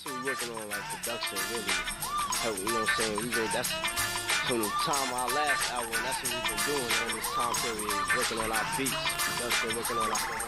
that's what we're working on, like production, really. Help, you know what I'm saying? That's from the time our last album, that's what we've been doing on this time period, working on our beats, production, working on our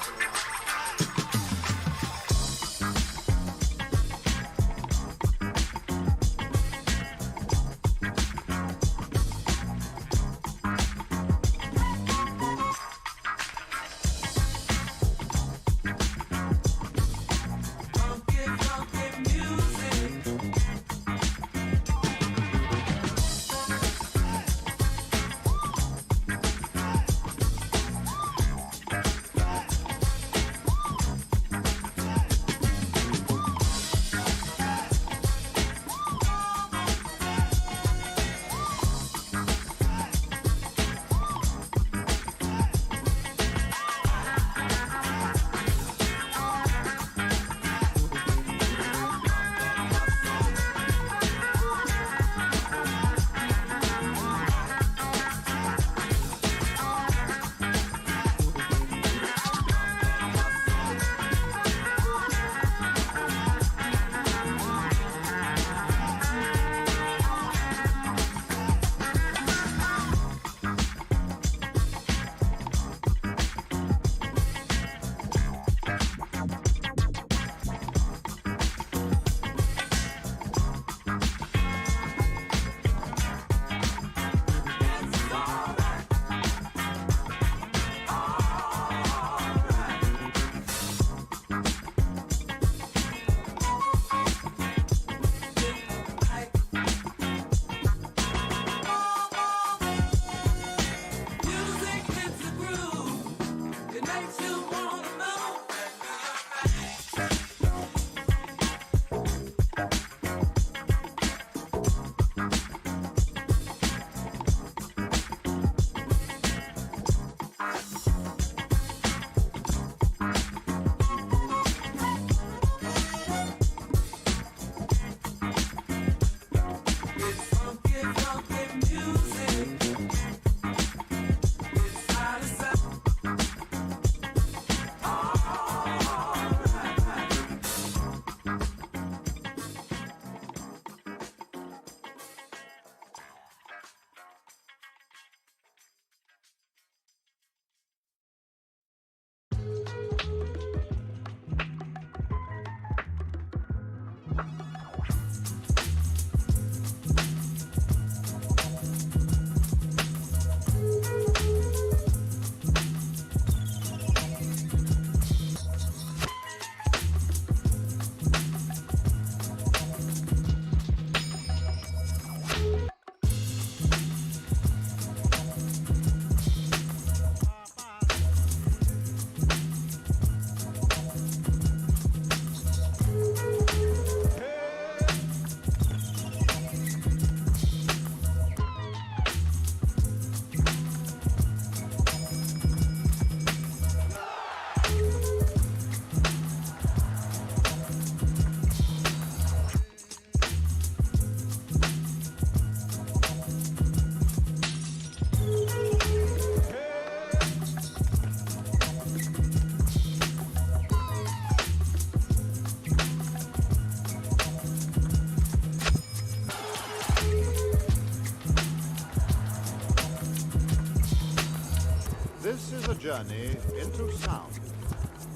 This is a journey into sound,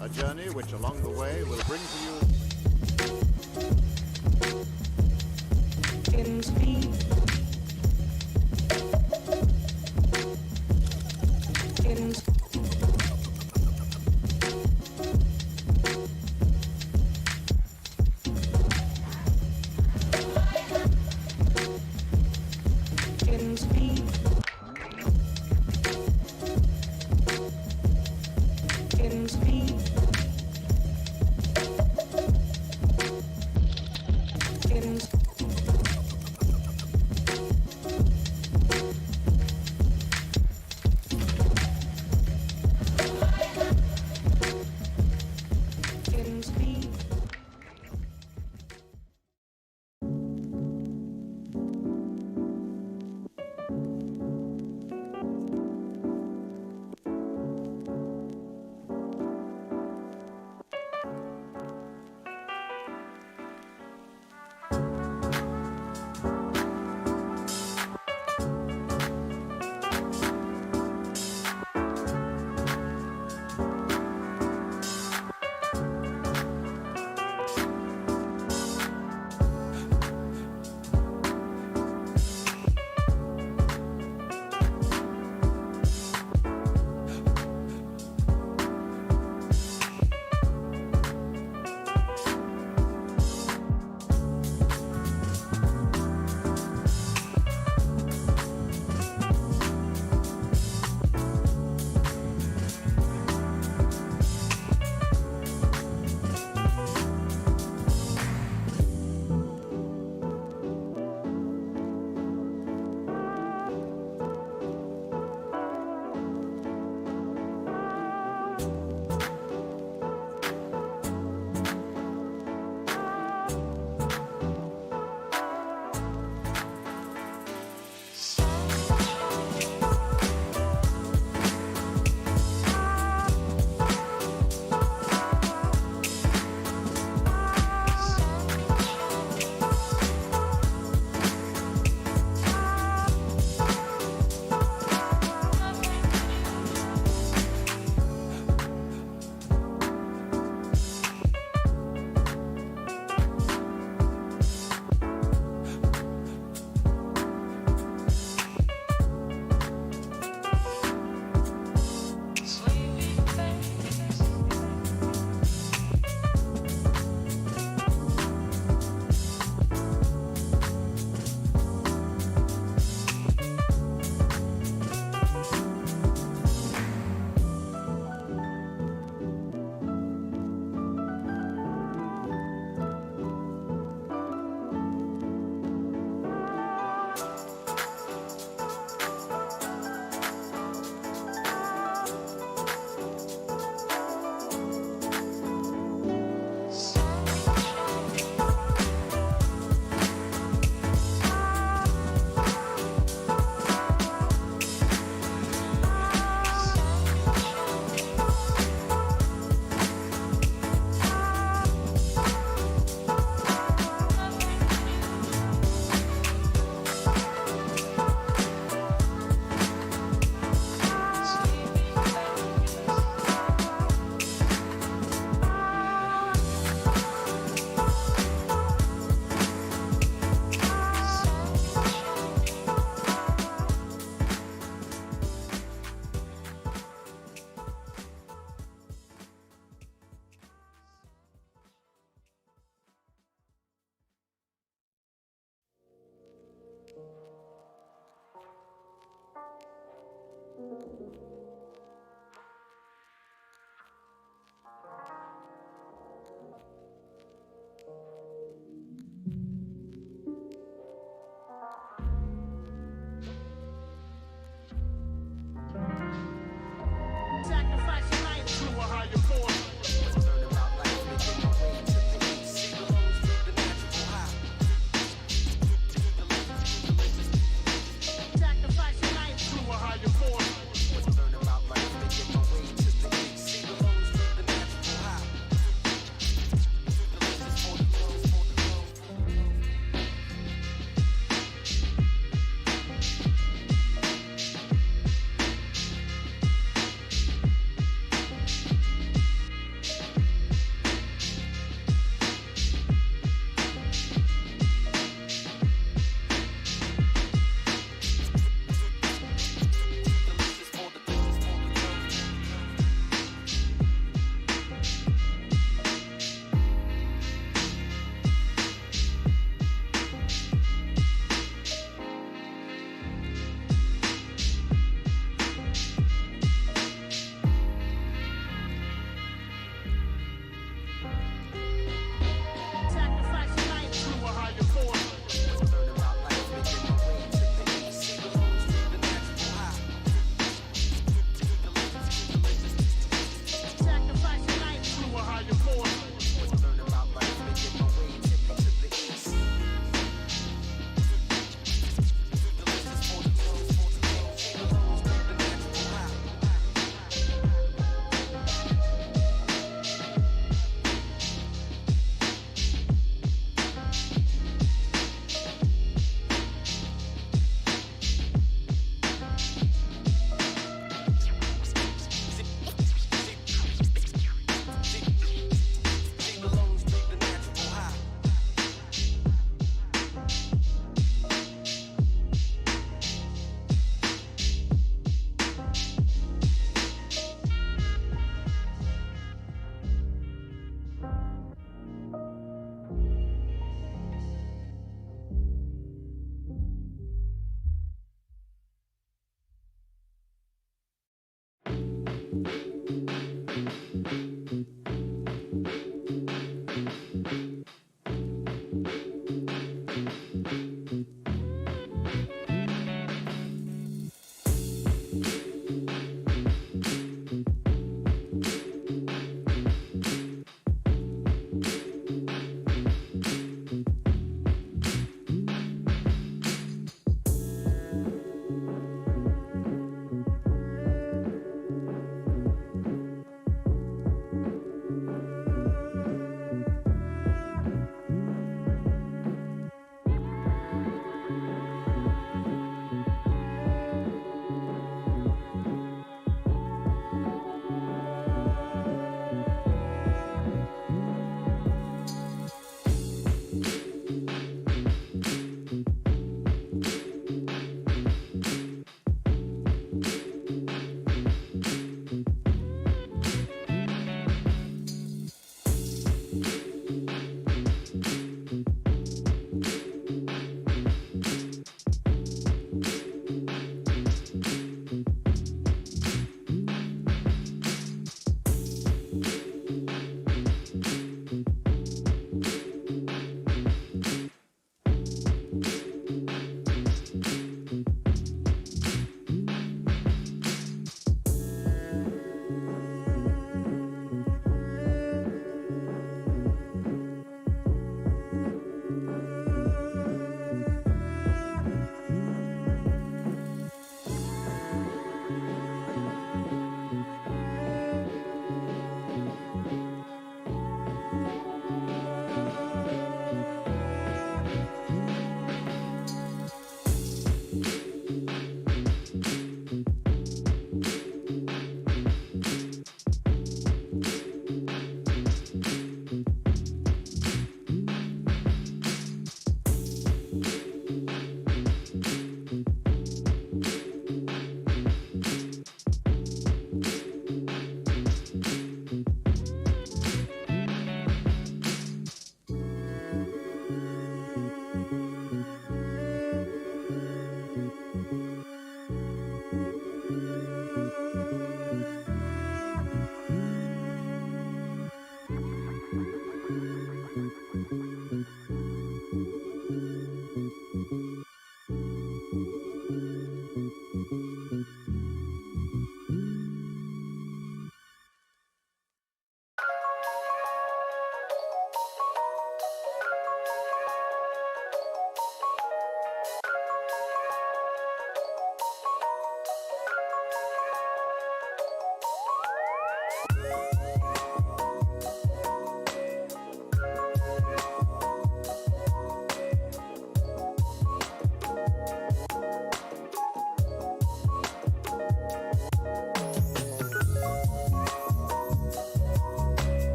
a journey which along the way will bring to you in speed, in speed, in speed.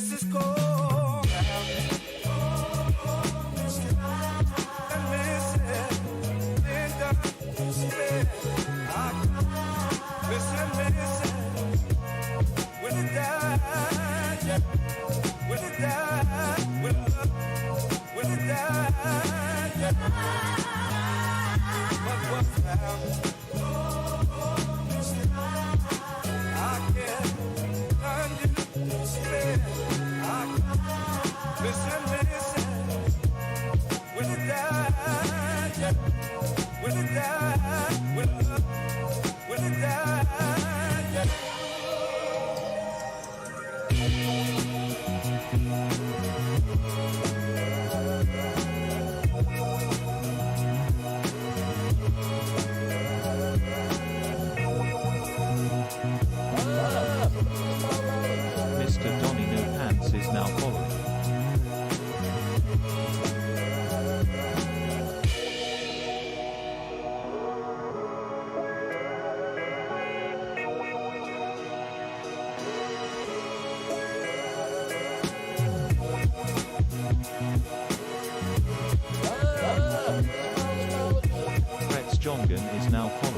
This is cold. And listen, Linda, listen, will it die? Yeah. Will it die? Will it die? Yeah. But what's happened? I can't understand. Listen, will it die? Yeah. Will it die? Will it die? Yeah. Mr. Donny No Pants is now following. Rex Jongen is now following.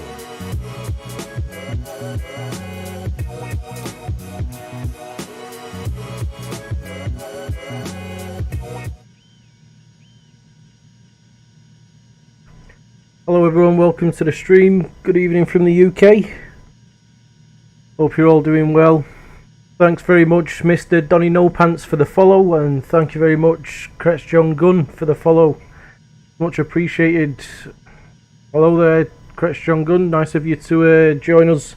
Hello everyone, welcome to the stream. Good evening from the UK. Hope you're all doing well. Thanks very much Mr. Donny No Pants for the follow, and thank you very much Kretz John Gunn for the follow. Much appreciated. Hello there Kretz John Gunn, nice of you to join us.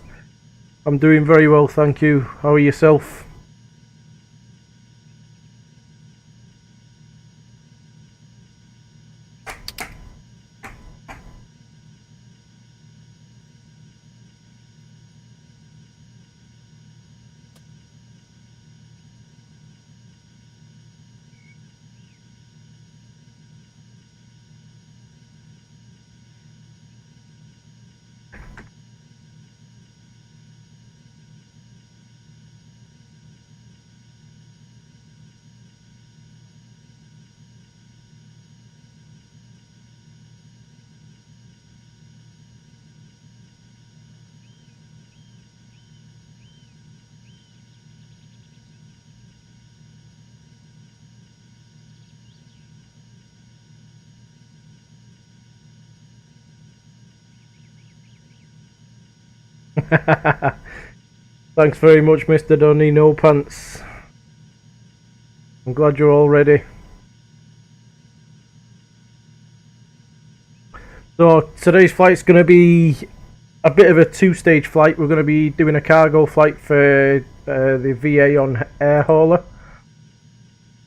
I'm doing very well, thank you. How are yourself? Thanks very much Mr. Donny No Pants. I'm glad you're all ready. So today's flight's going to be a bit of a two-stage flight. We're going to be doing a cargo flight for the VA on air hauler.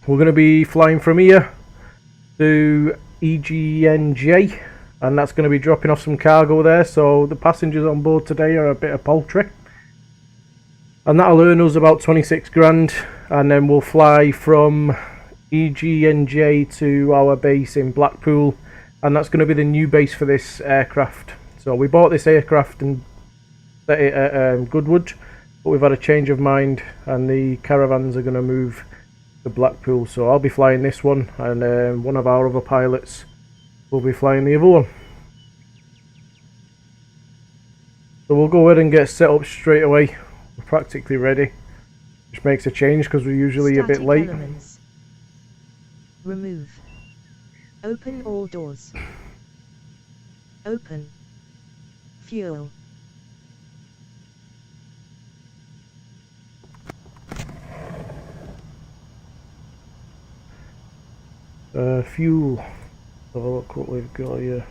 We're going to be flying from here to EGNJ, and that's going to be dropping off some cargo there. So the passengers on board today are a bit of poultry, and that'll earn us about 26 grand, and then we'll fly from EGNJ to our base in Blackpool, and that's going to be the new base for this aircraft. So we bought this aircraft and set it at Goodwood, but we've had a change of mind and the caravans are going to move to Blackpool. So I'll be flying this one, and one of our other pilots will be flying the other one. So we'll go ahead and get set up straight away. We're practically ready, which makes a change because we're usually a bit late. Elements. Remove. Open all doors. Open. Fuel. Fuel. Have a look what we've got here.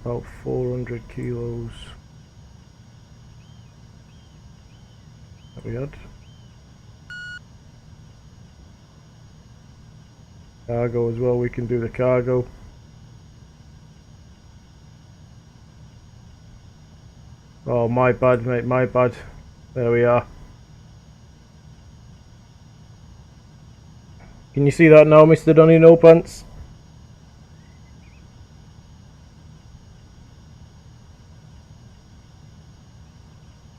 About 400 kilos. That we had. Cargo as well, we can do the cargo. Oh, my bad, mate, my bad. There we are. Can you see that now, Mr. Donny No Pants?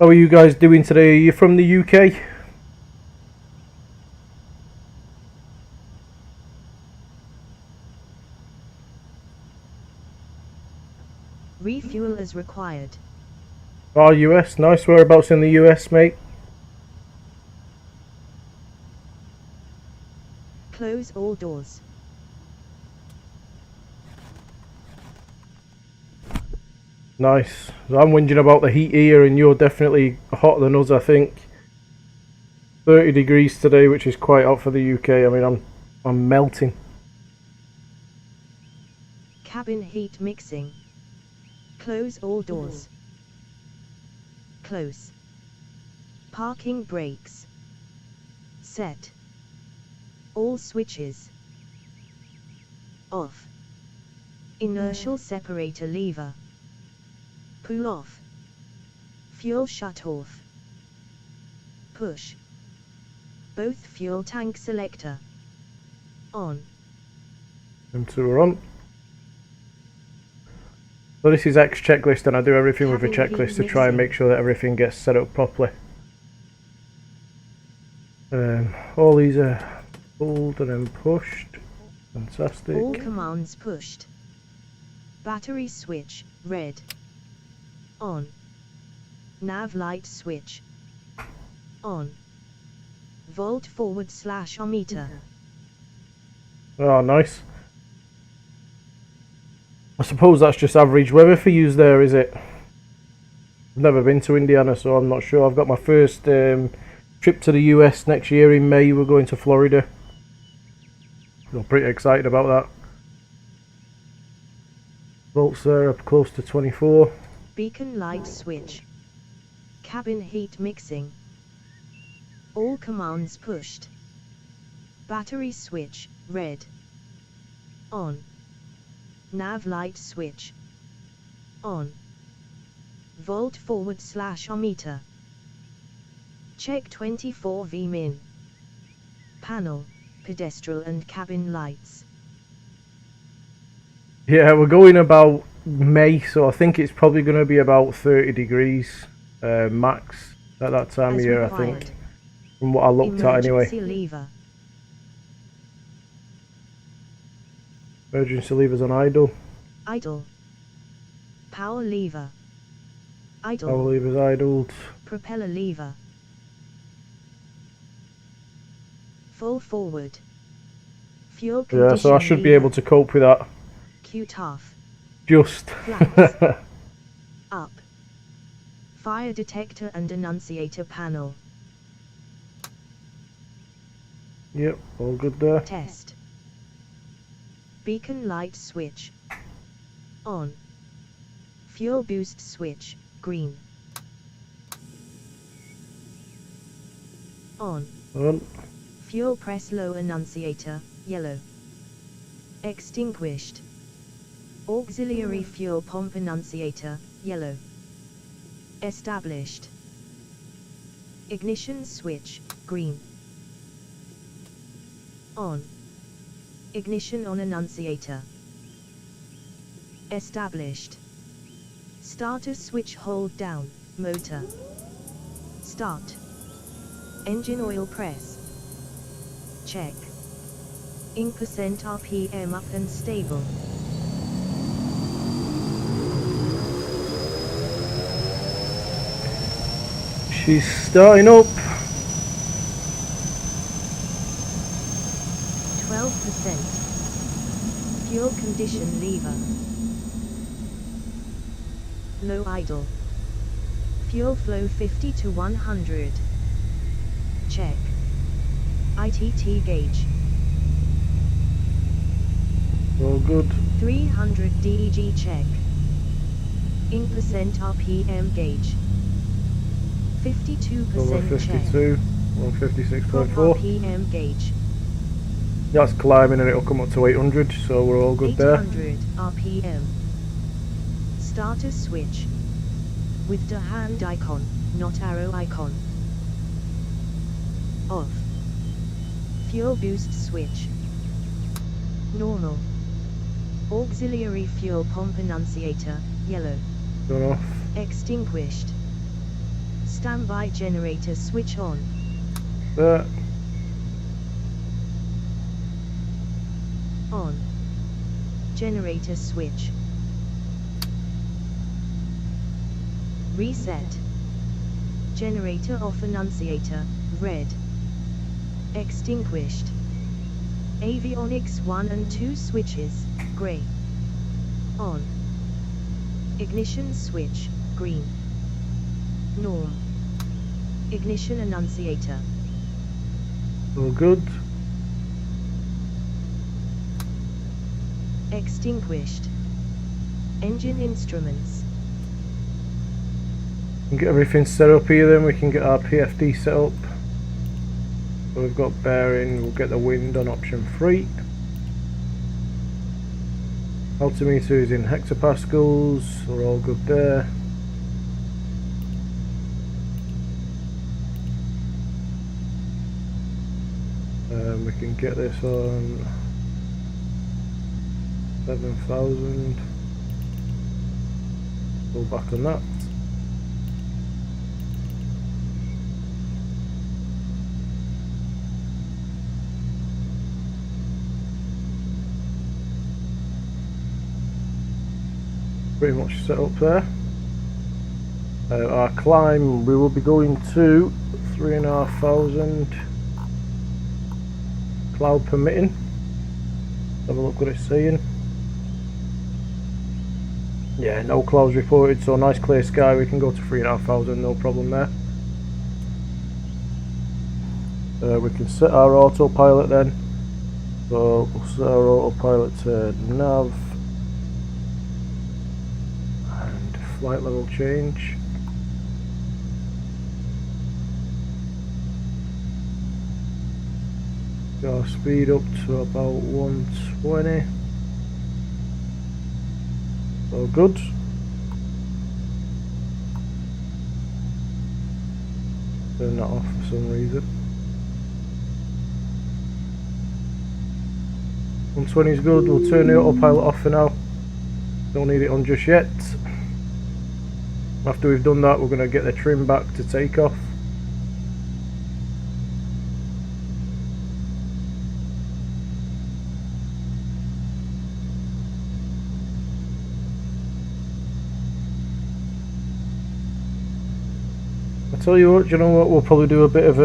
How are you guys doing today? Are you from the UK? Refuel is required. Oh, US. Nice. Whereabouts in the US, mate? Close all doors. Nice. So I'm whinging about the heat here, and you're definitely hotter than us, I think. 30 degrees today, which is quite hot for the UK. I mean, I'm melting. Cabin heat mixing. Close all doors. Close. Parking brakes. Set. All switches. Off. Inertial separator lever. Pull off. Fuel shut off. Push. Both fuel tank selector. On. Them two are on. So this is X checklist, and I do everything with a Cabin heat checklist to try and mixing. make sure that everything gets set up properly. All these are pulled and then pushed. Fantastic. All commands pushed. Battery switch, red. On. Nav light switch. On. Volt forward / ohmmeter. Oh, nice. I suppose that's just average weather for you there, is it? I've never been to Indiana, so I'm not sure. I've got my first trip to the US next year in May. We're going to Florida. I'm pretty excited about that. Volts there up close to 24. Beacon light switch. Cabin heat mixing. All commands pushed. Battery switch, red. On. Nav light switch. On. Volt forward / ohmmeter. Check 24V min. Panel, pedestal and cabin lights. Yeah, we're going about May, so I think it's probably going to be about 30 degrees max at that time of As year, required. I think. From what I looked at anyway. Emergency lever. Emergency levers on idle. Idle. Power lever. Idle. Power levers idled. Propeller lever. Full forward. Fuel condition Yeah, so I should be lever. able to cope with that. Q-TAF. Just. Flaps. Up. Fire detector and annunciator panel. Yep, all good there. Test. Beacon light switch. On. Fuel boost switch, green. On. On. Fuel press low annunciator, yellow. Extinguished. Auxiliary fuel pump annunciator, yellow. Established. Ignition switch, green. On. Ignition on annunciator. Established. Starter switch hold down, motor. Start. Engine oil press. Check. Ing percent RPM up and stable. She's starting up. 12%. Fuel condition lever. Low idle. Fuel flow 50 to 100. Check. ITT gauge. All good. 300 DEG check. Ing percent RPM gauge. 52% Over check. 52. Prop 156.4. RPM gauge. That's climbing and it'll come up to 800, so we're all good there. 800 RPM. Starter switch. With the hand icon, not arrow icon. Off. Fuel boost switch. Normal. Auxiliary fuel pump annunciator, yellow. Gone off. Extinguished. Standby generator switch on. There. On. Generator switch. Reset. Generator off. Annunciator, red. Extinguished. Avionics 1 and 2 switches, grey. On. Ignition switch, green. Norm. Ignition annunciator. All good. Extinguished. Engine instruments. Get everything set up here, then we can get our PFD set up. So we've got bearing, we'll get the wind on option 3. Altimeter is in hectopascals, we're all good there. We can get this on 7,000. Go back on that. Pretty much set up there. Our climb, we will be going to 3,500, cloud permitting. Have a look what it's saying. Yeah, no clouds reported, so nice clear sky. We can go to 3,500, no problem there. We can set our autopilot then. So we'll set our autopilot to nav. Flight level change. Get our speed up to about 120. All good. Turn that off for some reason. 120 is good. We'll turn the autopilot off for now. Don't need it on just yet. After we've done that, we're going to get the trim back to take off. I tell you what, you know what, we'll probably do a bit of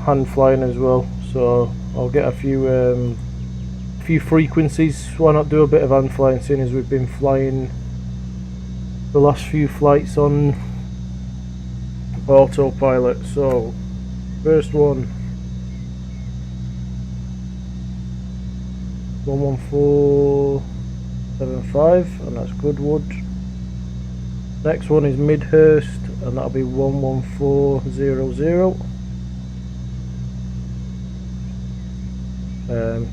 hand flying as well. So I'll get a few frequencies. Why not do a bit of hand flying, seeing as we've been flying the last few flights on autopilot. So first one, 11475, and that's Goodwood. Next one is Midhurst, and that'll be 11400.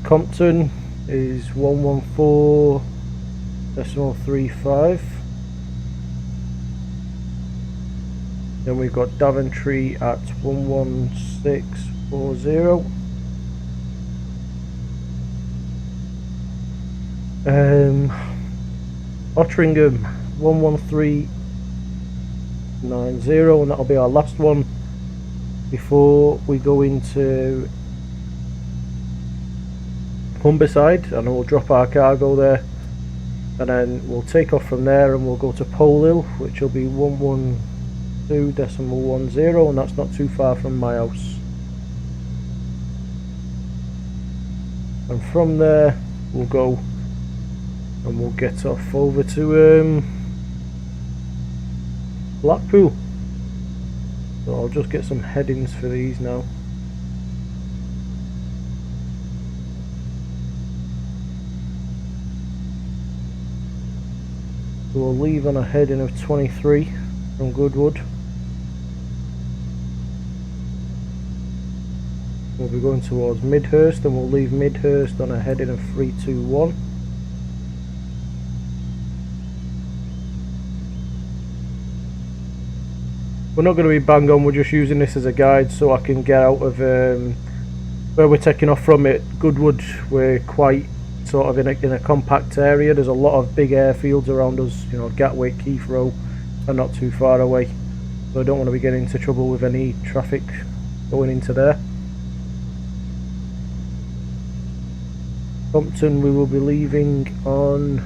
Compton is 114.35. Then we've got Daventry at 11640. Otteringham 11390, and that'll be our last one before we go into Humberside, and we'll drop our cargo there, and then we'll take off from there and we'll go to Polhill, which will be 112.10, and that's not too far from my house. And from there we'll go and we'll get off over to Blackpool. So I'll just get some headings for these now. So we'll leave on a heading of 23 from Goodwood. We'll be going towards Midhurst, and we'll leave Midhurst on a heading of 321. We're not going to be bang on, we're just using this as a guide so I can get out of where we're taking off from. It Goodwood, we're quite sort of in a compact area. There's a lot of big airfields around us, you know, Gatwick, Heathrow are not too far away. So I don't want to be getting into trouble with any traffic going into there. Compton we will be leaving on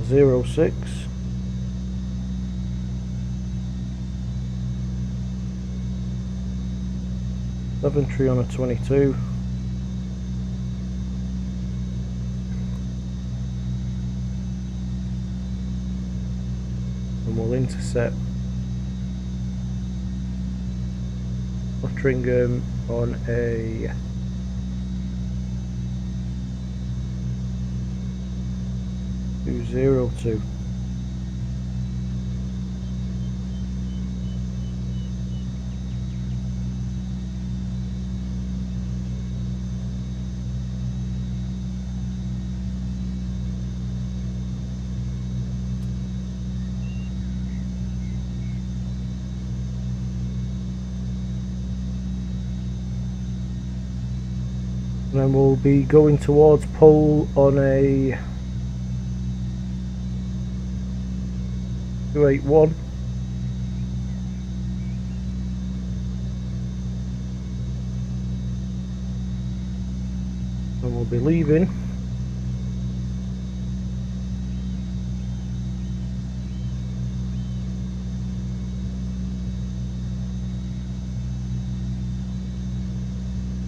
.06. Coventry on a 22. And we'll intercept Utteringham on a .202. And then we'll be going towards Pole on a 281. And we'll be leaving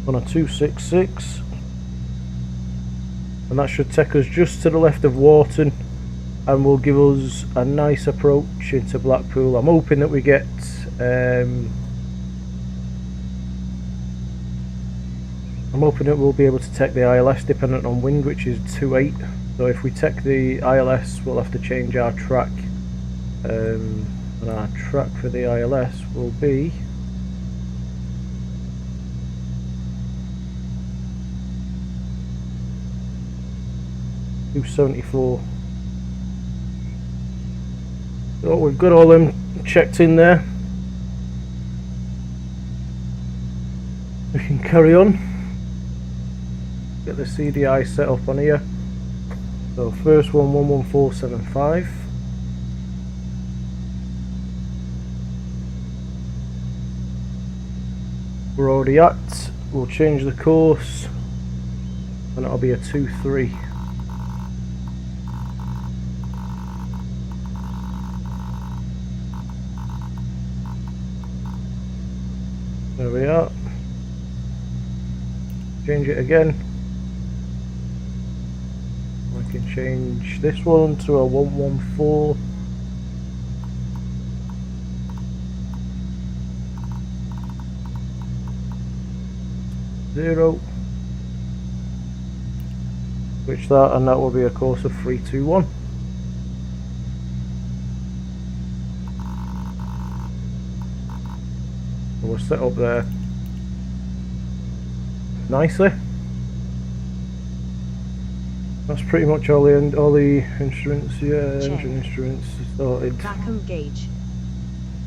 on a 266, and that should take us just to the left of Wharton and will give us a nice approach into Blackpool. I'm hoping that we get I'm hoping that we'll be able to take the ILS dependent on wind, which is 2.8. So if we take the ILS we'll have to change our track, and our track for the ILS will be .274. So we've got all them checked in there. We can carry on. Get the CDI set up on here. So first one 11475. We're already at. We'll change the course and it'll be a 2-3. There we are. Change it again. I can change this one to a 114. Switch that, and that will be a course of 321. We're set up there nicely. That's pretty much all the instruments. Yeah, Check. engine instruments sorted. Vacuum gauge.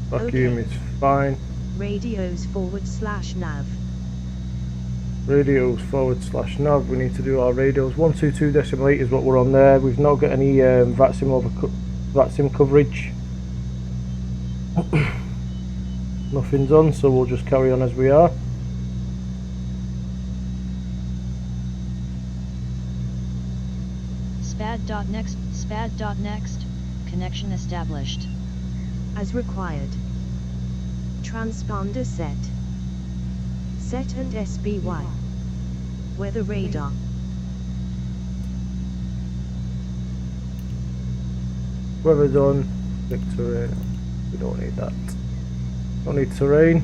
Vacuum Okay. is fine. Radios /nav. Radios /nav. We need to do our radios. 122.8 is what we're on there. We've not got any Vatsim coverage. Nothing's on, so we'll just carry on as we are. SPAD.next, connection established. As required. Transponder set. Set and SBY. Weather radar. Weather's on. Stick terrain. We don't need that. Don't need terrain.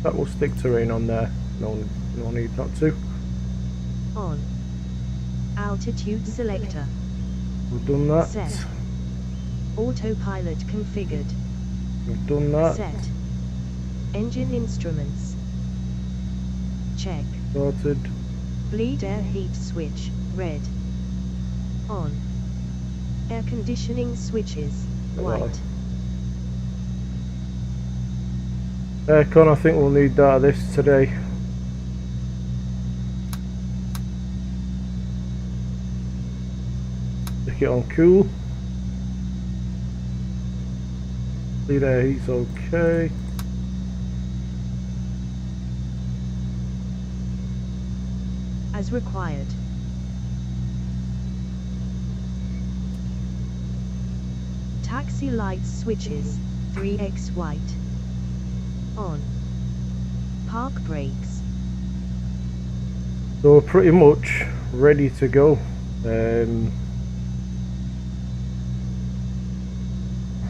That will stick terrain on there. No need not to. On. Altitude selector. We've done that. Set. Autopilot configured. We've done that. Set. Engine instruments. Check. Sorted. Bleed air heat switch, red. On. Air conditioning switches, white. Aircon, I think we'll need that of this today. check it on cool. Lead air heat's okay. As required. Taxi lights switches, 3x white. On. Park brakes. So we're pretty much ready to go.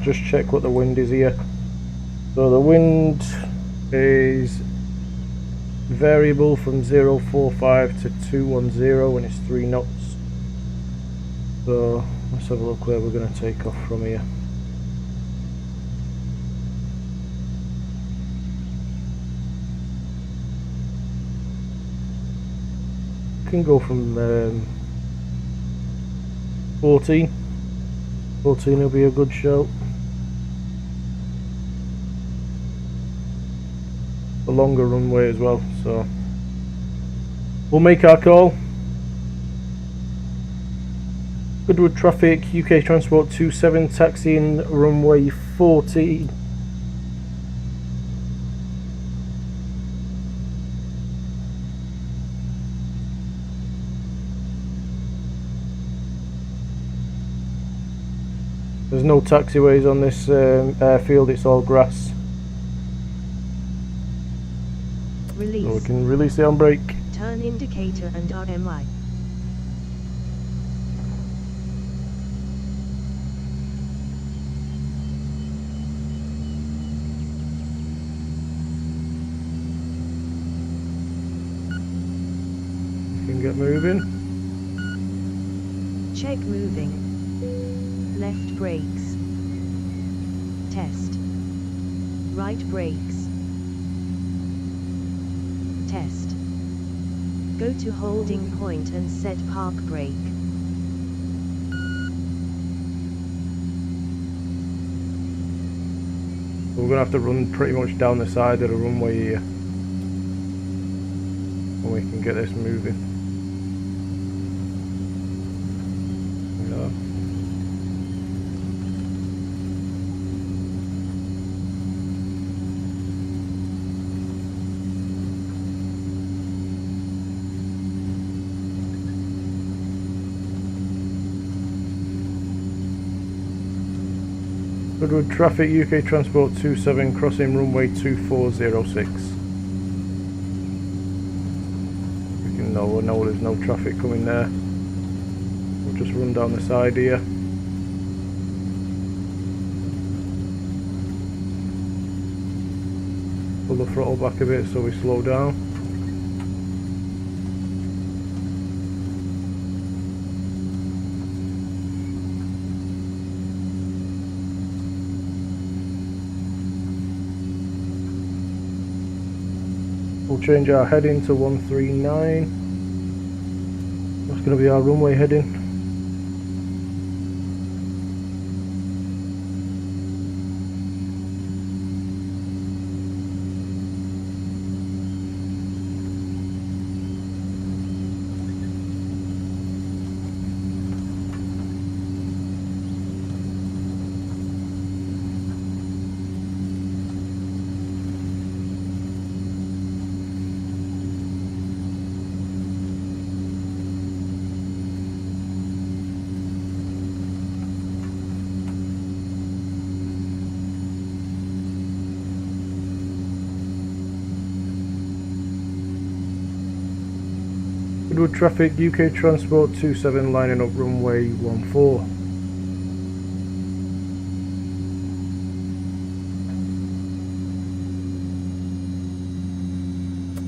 Just check what the wind is here. So the wind is variable from 0.45 to 210 when it's 3 knots. So let's have a look where we're going to take off from here. Can go from 14 will be a good shout. A longer runway as well, so we'll make our call. Goodwood traffic, UK Transport 27 taxiing runway 14. There's no taxiways on this airfield, it's all grass. Release. So we can release the handbrake. Turn indicator and RMI. We can get moving. Check moving. Left brakes. Test. Right brakes. Test. Go to holding point and set park brake. We're going to have to run pretty much down the side of the runway here and we can get this moving. Goodwood traffic, UK Transport 27 crossing runway 2406. We know there's no traffic coming there. We'll just run down the side here. Pull the throttle back a bit so we slow down. We'll change our heading to 139. That's going to be our runway heading. Goodwood traffic, UK Transport 27 lining up runway 14.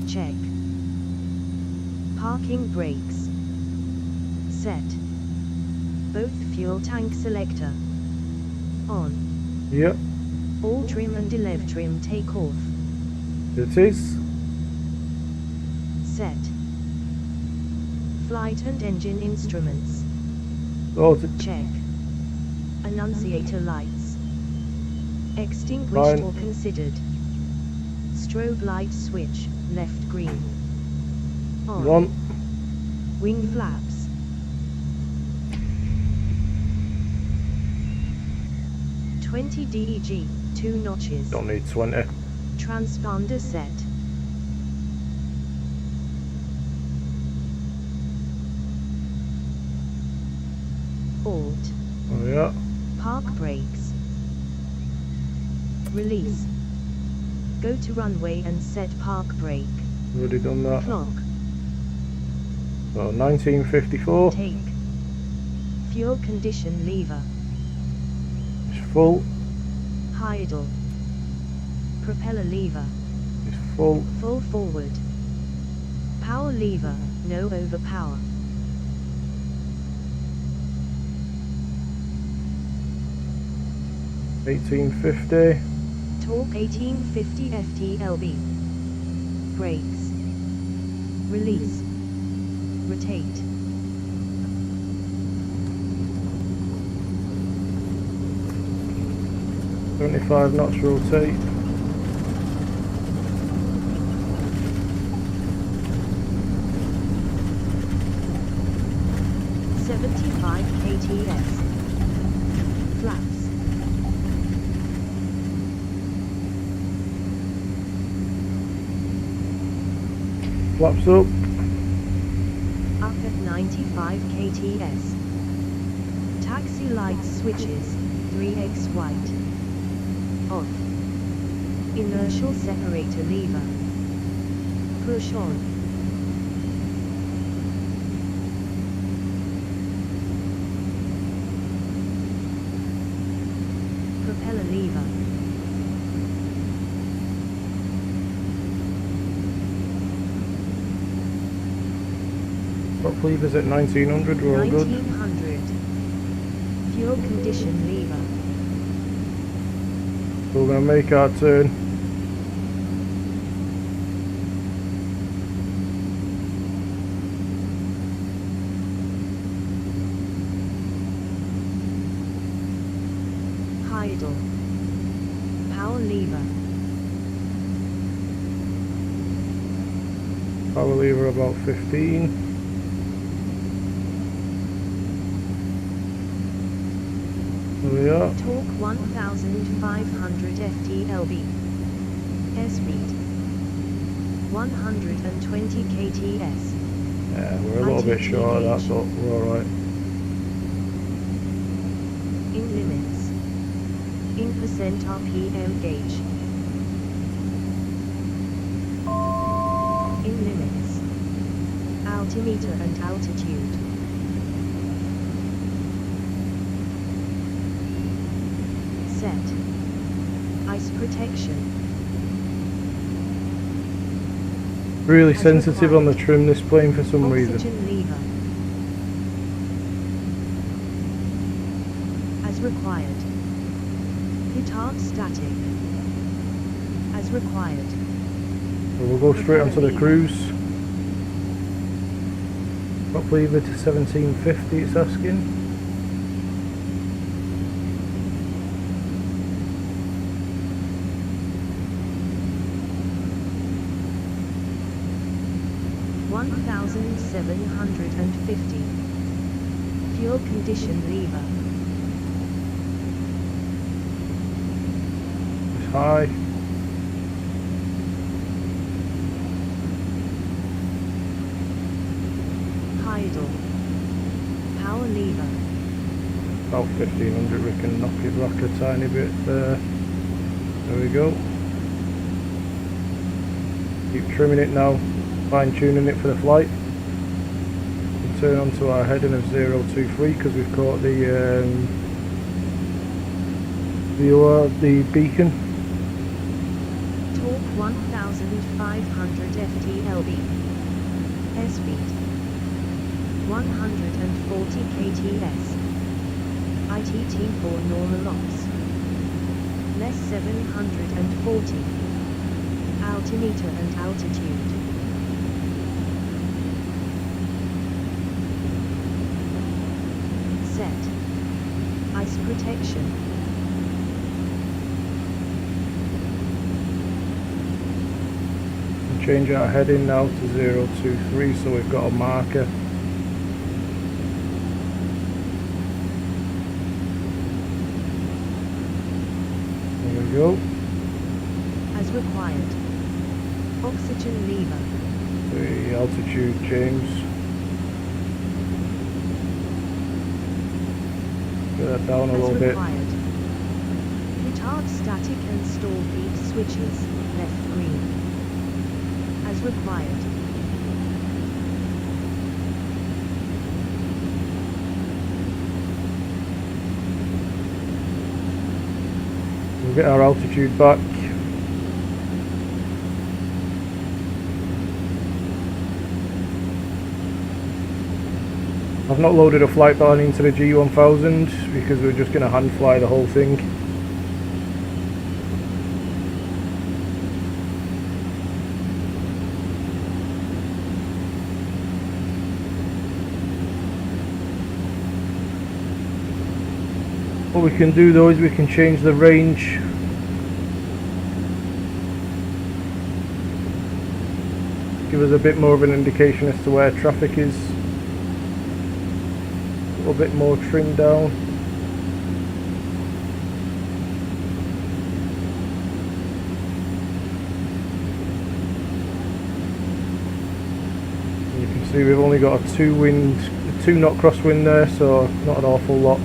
Check. Parking brakes. Set. Both fuel tank selector. On. Yep, All trim and elev trim take off. it is. Set. Flight and engine instruments. Oh, Check. Annunciator lights. Extinguished or considered. Strobe light switch, left green. On. on. Wing flaps. 20 DEG, 2 notches. Don't need 20. Transponder set. Alt. Oh yeah. Park brakes. Release. Go to runway and set park brake. Already done that. Clock. So 1954. Take. Fuel condition lever. It's full. Idle. Propeller lever. It's full. Full forward. Power lever, no overpower. $18.50. Torque 1850 FTLB. Brakes. Release. Rotate. $75 knots rotate. $75 KTS. Flaps. Flaps up. Up at 95 KTS. Taxi lights switches, 3x white. Off. Inertial separator lever. Push on. Propeller lever. Prop levers at 1900, we're all good. 1900. Fuel condition lever. So we're going to make our turn. Idle. Power lever. Power lever about 15. There we are. Torque 1500 FTLB. Airspeed 120 KTS. Yeah, we're a little bit short of that, but we're alright. In limits. In percent RPM gauge. In limits. Altimeter and altitude. Set. Ice protection. Really As sensitive on the required. trim, this plane, for some reason. Oxygen lever. As required. Petard static. As required. So we'll go straight onto the cruise. Prop lever to 1750, it's asking. $1,750. Fuel condition lever. It's high. Idle. Power lever. About 1500, we can knock it back a tiny bit there. There we go. Keep trimming it now, fine tuning it for the flight. We'll turn onto our heading of 023 because we've caught the beacon. Torque 1500 FTLB. Airspeed 140 KTS. ITT4 normal ops. Less 740. Altimeter and altitude. Set. Ice protection. Change our heading now to 023 so we've got a marker. Oxygen lever. The altitude, James. Get that down a As little bit. required. Retard static and stall beat switches, left green. As required. We'll get our altitude back. I've not loaded a flight plan into the G1000 because we're just going to hand fly the whole thing. What we can do though is we can change the range. Give us a bit more of an indication as to where traffic is. A little bit more trimmed down. And you can see we've only got a 2 knot crosswind there, so not an awful lot.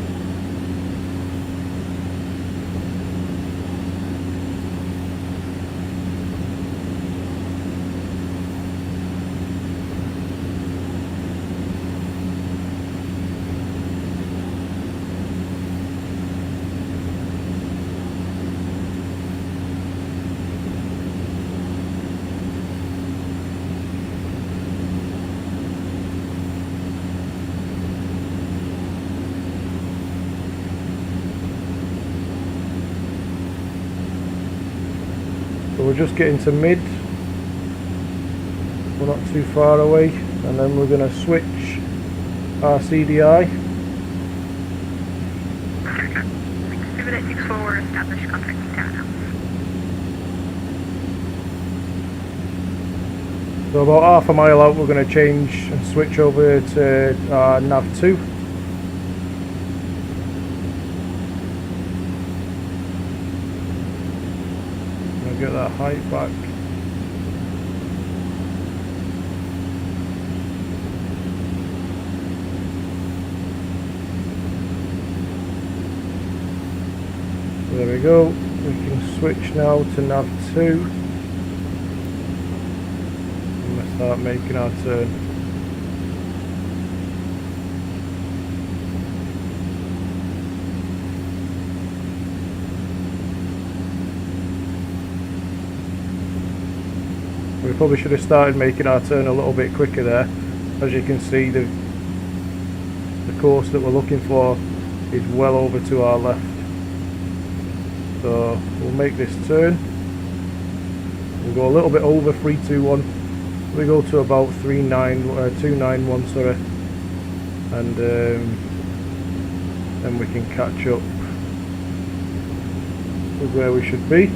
So we're just getting to mid, we're not too far away, and then we're going to switch our CDI. 2864, establish contact terminal. So about half a mile out we're going to change and switch over to nav 2. Get that height back. There we go. We can switch now to nav 2. And we'll start making our turn. We probably should have started making our turn a little bit quicker there. As you can see, the course that we're looking for is well over to our left. So we'll make this turn. We'll go a little bit over 321. We go to about 291, sorry, and then we can catch up with where we should be.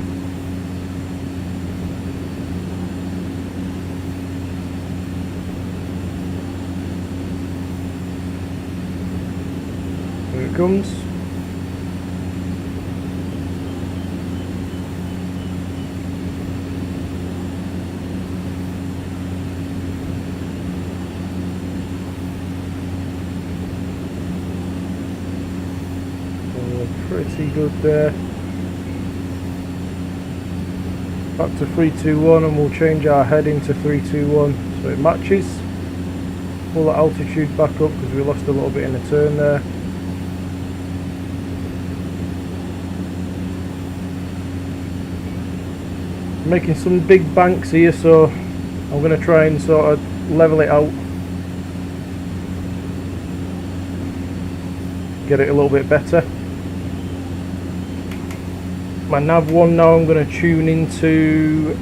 Here it comes. Pretty good there. Back to 321, and we'll change our heading to 321 so it matches. Pull that altitude back up because we lost a little bit in the turn there. Making some big banks here, so I'm going to try and sort of level it out, get it a little bit better. My nav 1 now I'm going to tune into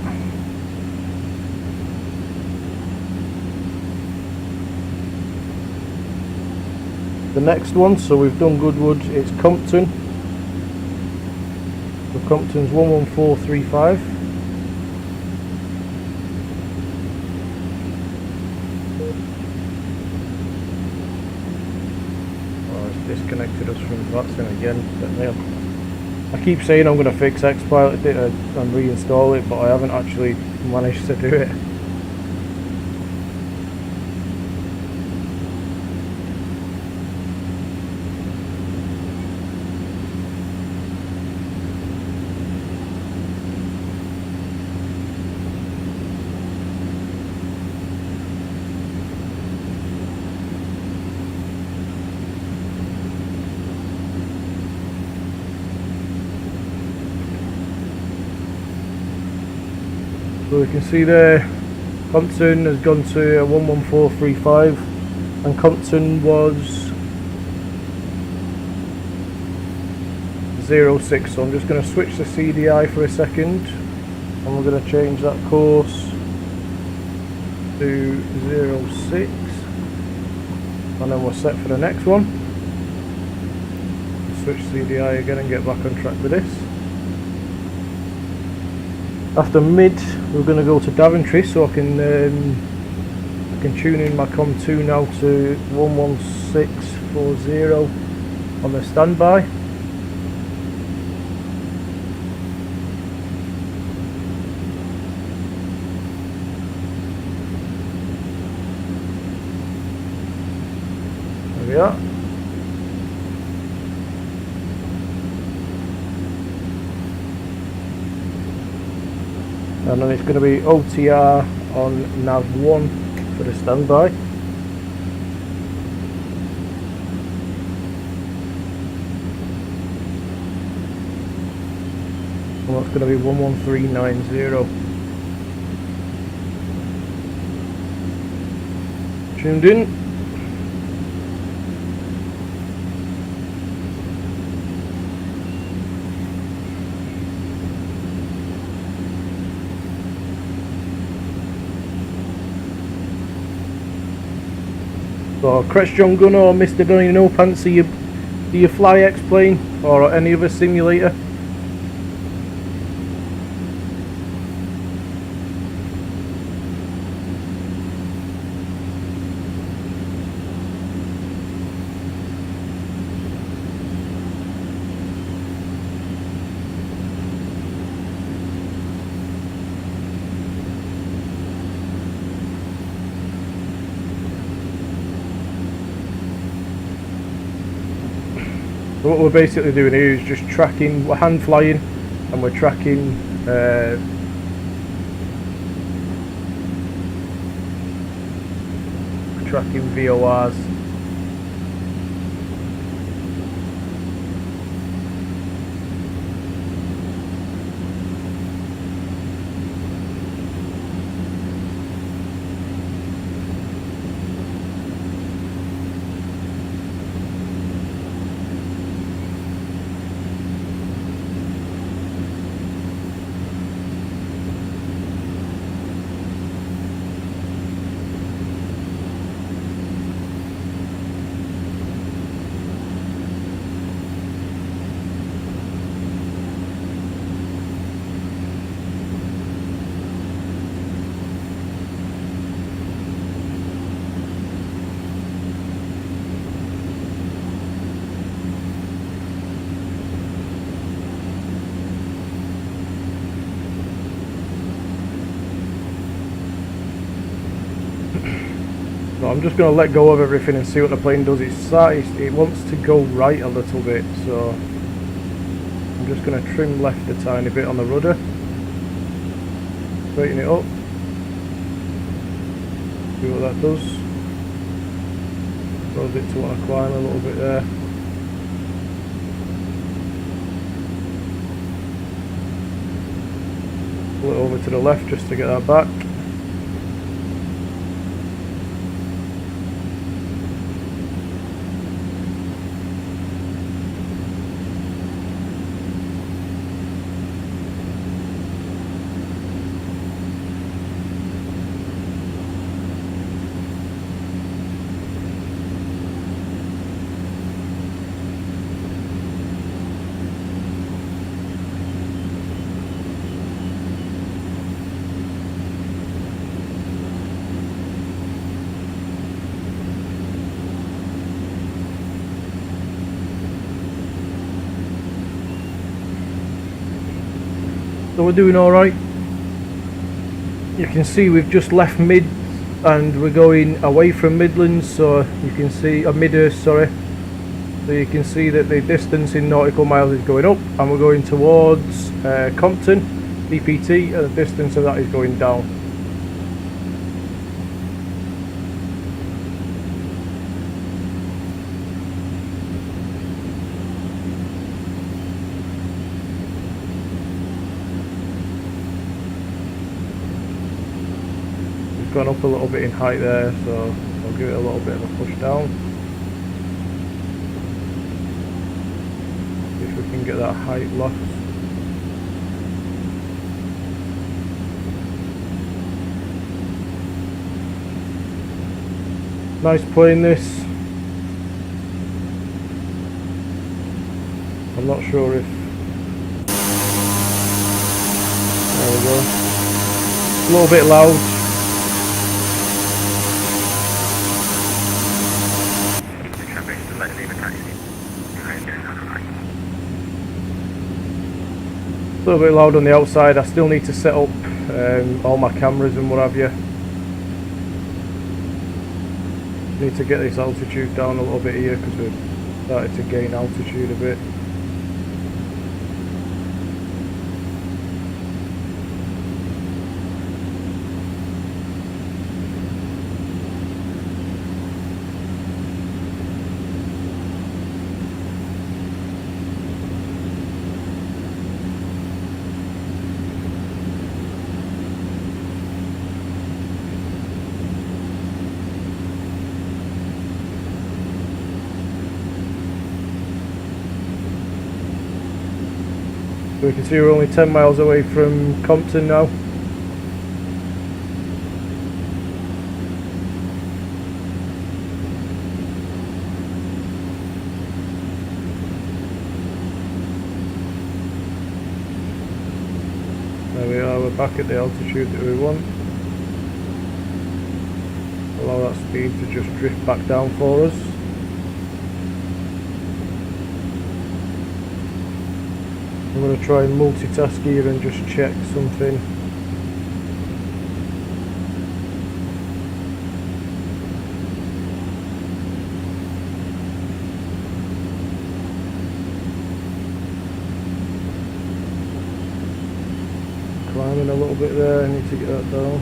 the next one. So we've done Goodwood, it's Compton. So Compton's 11435. Oh, it's disconnected us from Vatsim again. I keep saying I'm going to fix Xpilot and reinstall it, but I haven't actually managed to do it. So we can see there, Compton has gone to a 11435, and Compton was 06. So I'm just going to switch the CDI for a second, and we're going to change that course to 06, and then we're set for the next one. Switch CDI again and get back on track with this. After mid, we're going to go to Daventry, so I can tune in my COM2 now to 11640 on the standby. There we are. And then it's going to be OTR on nav 1 for the standby. And that's going to be 11390. Tuned in. So, Crash John Gunner or Mr. Donny No Pants, do you fly X-Plane or any other simulator? So what we're basically doing here is just tracking, we're hand flying, and we're tracking VORs. So I'm just going to let go of everything and see what the plane does. It wants to go right a little bit, so I'm just going to trim left a tiny bit on the rudder, straighten it up, see what that does. Cause it to want to climb a little bit there. Pull it over to the left just to get that back. So we're doing alright. You can see we've just left mid and we're going away from Midlands, so you can see Midhurst, sorry. So you can see that the distance in nautical miles is going up, and we're going towards Compton, DPT, and the distance of that is going down. Gone up a little bit in height there, so I'll give it a little bit of a push down. See if we can get that height lost. Nice plane this. I'm not sure if... There we go. A little bit loud. A little bit loud on the outside. I still need to set up all my cameras and what have you. Need to get this altitude down a little bit here because we've started to gain altitude a bit. So we can see we're only 10 miles away from Compton now. There we are, we're back at the altitude that we want. Allow that speed to just drift back down for us. I'm going to try and multitask here and just check something. Climbing a little bit there, I need to get that down.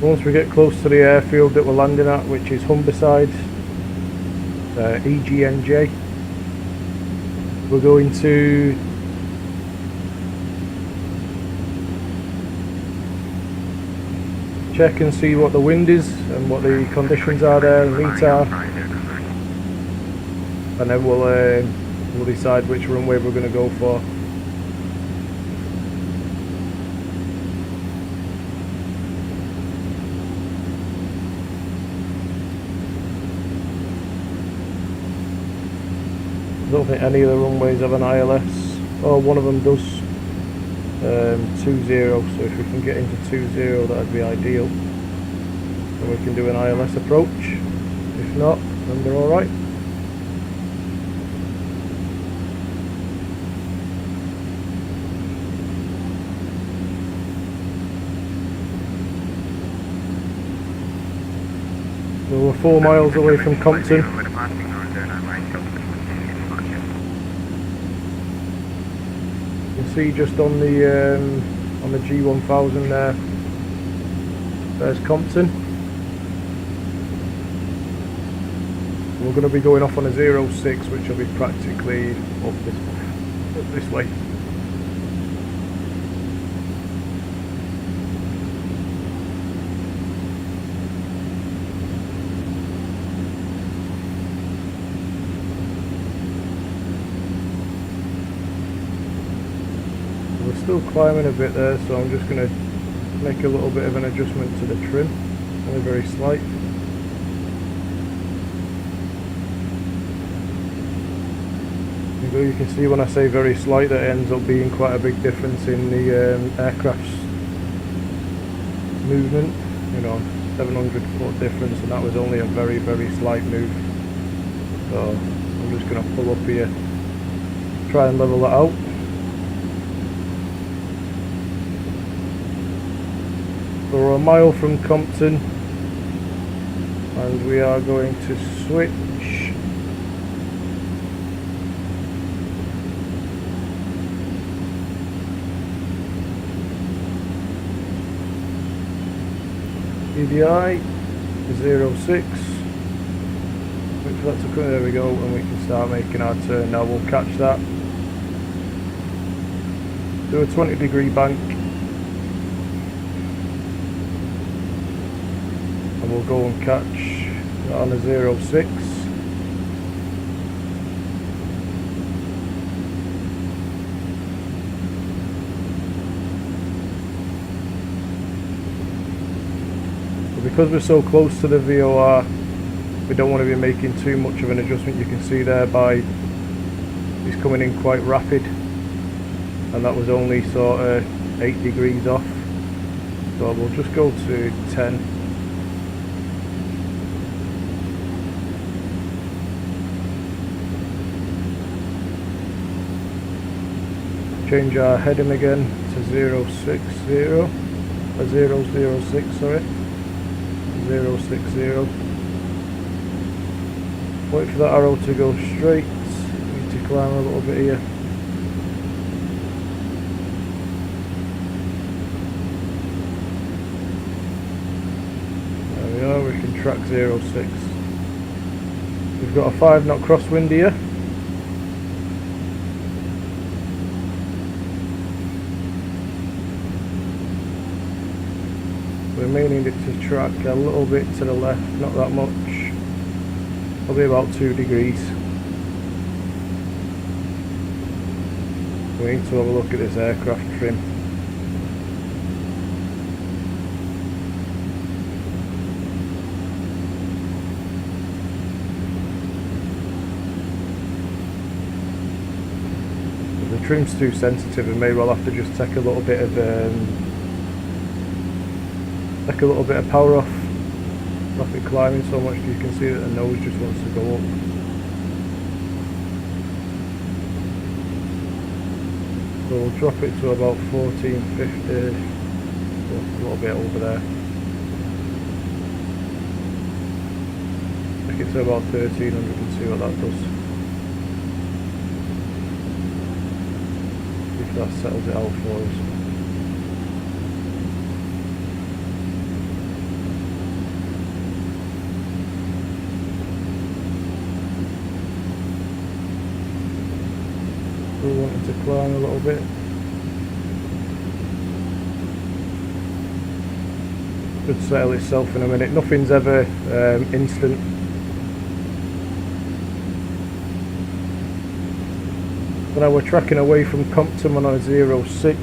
Once we get close to the airfield that we're landing at, which is Humberside, EGNJ, we're going to check and see what the wind is and what the conditions are there and meet are, and then we'll decide which runway we're going to go for. I don't think any of the runways have an ILS. Oh, one of them does. 2-0, so if we can get into 2-0 that'd be ideal. And we can do an ILS approach. If not, then we're alright. So we're 4 miles away from Compton. You can see just on the G1000 there, there's Compton. We're going to be going off on a 06, which will be practically up this way. Still climbing a bit there, so I'm just going to make a little bit of an adjustment to the trim, only very slight. But you can see when I say very slight, that ends up being quite a big difference in the aircraft's movement. You know, 700 foot difference, and that was only a very, very slight move. So I'm just going to pull up here, try and level that out. So we're a mile from Compton, and we are going to switch. EDI 06. Wait for that to come. There we go, and we can start making our turn. Now we'll catch that. Do a 20-degree bank, and we'll go and catch that on a 06. Because we're so close to the VOR, we don't want to be making too much of an adjustment. You can see there by he's coming in quite rapid, and that was only sort of 8 degrees off. So we'll just go to 10. Change our heading again to 060, 006, sorry. 060. Wait for that arrow to go straight. Need to climb a little bit here. There we are, we can track 06. We've got a 5 knot crosswind here. We may need it to track a little bit to the left, not that much, probably about 2 degrees. We need to have a look at this aircraft trim. If the trim's too sensitive, we may well have to just take a little bit of power off. Not it climbing so much, you can see that the nose just wants to go up. So we'll drop it to about 1450, a little bit over there. Take it to about 1300 and see what that does. If that settles it out for us. We're wanting to climb a little bit. Should settle itself in a minute. Nothing's ever instant. So now we're tracking away from Compton on a 06,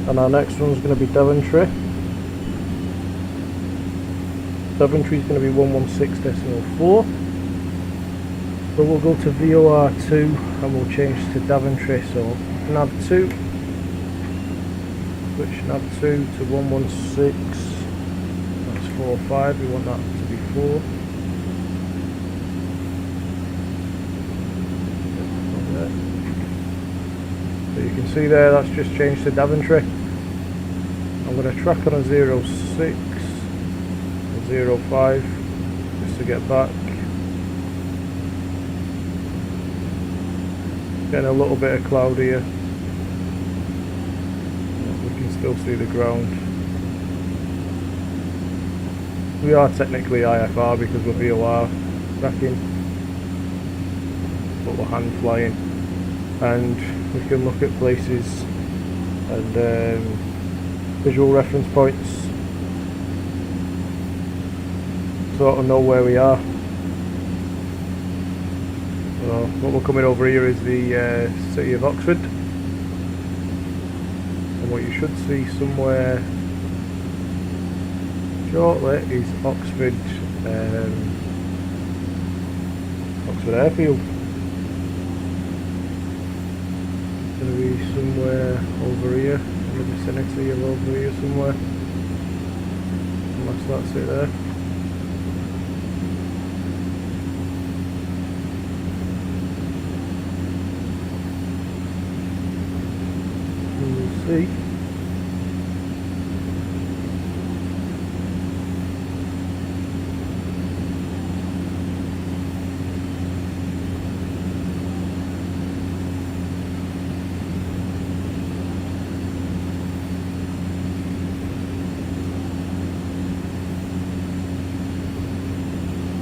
and our next one's going to be Daventry. Daventry's going to be 116.4. So we'll go to VOR2 and we'll change to Daventry. So nav2, switch nav2 to 116, that's 45, we want that to be 4. So you can see there, that's just changed to Daventry. I'm going to track on a 06, a 05, just to get back. Getting a little bit of cloud here. We can still see the ground. We are technically IFR because we're VOR tracking, but we're hand flying, and we can look at places and visual reference points, sort of know where we are. So what we're coming over here is the city of Oxford, and what you should see somewhere shortly is Oxford Airfield. Gonna be somewhere over here, in the vicinity of over here somewhere. Unless that's it there. We'll see.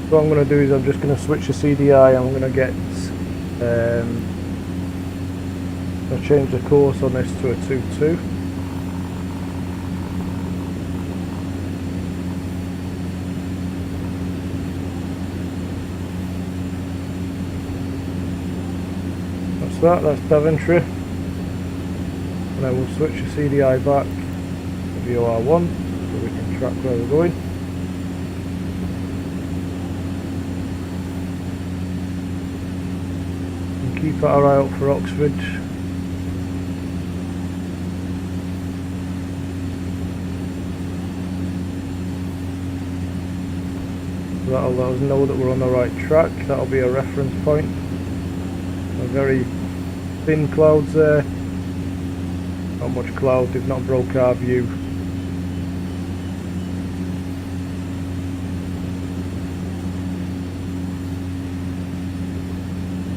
So what I'm going to do is I'm just going to switch the CDI. I'm going to get I'll change the course on this to a 2.2. That's Daventry, and then we'll switch the CDI back to VOR1 so we can track where we're going. And keep our eye out for Oxford. So that'll let us know that we're on the right track. That'll be a reference point. A very thin clouds there. Not much cloud, they've not broke our view.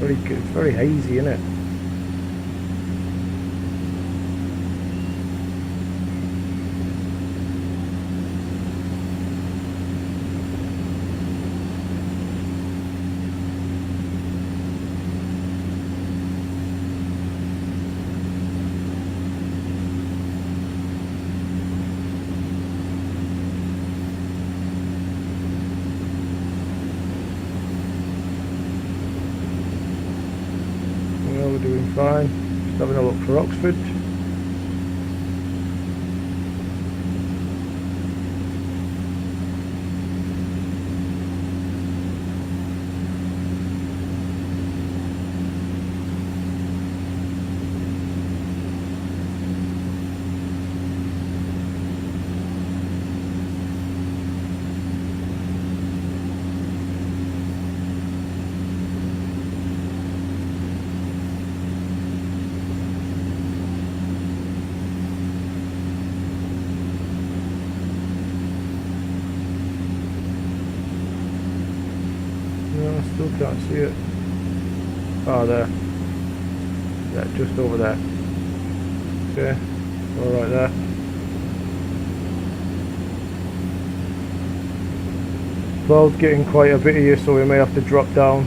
It's very hazy, isn't it? We're doing fine. Just having a look for Oxford. No, I still can't see it. Oh, there. Yeah, just over there. Okay, all right there. Cloud's getting quite a bit here, so we may have to drop down.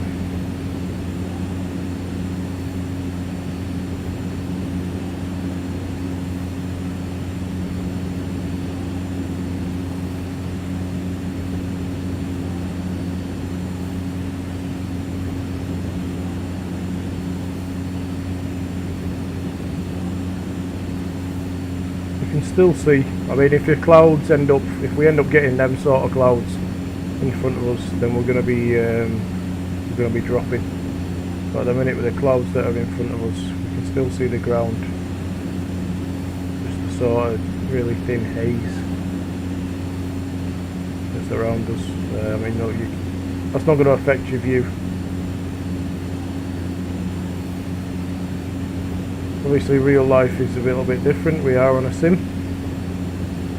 You can still see, I mean, if the clouds if we end up getting them sort of clouds in front of us, then we're going to be dropping. But at the minute, with the clouds that are in front of us, we can still see the ground, just a sort of really thin haze that's around us. I mean, no, that's not going to affect your view. Obviously real life is a little bit different. We are on a sim.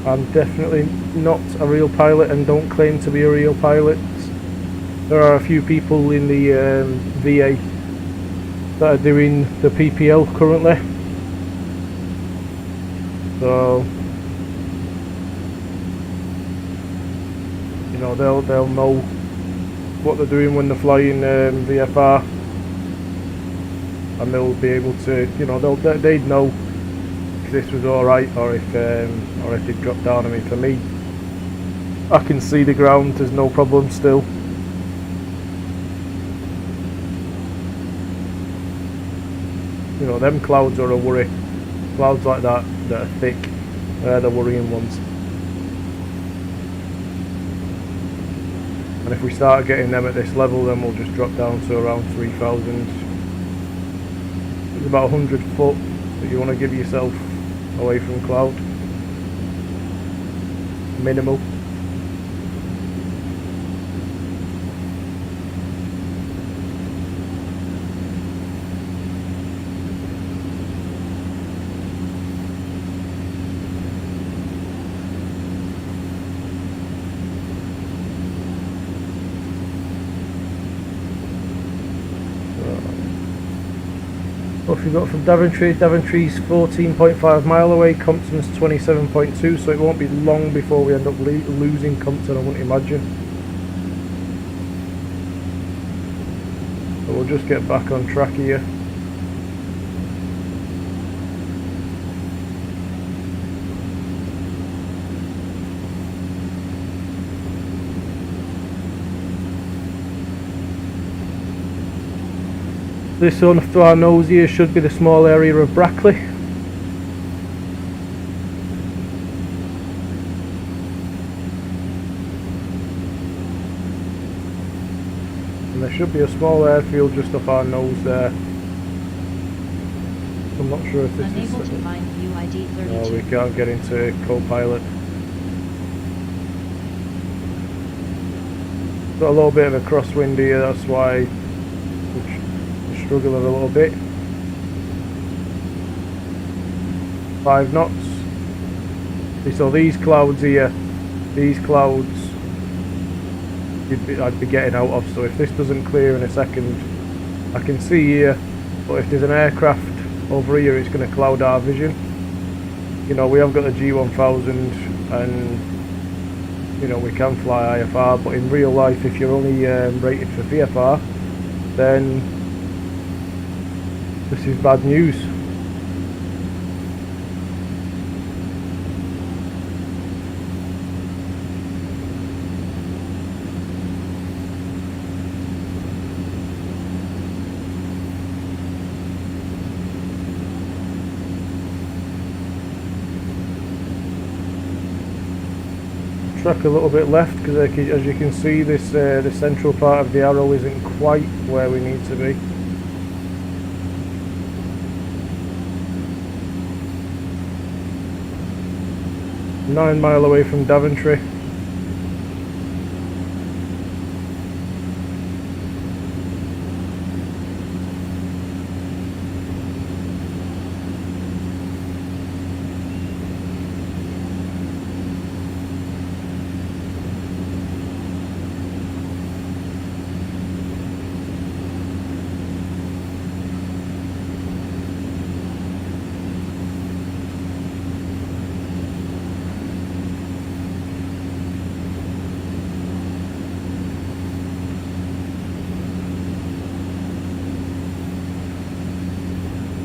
I'm definitely not a real pilot and don't claim to be a real pilot. There are a few people in the VA that are doing the PPL currently, so you know they'll know what they're doing when they're flying VFR, and they'll be able to, you know, they'd know if this was alright or if it dropped down. I mean, for me, I can see the ground, there's no problem still. You know, them clouds are a worry. Clouds like that are thick, they're the worrying ones. And if we start getting them at this level, then we'll just drop down to around 3,000. about 100 foot that you want to give yourself away from cloud. Minimal. What have we got from Daventry? Daventry's 14.5 mile away, Compton's 27.2, so it won't be long before we end up losing Compton, I wouldn't imagine. So we'll just get back on track here. This one to our nose here should be the small area of Brackley. And there should be a small airfield just off our nose there. I'm not sure if this Unable is... to find UID 32. No, we can't get into co-pilot. Got a little bit of a crosswind here, that's why we're struggling a little bit. 5 knots. So these clouds here, these clouds I'd be getting out of, so if this doesn't clear in a second, I can see here, but if there's an aircraft over here it's going to cloud our vision. You know, we have got the G1000 and you know we can fly IFR, but in real life if you're only rated for VFR, then this is bad news. Track a little bit left because as you can see this the central part of the arrow isn't quite where we need to be. Nine mile away from Daventry.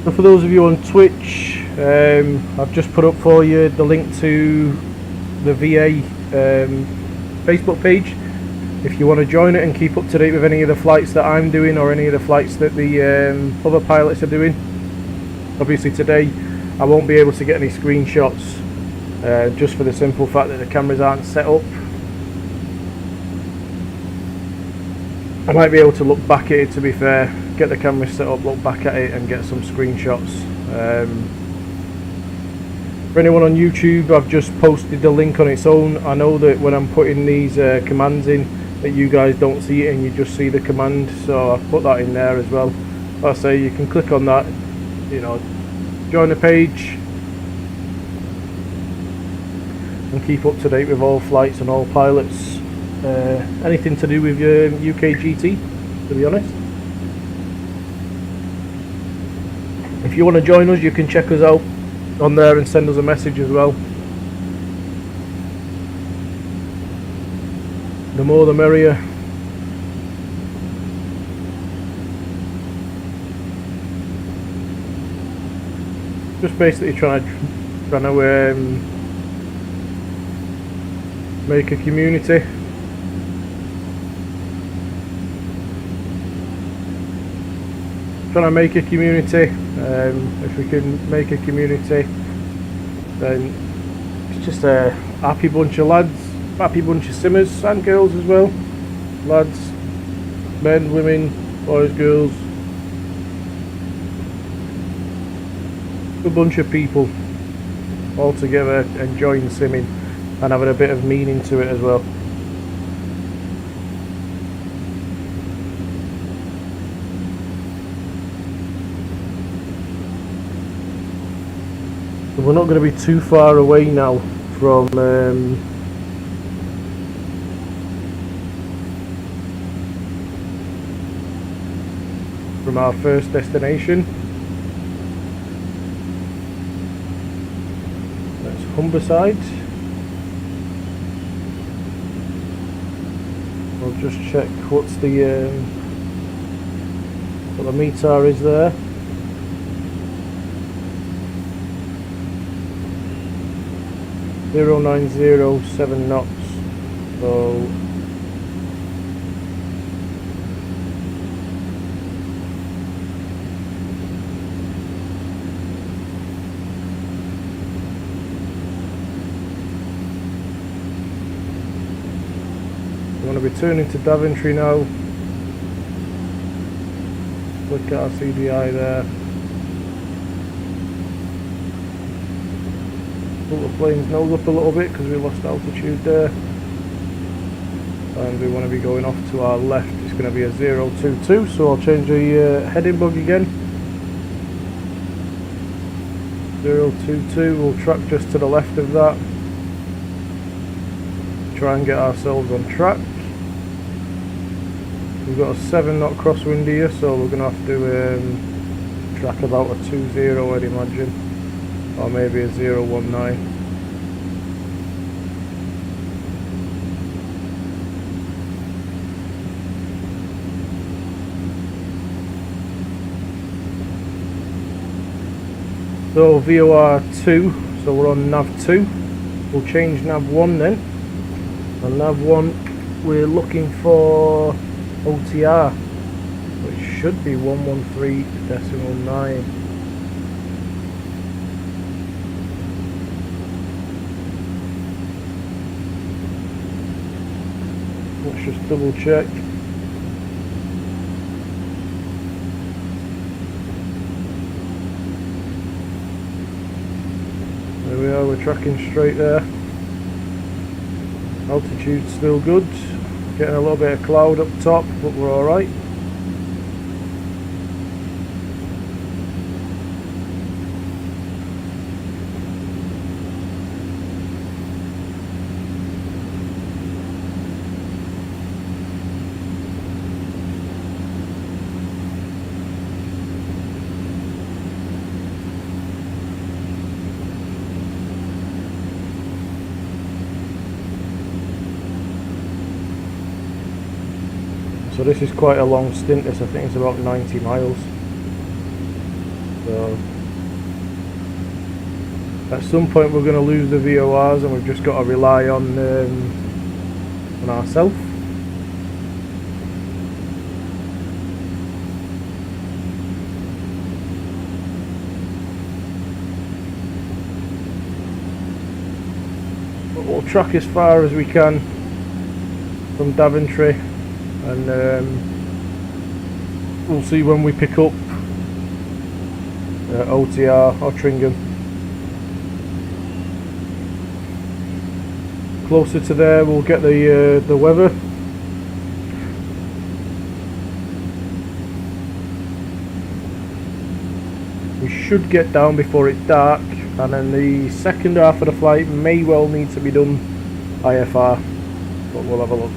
So for those of you on Twitch, I've just put up for you the link to the VA Facebook page. If you want to join it and keep up to date with any of the flights that I'm doing or any of the flights that the other pilots are doing. Obviously today I won't be able to get any screenshots just for the simple fact that the cameras aren't set up. I might be able to look back at it, to be fair, get the camera set up, look back at it and get some screenshots. For anyone on YouTube, I've just posted the link on its own. I know that when I'm putting these commands in that you guys don't see it and you just see the command, so I've put that in there as well. Like I say, you can click on that, you know, join the page and keep up to date with all flights and all pilots. Anything to do with your UKGT, to be honest. If you want to join us, you can check us out on there and send us a message as well. The more the merrier. Just basically trying to make a community. Trying to make a community. If we can make a community, then it's just a happy bunch of lads, happy bunch of simmers and girls as well. Lads, men, women, boys, girls. a bunch of people all together enjoying simming and having a bit of meaning to it as well. So we're not going to be too far away now from our first destination. That's Humberside. I'll just check what's the what the meter is there. .907 knots. So we're going to be turning to Daventry now. Look at our CDI there. Pull the plane's nose up a little bit because we lost altitude there. And we want to be going off to our left. It's going to be a 022, so I'll change the heading bug again. 022, we'll track just to the left of that. Try and get ourselves on track. We've got a 7 knot crosswind here, so we're going to have to track about a 20, I'd imagine, or maybe a 019. So VOR 2, so we're on nav 2. We'll change nav 1 then. On nav 1 we're looking for OTR, which should be 113.9. Let's just double check. There we are, we're tracking straight there. Altitude's still good. Getting a little bit of cloud up top, but we're alright. So this is quite a long stint, this I think it's about 90 miles. So at some point we're going to lose the VORs and we've just got to rely on ourselves. But we'll track as far as we can from Daventry. And we'll see when we pick up OTR or Tringham. Closer to there we'll get the weather. We should get down before it's dark, and then the second half of the flight may well need to be done IFR, but we'll have a look.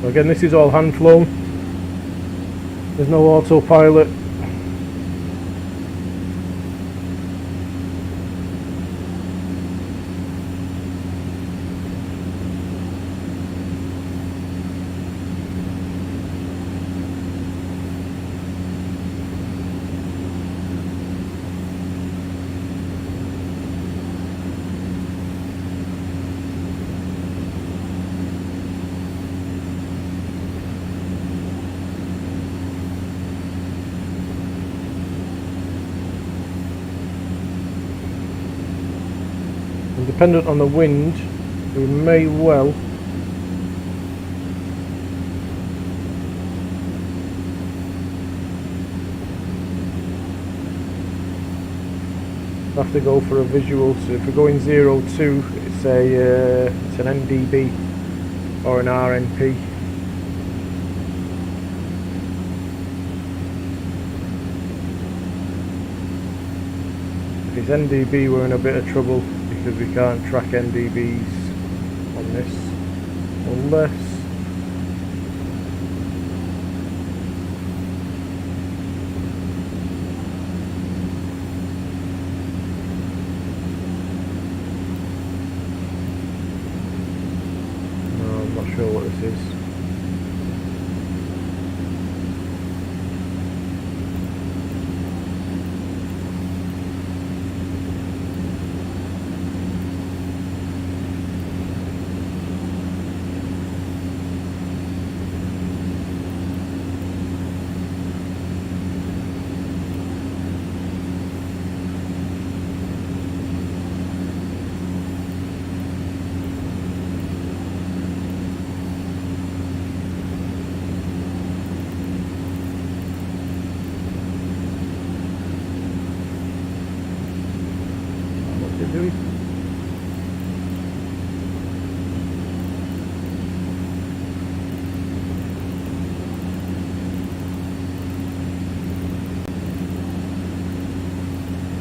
Again, this is all hand flown. There's no autopilot. And dependent on the wind, we may well have to go for a visual. So if we're going 02, it's an NDB or an RNP. If it's NDB, we're in a bit of trouble because we can't track NDBs on this unless I'm not sure what this is. Doing?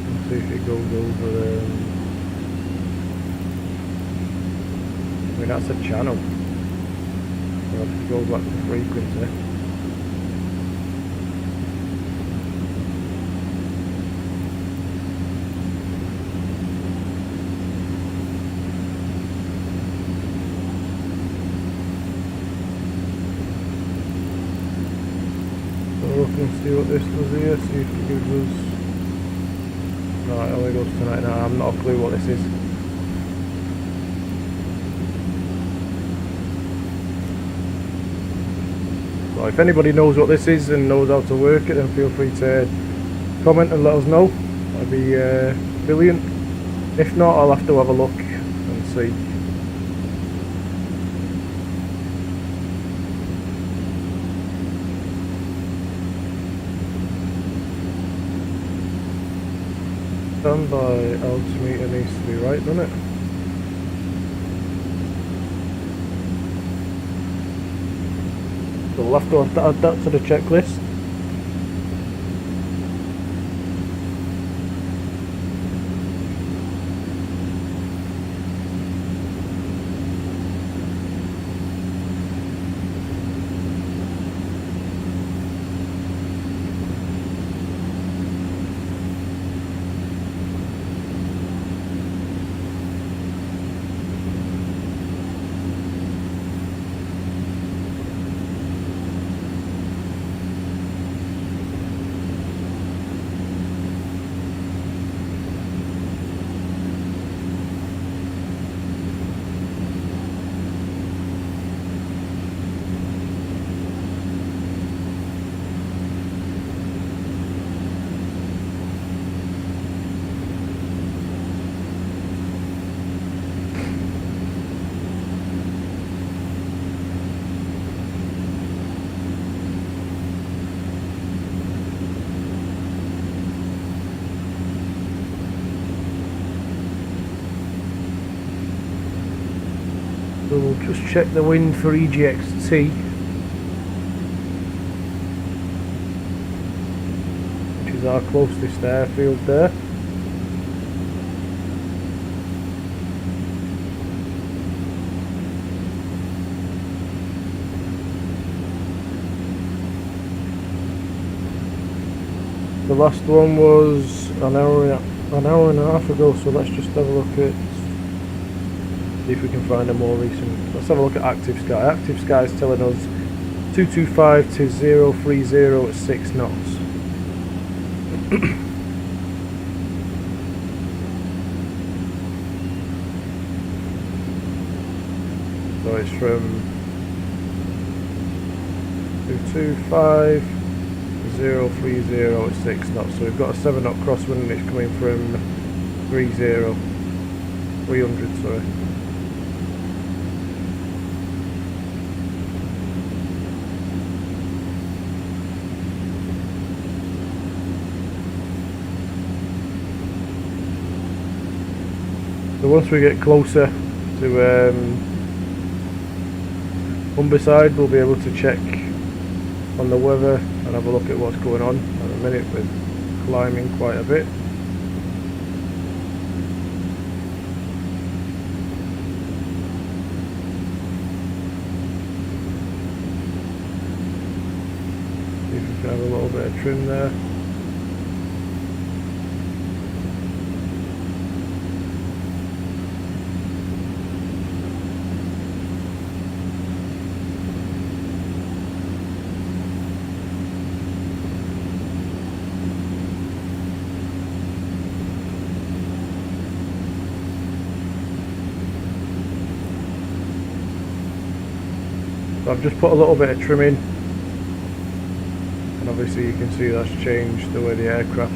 Let's see if it goes over I mean that's a channel. We'll have to go back to frequency. Look and see what this does here, see if it gives us... No, it only goes to 99. I'm not a clue what this is. So if anybody knows what this is and knows how to work it, then feel free to comment and let us know. That'd be brilliant. If not, I'll have to have a look and see. Standby altimeter needs to be right, doesn't it? So we'll have to add that to the checklist. So we'll just check the wind for EGXT, which is our closest airfield there. The last one was an hour and a half ago, so let's just have a look at, see if we can find a more recent. Let's have a look at Active Sky. Active Sky is telling us 225 to 030 at 6 knots. So it's from 225 030 at 6 knots. So we've got a 7 knot crosswind and it's coming from 30. 300, sorry. So once we get closer to Humberside, we'll be able to check on the weather and have a look at what's going on. At the minute we're climbing quite a bit. See if we can have a little bit of trim there. I've just put a little bit of trim in, and obviously you can see that's changed the way the aircraft's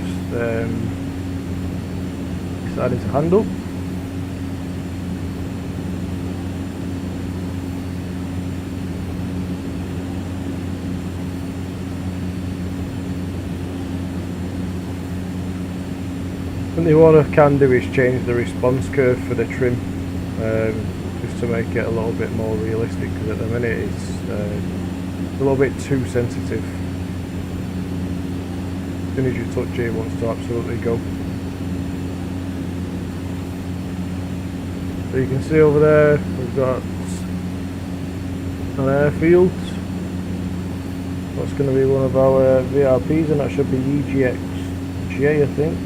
deciding to handle. And what I can do is change the response curve for the trim, just to make it a little bit more realistic, because at the minute it's a little bit too sensitive. As soon as you touch it, it wants to absolutely go. So you can see over there we've got an airfield. That's going to be one of our VRPs, and that should be EGHNJ, I think.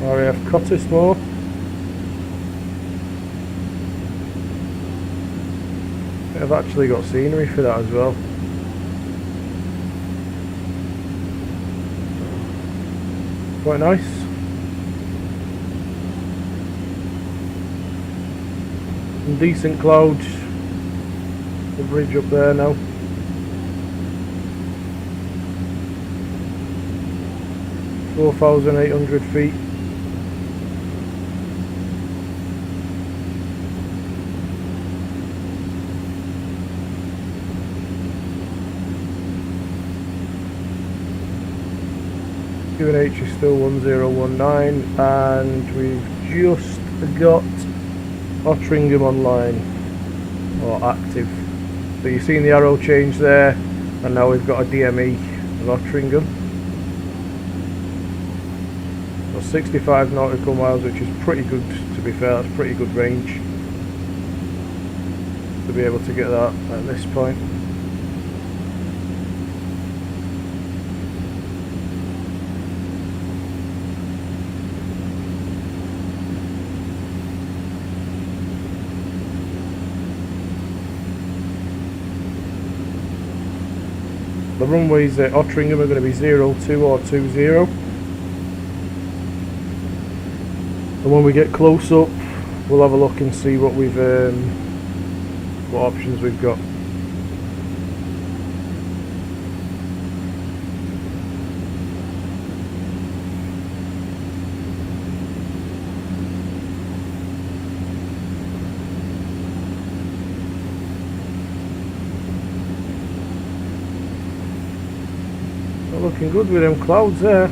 RAF Cottesmore. I've actually got scenery for that as well. Quite nice. Some decent clouds. The bridge up there now. (4,800 feet). UKGT is still 1019, and we've just got Ottringham online, or active. So you've seen the arrow change there, and now we've got a DME of Ottringham. So 65 nautical miles, which is pretty good, to be fair. That's pretty good range to be able to get that at this point. The runways at Ottringham are going to be 02 or 20. And when we get close up, we'll have a look and see what we've what options we've got. Looking good with them clouds there.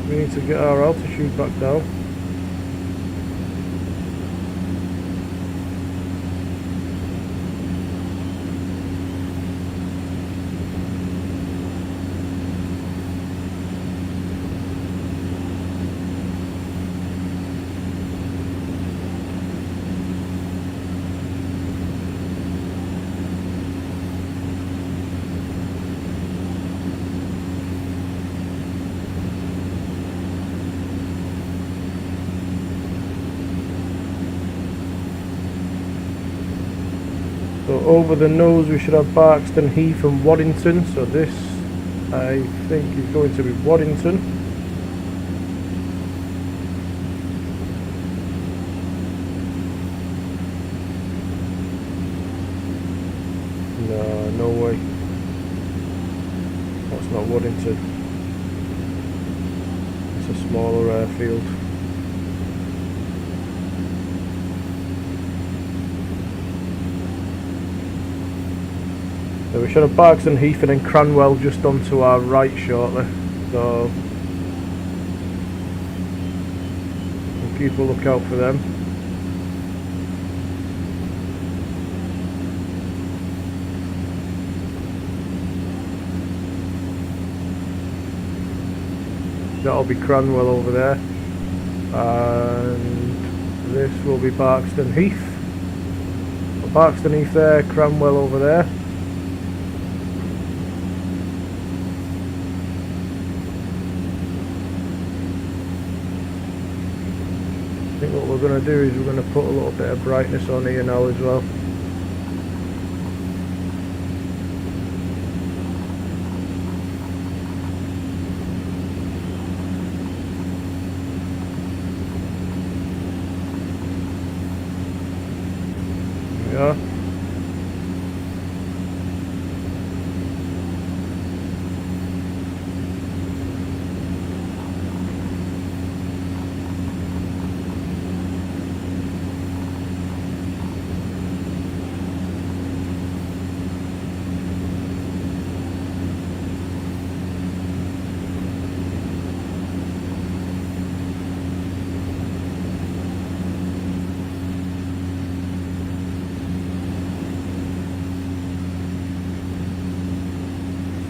We need to get our altitude back down. So over the nose we should have Barkston Heath and Waddington, so this I think is going to be Waddington. sorry. That's not Waddington. It's a smaller airfield. So we should have Barkston Heath and then Cranwell just onto our right shortly. So we'll keep a lookout for them. That'll be Cranwell over there, and this will be Barkston Heath. So Barkston Heath there, Cranwell over there. I think what we're going to do is we're going to put a little bit of brightness on here now as well. Yeah.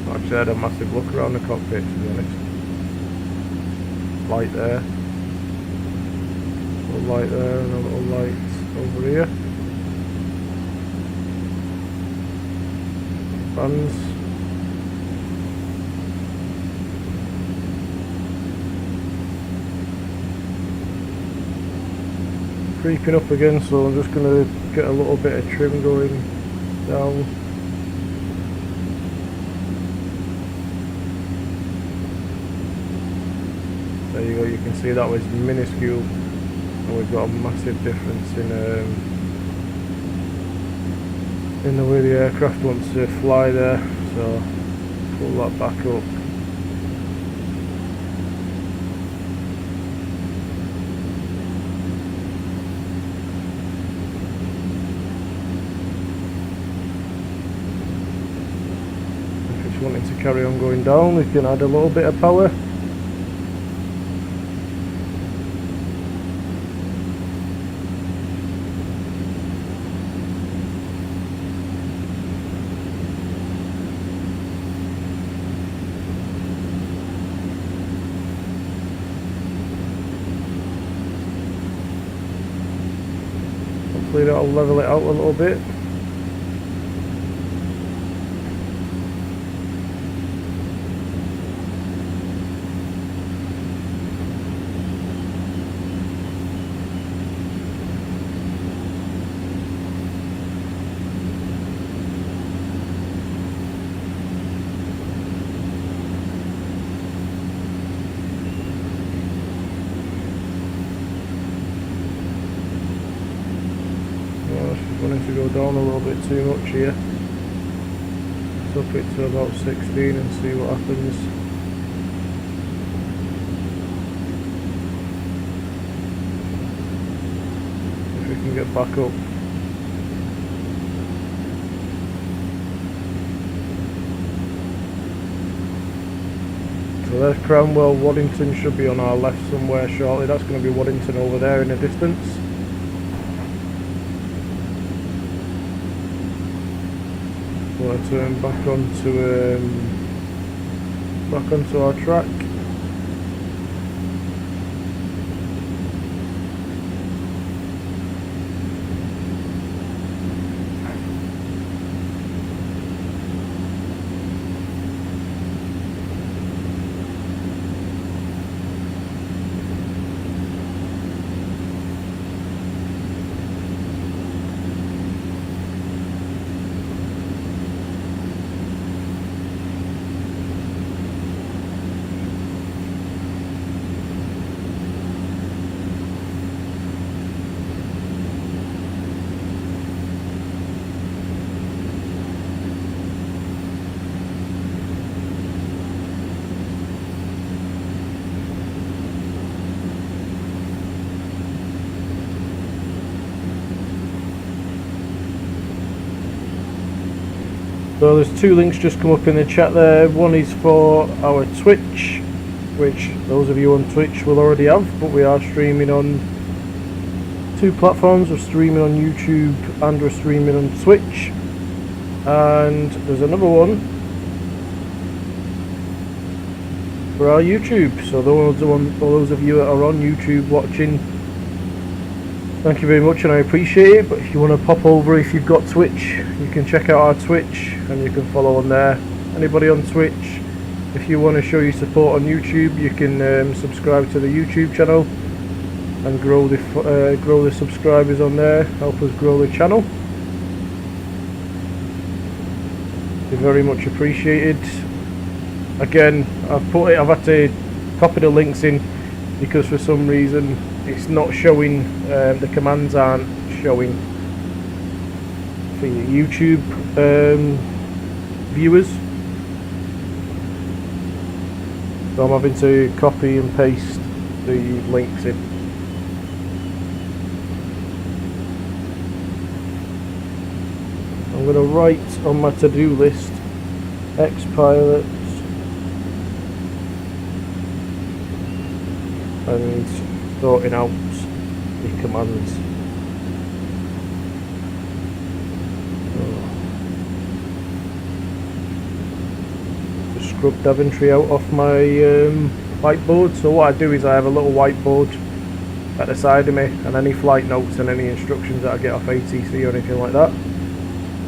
Actually, I had a massive look around the cockpit, to be honest. Light there, a little light there, and a little light over here. Fans. Creeping up again, so I'm just going to get a little bit of trim going down. There you go, you can see that was minuscule, and we've got a massive difference in the way the aircraft wants to fly there, so pull that back up. If it's wanting to carry on going down, we can add a little bit of power. Hopefully that'll level it out a little bit. Wanting to go down a little bit too much here. Let's up it to about 16 and see what happens. If we can get back up. So there's Cranwell. Waddington should be on our left somewhere shortly. That's going to be Waddington over there in the distance. Want to turn back onto our track. So there's two links just come up in the chat there. One is for our Twitch, which those of you on Twitch will already have, but we are streaming on two platforms. We're streaming on YouTube and we're streaming on Twitch. And there's another one for our YouTube. So those of you that are on YouTube watching, thank you very much and I appreciate it. But if you want to pop over, if you've got Twitch, you can check out our Twitch and you can follow on there. Anybody on Twitch, if you want to show your support on YouTube, you can subscribe to the YouTube channel and grow the subscribers on there. Help us grow the channel. Be very much appreciated. Again, I've had to copy the links in because for some reason it's not showing. The commands aren't showing for your YouTube viewers. So I'm having to copy and paste the links in. I'm going to write on my to-do list X-Pilots and sorting out the commands. Just scrub Daventry out off my whiteboard. So what I do is I have a little whiteboard at the side of me, and any flight notes and any instructions that I get off ATC or anything like that,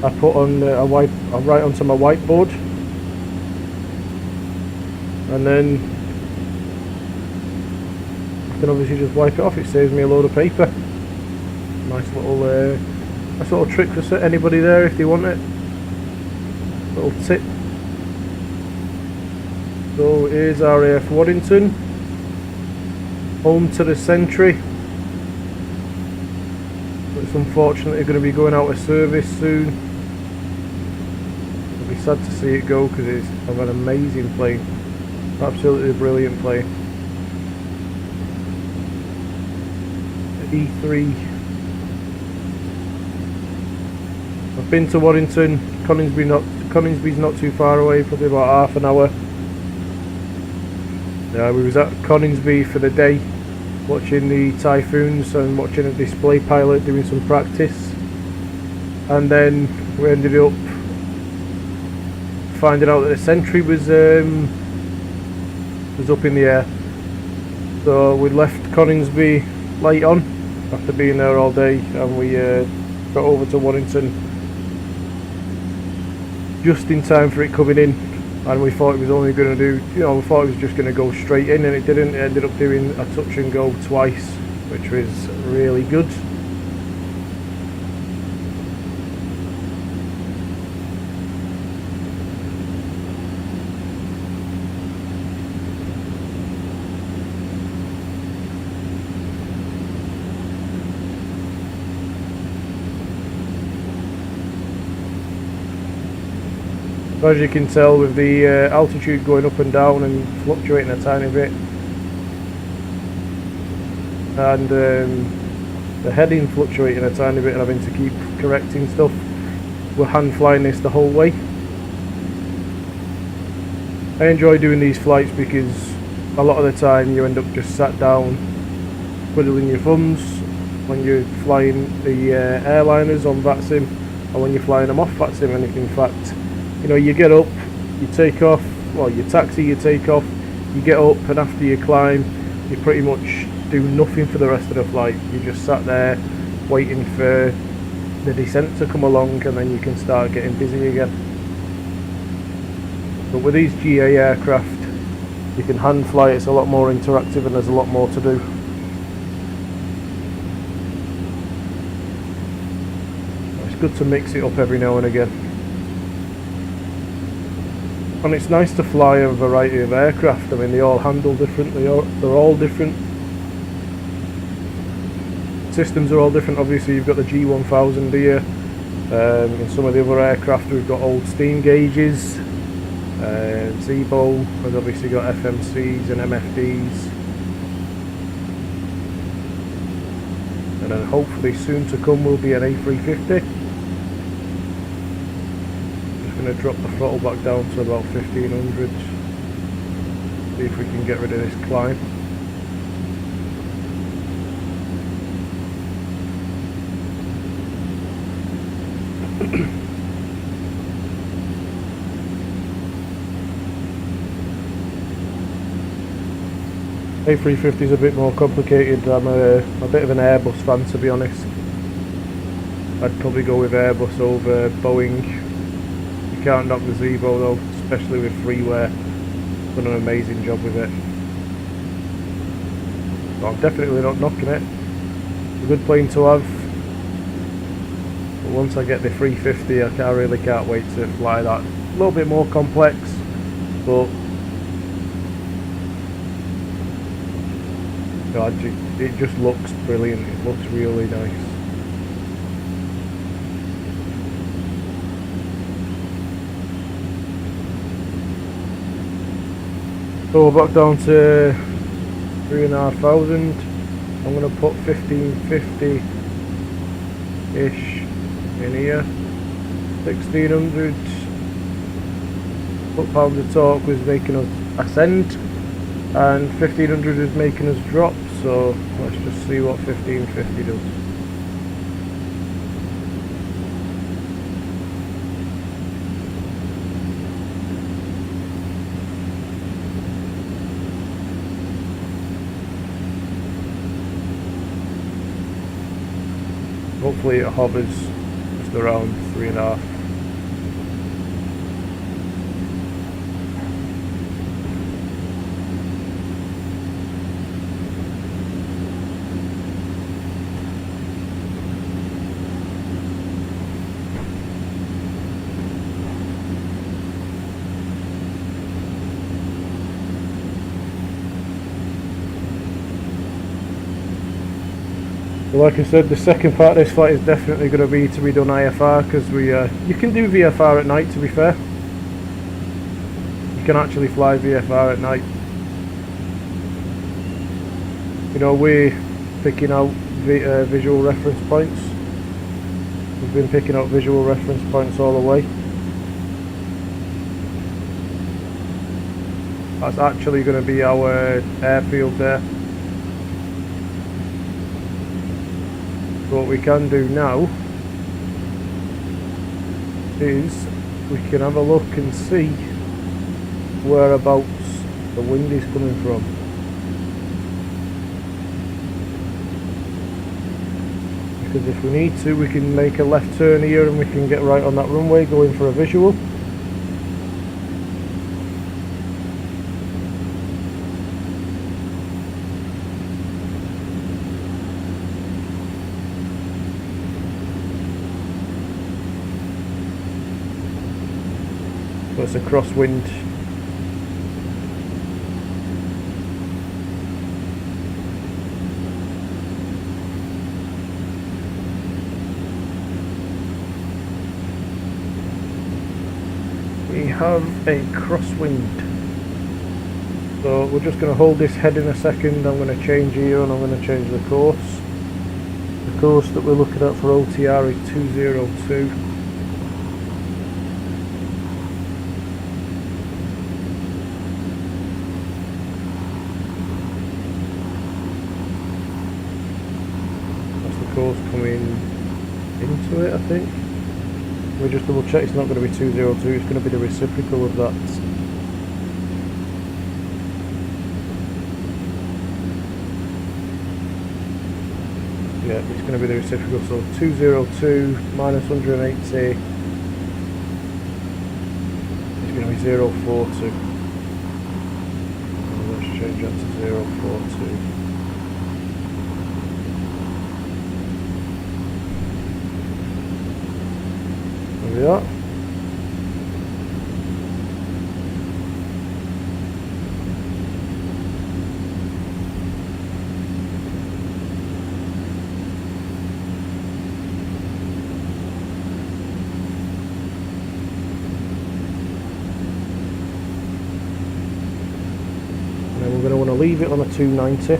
I put on I write onto my whiteboard, and then I can obviously just wipe it off. It saves me a load of paper. Nice little trick for anybody there if they want it. Little tip. So here's RAF Waddington, home to the Sentry. It's unfortunately going to be going out of service soon. It'll be sad to see it go because it's an amazing plane, absolutely brilliant plane. The E3. I've been to Waddington. Coningsby's not too far away, probably about half an hour. We was at Coningsby for the day, watching the Typhoons and watching a display pilot doing some practice, and then we ended up finding out that the Sentry was up in the air. So we left Coningsby late on after being there all day, and we got over to Waddington just in time for it coming in. And we thought it was only going to do, we thought it was just going to go straight in, and it didn't. It ended up doing a touch and go twice, which was really good. As you can tell, with the altitude going up and down and fluctuating a tiny bit, and the heading fluctuating a tiny bit and having to keep correcting stuff, we're hand flying this the whole way. I enjoy doing these flights because a lot of the time you end up just sat down twiddling your thumbs when you're flying the airliners on Vatsim, or when you're flying them off Vatsim. And if in fact, you get up, you take off, well, you taxi, you take off, you get up, and after you climb, you pretty much do nothing for the rest of the flight. You just sat there waiting for the descent to come along, and then you can start getting busy again. But with these GA aircraft, you can hand fly. It's a lot more interactive and there's a lot more to do. It's good to mix it up every now and again. And it's nice to fly a variety of aircraft. I mean, they all handle differently. They're all different. Systems are all different. Obviously, you've got the G1000 here. In some of the other aircraft, we've got old steam gauges. Zebo has obviously got FMCs and MFDs. And then hopefully soon to come will be an A350. Just going to drop the throttle back down to about 1500. See if we can get rid of this climb. A350 is a bit more complicated. I'm a bit of an Airbus fan, to be honest. I'd probably go with Airbus over Boeing. You can't knock the Zevo though, especially with freeware. Done an amazing job with it. So I'm definitely not knocking it. It's a good plane to have. But once I get the 350, I really can't wait to fly that. A little bit more complex, but God, it just looks brilliant. It looks really nice. So we're back down to 3,500. I'm going to put 1550 ish in here. 1600 foot-pounds of torque was making us ascend, and 1500 is making us drop. So let's just see what 1550 does. Hopefully it hovers just around 3.5. Like I said, the second part of this flight is definitely going to be done IFR, because you can do VFR at night, to be fair. You can actually fly VFR at night. You know, we're picking out visual reference points. We've been picking out visual reference points all the way. That's actually going to be our airfield there. What we can do now is we can have a look and see whereabouts the wind is coming from. Because if we need to, we can make a left turn here and we can get right on that runway going for a visual. It's a crosswind. We have a crosswind. So we're just going to hold this head in a second. I'm going to change here and I'm going to change the course. The course that we're looking at for OTR is 202. Course coming into it, I think. We'll just double check it's not going to be 202, it's going to be the reciprocal of that. Yeah, it's going to be the reciprocal, so 202 minus 180 is going to be 042. Let's change that to 042. There we are. And then we're going to want to leave it on a 290.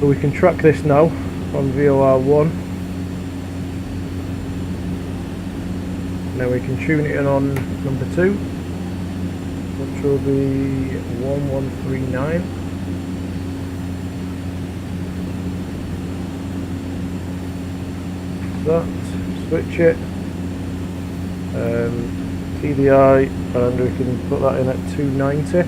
So we can track this now on VOR1. And then we can tune it in on number 2, which will be 1139. That, switch it, TDI, and we can put that in at 290.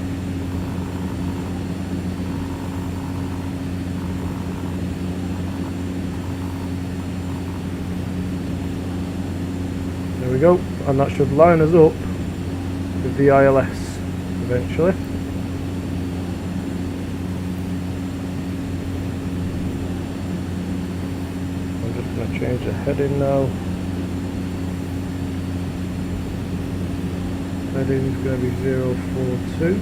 There we go, and that should line us up with the ILS eventually. Change the heading now. Heading is going to be 042.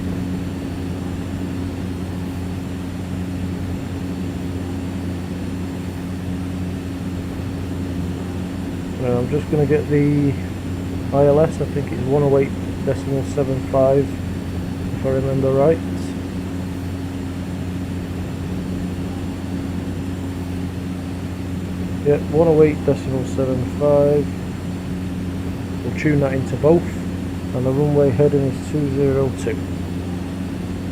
Now I'm just going to get the ILS, I think it's 108.75 if I remember right. Yep, 108.75. We'll tune that into both, and the runway heading is 202.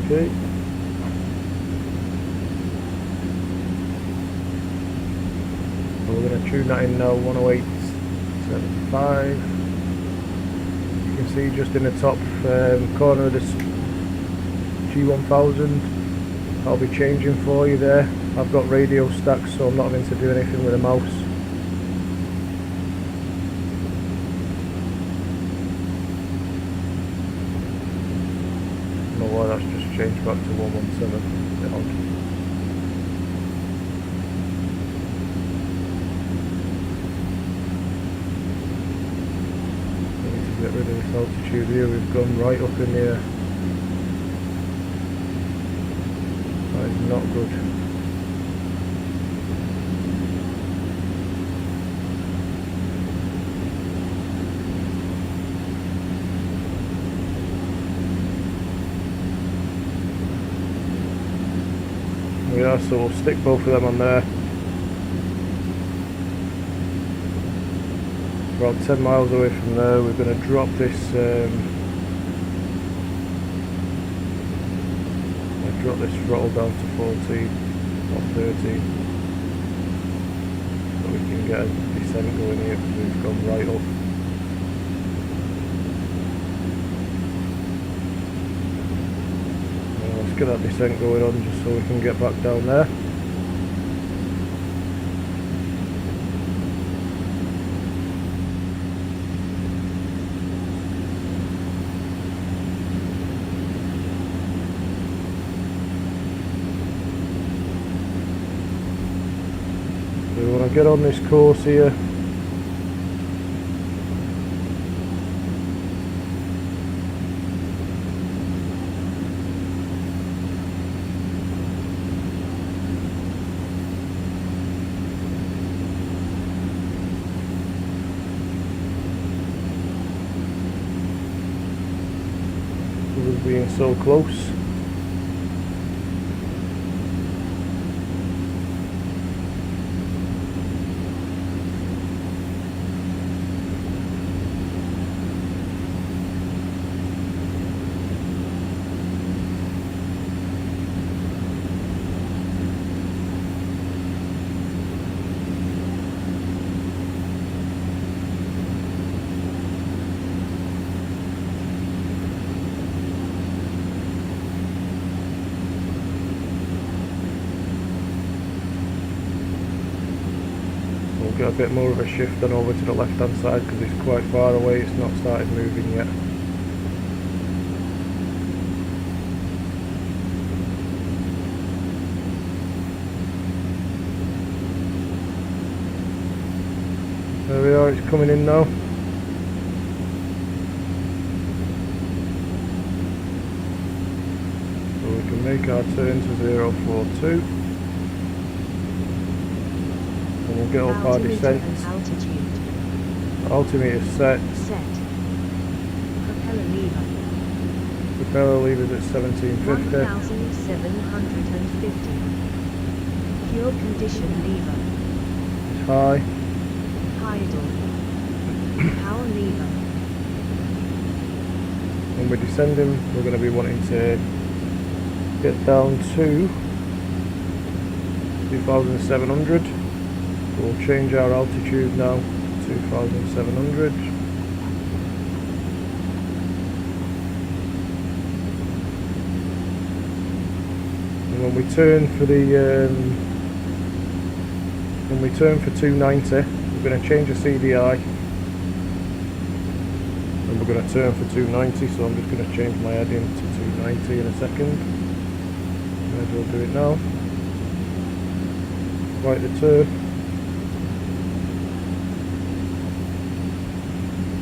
Okay. So we're going to tune that in now, 108.75. You can see just in the top corner of this G1000, I'll be changing for you there. I've got radio stacks, so I'm not having to do anything with a mouse. I don't know why that's just changed back to 117. A bit odd. I need to get rid of this altitude here. We've gone right up in the air. That is not good. Yeah, so we'll stick both of them on there. About 10 miles away from there, we're going to drop this throttle down to 14 or 13, so we can get a descent going here because we've gone right up. Let's get that descent going on just so we can get back down there. So we want to get on this course here. Being so close. Get a bit more of a shift on over to the left hand side because it's quite far away, it's not started moving yet. There we are, it's coming in now. So we can make our turn to 042. And we'll get up our descent. Altimeter set. Propeller lever. Propeller lever at 1750. 1750. Fuel condition lever. It's high. Idle. Power lever. When we're descending, we're going to be wanting to get down to 2,700. We'll change our altitude now to 2,700. And when we turn for the 290, we're going to change the CDI. And we're going to turn for 290, so I'm just going to change my heading to 290 in a second. Might as well do it now. Right, the turn.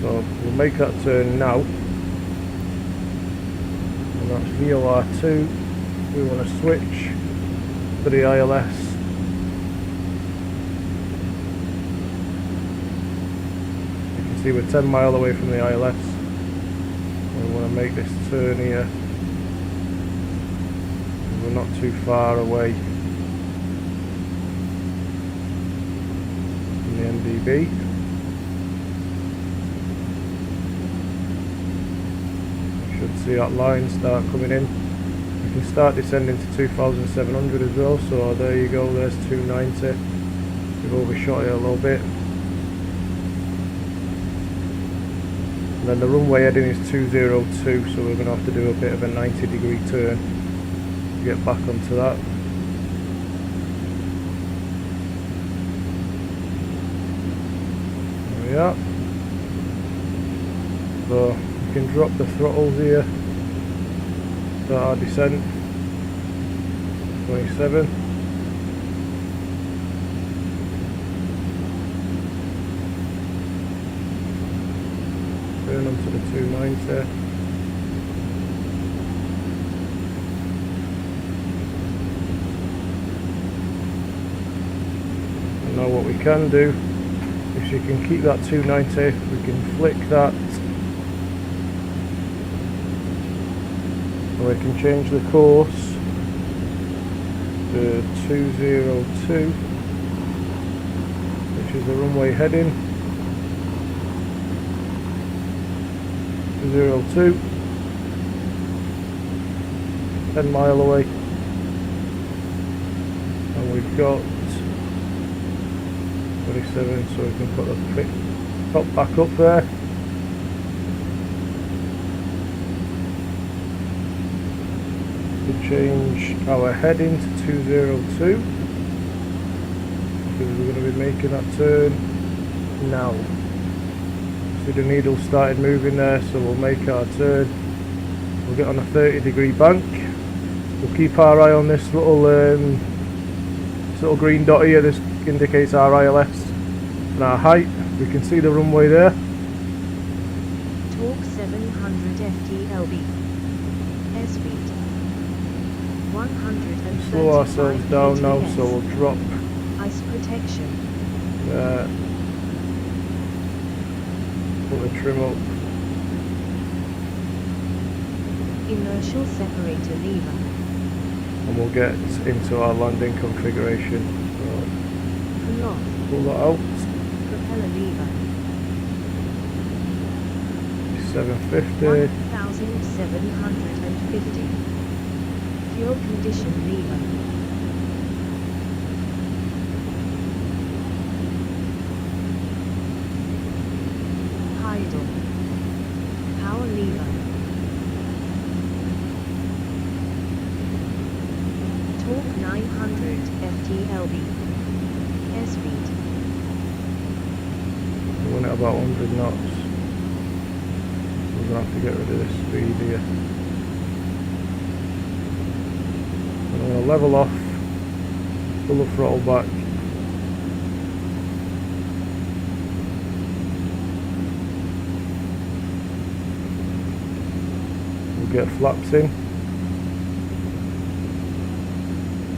So we'll make that turn now. And that's VOR2. We want to switch to the ILS. See, we're 10 mile away from the ILS. We want to make this turn here. We're not too far away from the MDB. You should see that line start coming in. We can start descending to 2,700 as well. So there you go. There's 290. We've overshot it a little bit. Then the runway heading is 202, so we're going to have to do a bit of a 90-degree turn to get back onto that. There we are. So we can drop the throttles here. Start our descent. 27. Turn onto the 290. And now what we can do, if you can keep that 290, we can flick that, and we can change the course to 202, which is the runway heading. 202, 10 mile away, and we've got 27, so we can put the top back up there. To change our heading to 202, because we're going to be making that turn now. The needle started moving there, so we'll make our turn. We'll get on a 30-degree bank. We'll keep our eye on this little green dot here. This indicates our ILS and our height. We can see the runway there. Torque 700 FTLB. Airspeed 135. Slow ourselves down now, so we'll drop. Ice protection. Put the trim up. Inertial separator lever. And we'll get into our landing configuration. Lock. Pull that out. Propeller lever. 750. 1750. Fuel condition lever. Idle. Power lever. Torque 900 FTLB. Airspeed. We want it about 100 knots. We're going to have to get rid of this speed here. I'm going to level off, pull the throttle back. We'll get flaps in.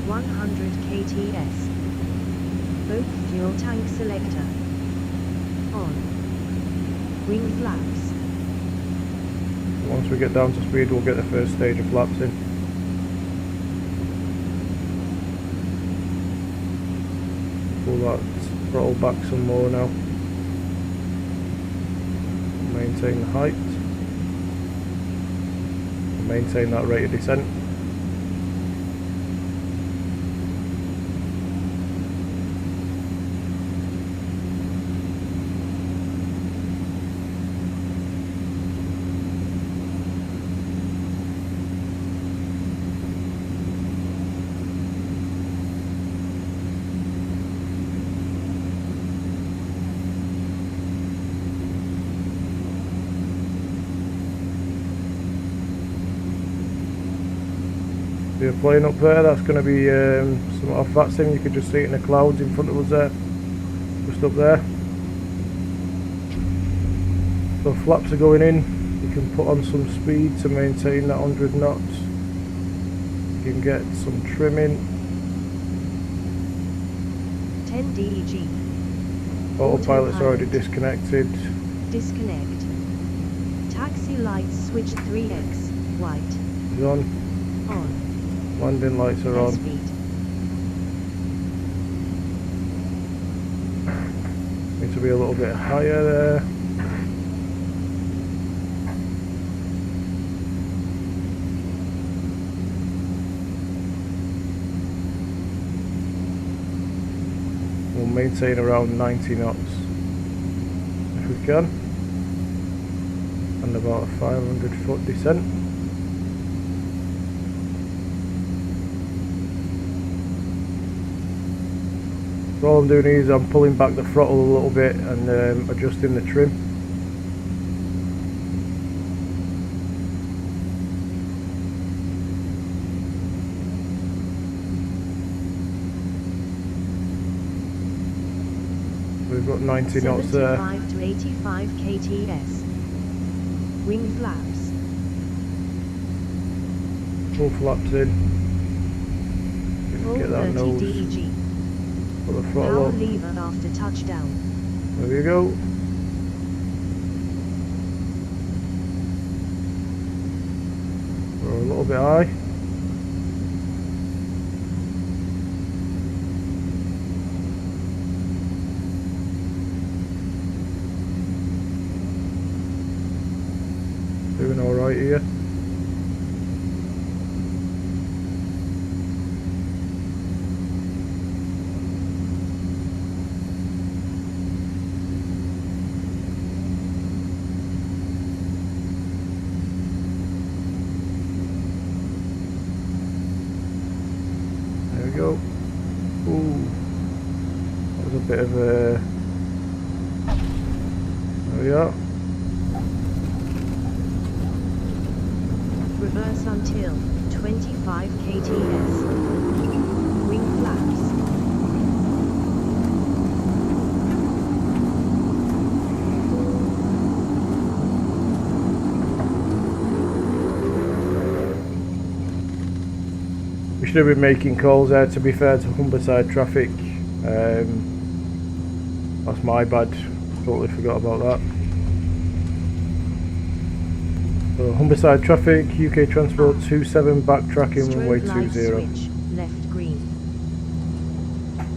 100 kts. Both fuel tank selector. On. Wing flaps. Once we get down to speed, we'll get the first stage of flaps in. that throttle back some more now. Maintain the height. Maintain that rate of descent. The plane up there, that's going to be some off Vatsim. You could just see it in the clouds in front of us there, just up there. So flaps are going in. You can put on some speed to maintain that 100 knots. You can get some trimming. 10 DEG. Autopilot's already disconnected. Disconnect. Taxi lights switch 3x. White. It's on. On. Landing lights are on. Airspeed. Need to be a little bit higher there. We'll maintain around 90 knots if we can, and about a 500 foot descent. So all I'm doing is I'm pulling back the throttle a little bit and adjusting the trim. We've got 90 knots there. 75 to 85 kts. Wing flaps. Full flaps in. Full Get that 30 nose. DEG. Put the throttle Power up. lever after touchdown. There we go. We're a little bit high. Doing alright here. There we go. Ooh, that was a bit of a. There we are. Reverse until 25 kts. Wing flaps. We should have been making calls there, to be fair, to Humberside traffic. That's my bad. Totally forgot about that. So Humberside traffic, UK Transport 27 backtracking runway Strobe light 20. switch, left green.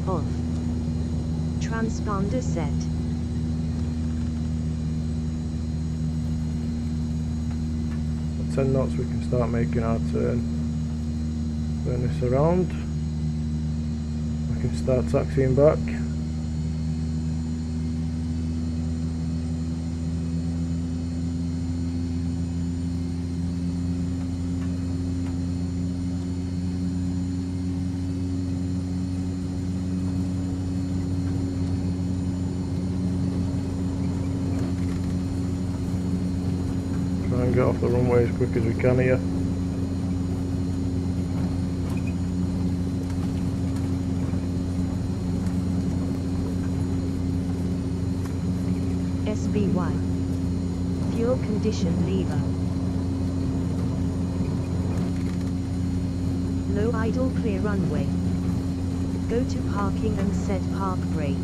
Off. Transponder set. At 10 knots we can start making our turn. Turn this around. We can start taxiing back. Try and get off the runway as quick as we can here. SB1. Fuel condition lever. Low idle clear runway. Go to parking and set park brake.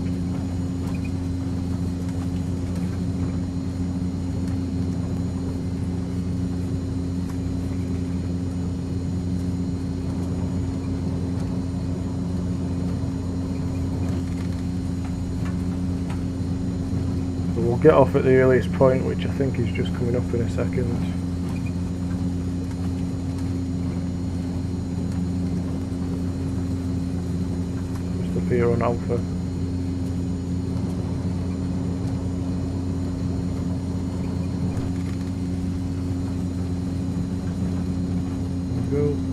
So we'll get off at the earliest point, which I think is just coming up in a second. Just up here on Alpha. There we go.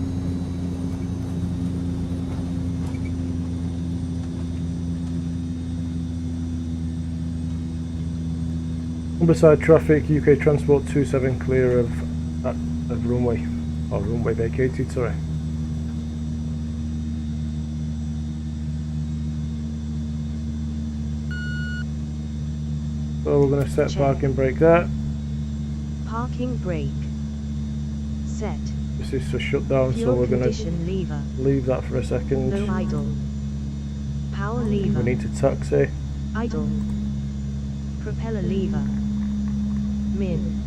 Beside traffic, UK Transport 27 clear of runway, or runway vacated, sorry. So we're going to set Check. parking brake there. Parking brake. Set. This is for shutdown, so Fuel we're going to condition lever. leave that for a second. Low idle. Power lever. We need to taxi. Idle. Propeller lever. Min.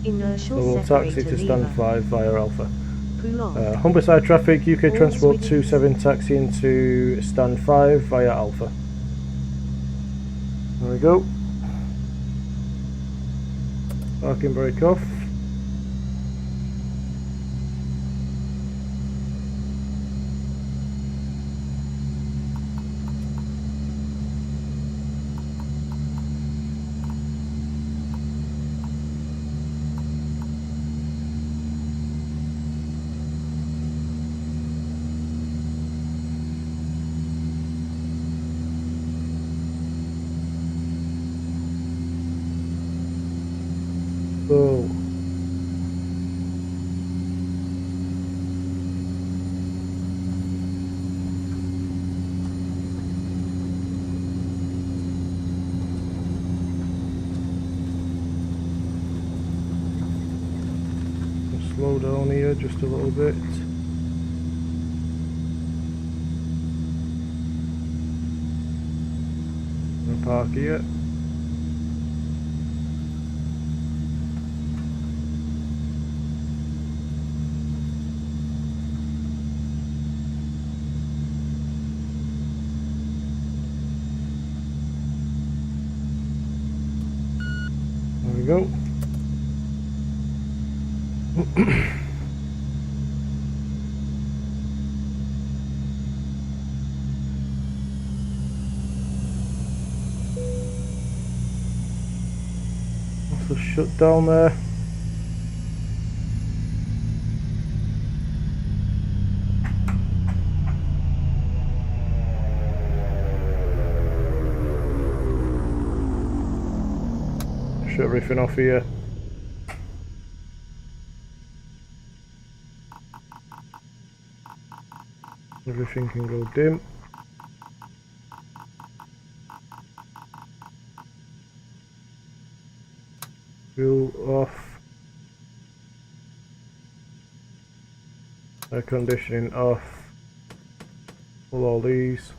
Inertial So we'll taxi separator to stand lever. 5 via Alpha. Pull off. Humberside traffic, UK All Transport switches. 27 taxiing to stand 5 via Alpha. There we go. Parking brake off. So slow down here just a little bit. Gonna park here. There we go. That's the shutdown there. Shut everything off here. Everything can go dim. Fuel off. Air conditioning off. Pull all these.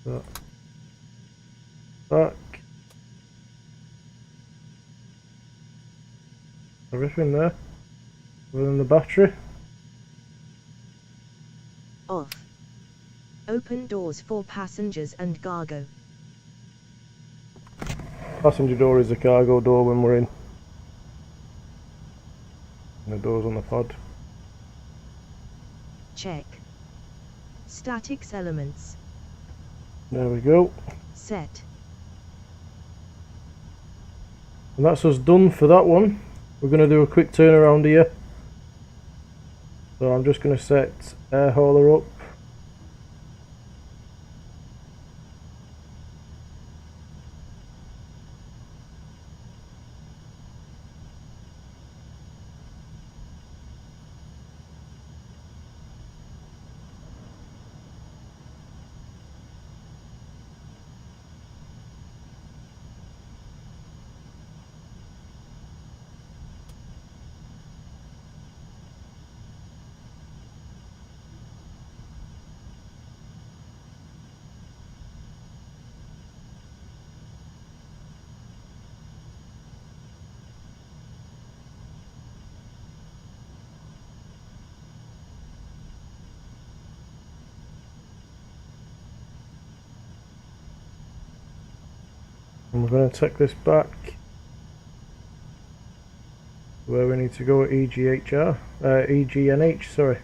That. Back. Everything there. Other than the battery. Off. Open doors for passengers and cargo. Passenger door is the cargo door when we're in. And the door's on the pod. Check. Statics elements. There we go. Set. And that's us done for that one. We're going to do a quick turnaround here. So I'm just going to set air hauler up. And we're going to take this back where we need to go at EGHR, EGNH, sorry.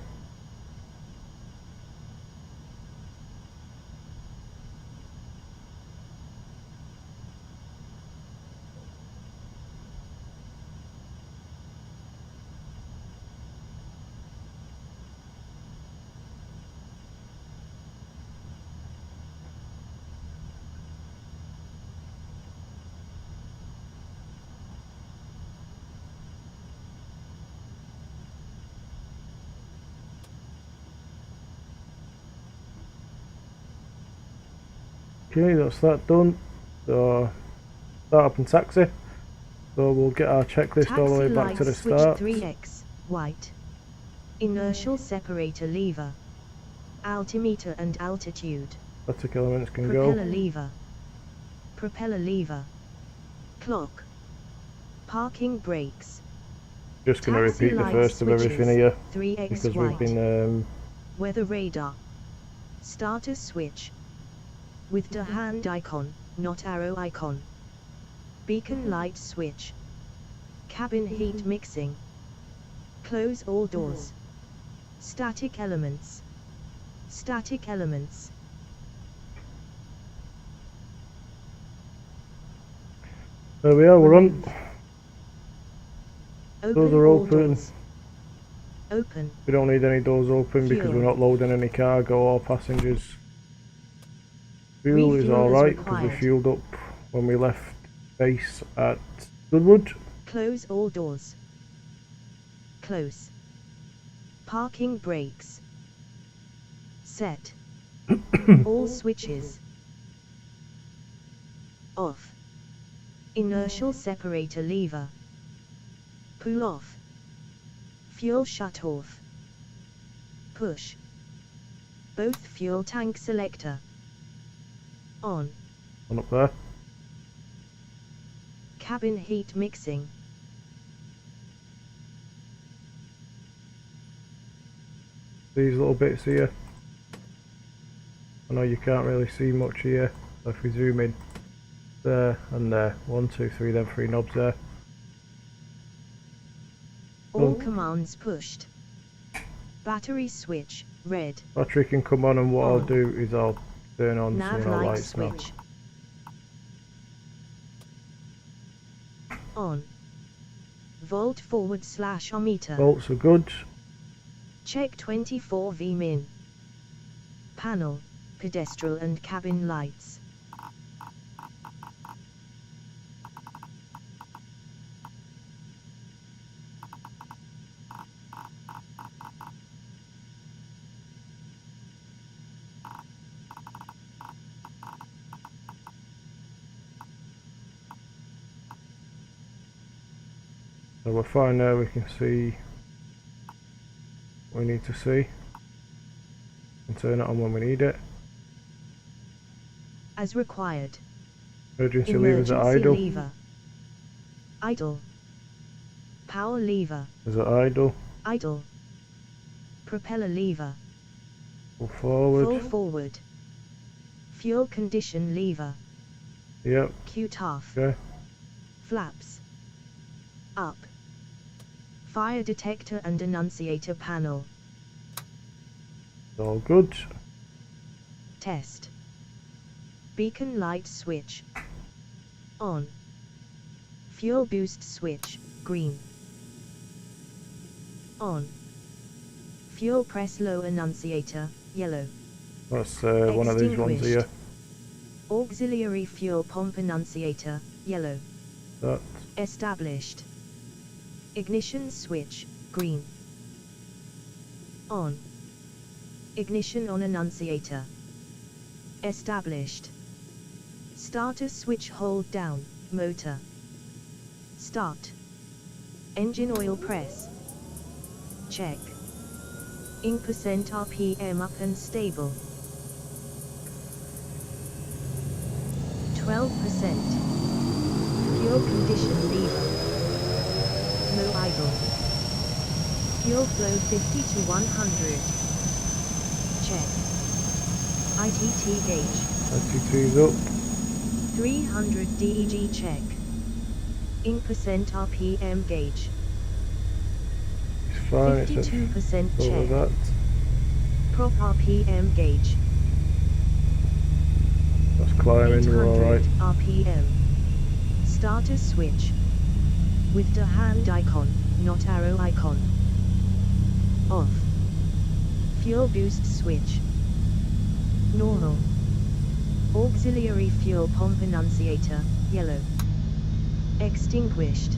Okay, that's that done. So start up and taxi. So we'll get our checklist all the way back to the switch start. 3x, white. Inertial separator lever. Altimeter and altitude. Static elements can Propeller go. lever. Propeller lever. Clock. Parking brakes. Just going to Taxi repeat the light first of everything switches, here 3x because white. we've been Weather radar. Starter switch. With the hand icon, not arrow icon. Beacon light switch. Cabin heat mixing. Close all doors. Static elements. Static elements. there we are, we're on. Open Doors are all open. doors. Open. We don't need any doors open because Fuel. we're not loading any cargo or passengers. Fuel is Refuel alright is because we required. fueled up when we left base at Goodwood. Close all doors. Close. Parking brakes. Set. All switches. Off. Inertial separator lever. Pull off. Fuel shut off. Push. Both fuel tank selector. On. On up there. Cabin heat mixing. These little bits here. I know you can't really see much here, so if we zoom in, there and there, 1, 2, 3, then 3 knobs there. All Oh. commands pushed. Battery switch, red. Battery can come on, and what I'll On. do is I'll turn on Nav some light lights now. switch. On. Volt /ohmeter. Bolts are good. Check 24V min. Panel, pedestral and cabin lights. So we're fine there, we can see what we need to see. And turn it on when we need it. As required. Emergency levers are idle. lever. Idle. Power lever. Is it idle? Idle. Propeller lever. Pull forward. Full forward. Fuel condition lever. Yep. Q-taff. Okay. Flaps. Up. Fire detector and annunciator panel. It's all good. Test. Beacon light switch. On. Fuel boost switch, green. On. Fuel press low annunciator, yellow. That's one of these ones here. Auxiliary fuel pump annunciator, yellow. That. Established. Ignition switch, green. On. Ignition on annunciator. Established. Starter switch hold down, motor. Start. Engine oil press. Check. Ing percent RPM up and stable. 12%. Fuel condition lever. No idle. Fuel flow 50 to 100. Check. ITT gauge. ITT's up. 300 DEG check. In percent RPM gauge. It's fine. It's 52% over check. that. Prop RPM gauge. That's climbing. We're 800 alright. RPM. Starter switch. With the hand icon, not arrow icon. Off. Fuel boost switch. Normal. Auxiliary fuel pump annunciator, yellow. Extinguished.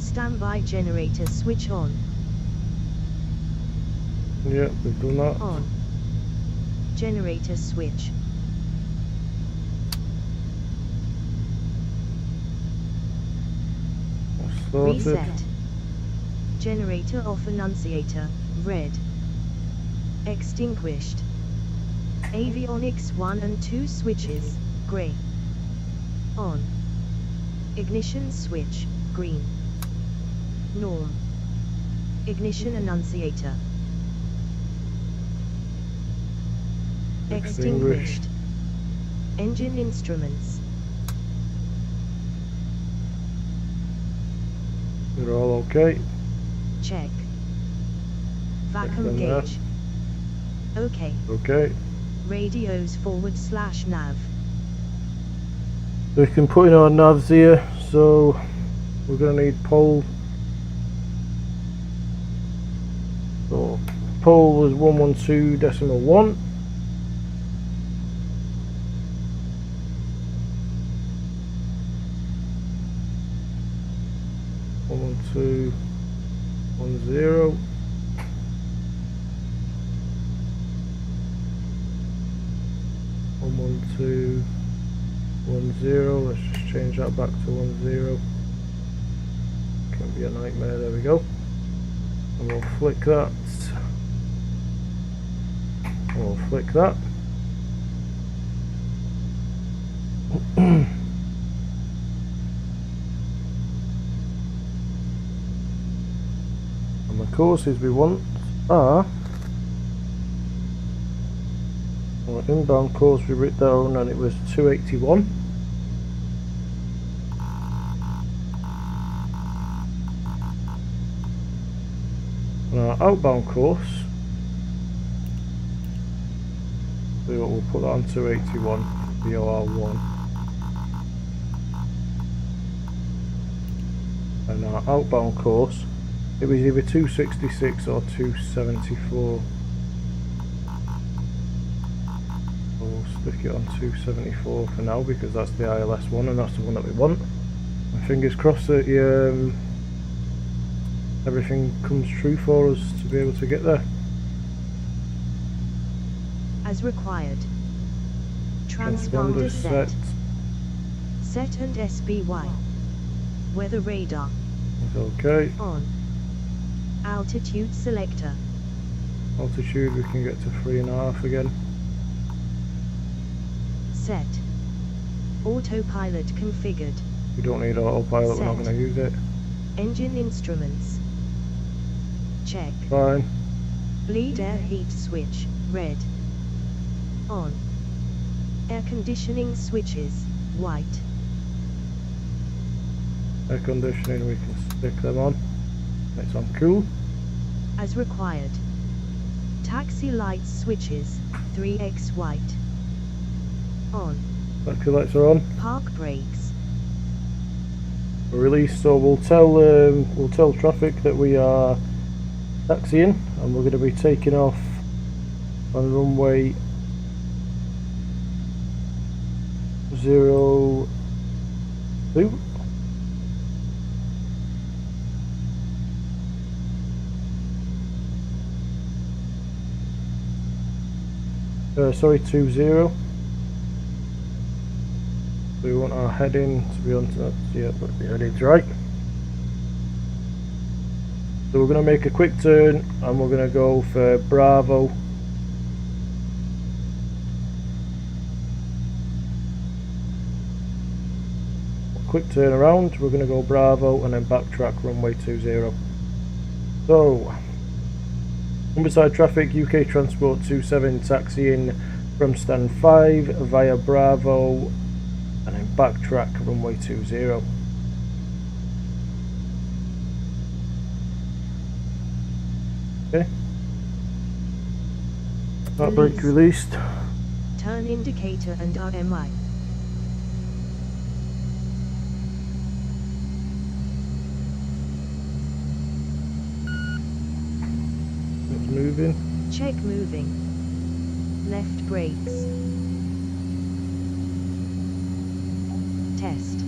Standby generator switch on. Yeah, we've done that. On. Generator switch. That's sorted. Reset. Generator off annunciator, red. Extinguished. Avionics 1 and 2 switches, grey. On. Ignition switch, green. Norm. Ignition annunciator. Extinguished. Engine instruments. We're all okay. Check. Vacuum Check them there. gauge. Okay. Okay. Radios /nav. We can put in our navs here, so we're going to need pole. So pole was 112.1. One 2 1 0. One 2 1 0. Let's just change that back to 1 0. Can be a nightmare. There we go. And we'll flick that. And we'll flick that. And the courses we want are our inbound course we wrote down, and it was 281. And our outbound course, we'll put that on 281, VOR1. And our outbound course, it was either 266 or 274. We'll stick it on 274 for now because that's the ILS one and that's the one that we want. And fingers crossed that everything comes true for us to be able to get there. As required. Transponder set. Set and SBY. Weather radar. It's okay. On. Altitude selector. Altitude we can get to 3.5 again. Set. Autopilot configured. We don't need autopilot, we're not going to use it. Engine instruments. Check. Fine. Bleed air heat switch, red. On. Air conditioning switches, white. Air conditioning we can stick them on. It's on cool. As required. Taxi lights switches, 3x white. On. Taxi lights are on. Park brakes. Release, so we'll tell traffic that we are taxiing and we're going to be taking off on runway 02. Sorry, 20. We want our heading to be on that. Yeah, but the heading's right. So we're going to make a quick turn and we're going to go for Bravo. A quick turn around, we're going to go Bravo and then backtrack runway 20. So, Humberside traffic, UK Transport 27 taxiing from stand 5 via Bravo and then backtrack runway 20. Okay. That brake released. Turn indicator and RMI. It's moving. Check moving. Left brakes. Test.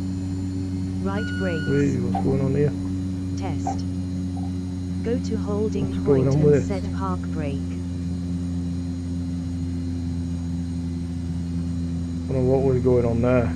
Right brakes. Wait, what's going on here? Test. Go to holding What's going point on and with set park brake. I don't know what was going on there.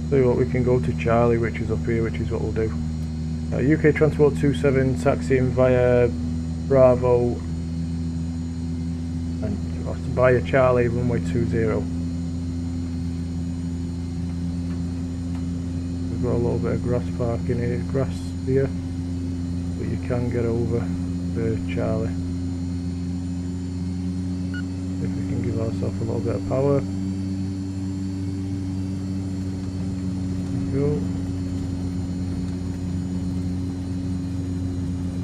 See what we can go to Charlie, which is up here, which is what we'll do. UK Transport 27 taxiing via Bravo and via Charlie runway 20. We've got a little bit of grass parking here, but you can get over to Charlie. If we can give ourselves a little bit of power. Go.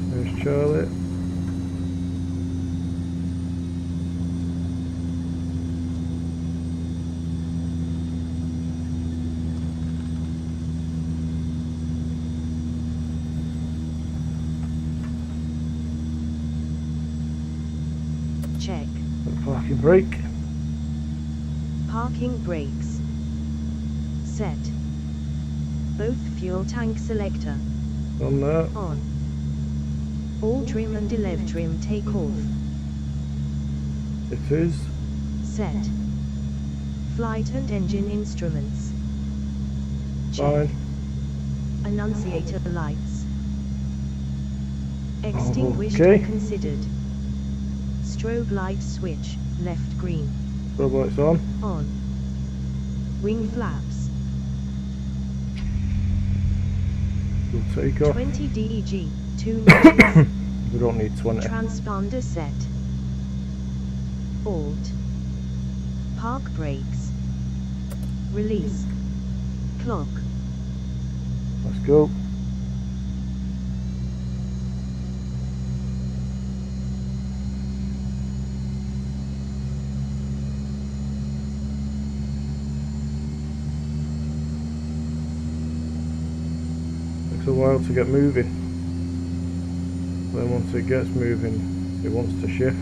There's Charlie. Check. Parking brake. Parking brakes. Set. Both fuel tank selector. On there. On. All trim and elev trim take off. It is. Set. Flight and engine instruments. Check. Fine. Annunciator lights. Extinguished Okay. or considered. Strobe light switch, left green. Strobe lights on. On. Wing flaps. We'll take off. 20 DEG, 2 notches. We don't need 20. Transponder set. Alt. Park brakes. Release. Clock. Let's go. Takes a while to get moving. Then once it gets moving, it wants to shift.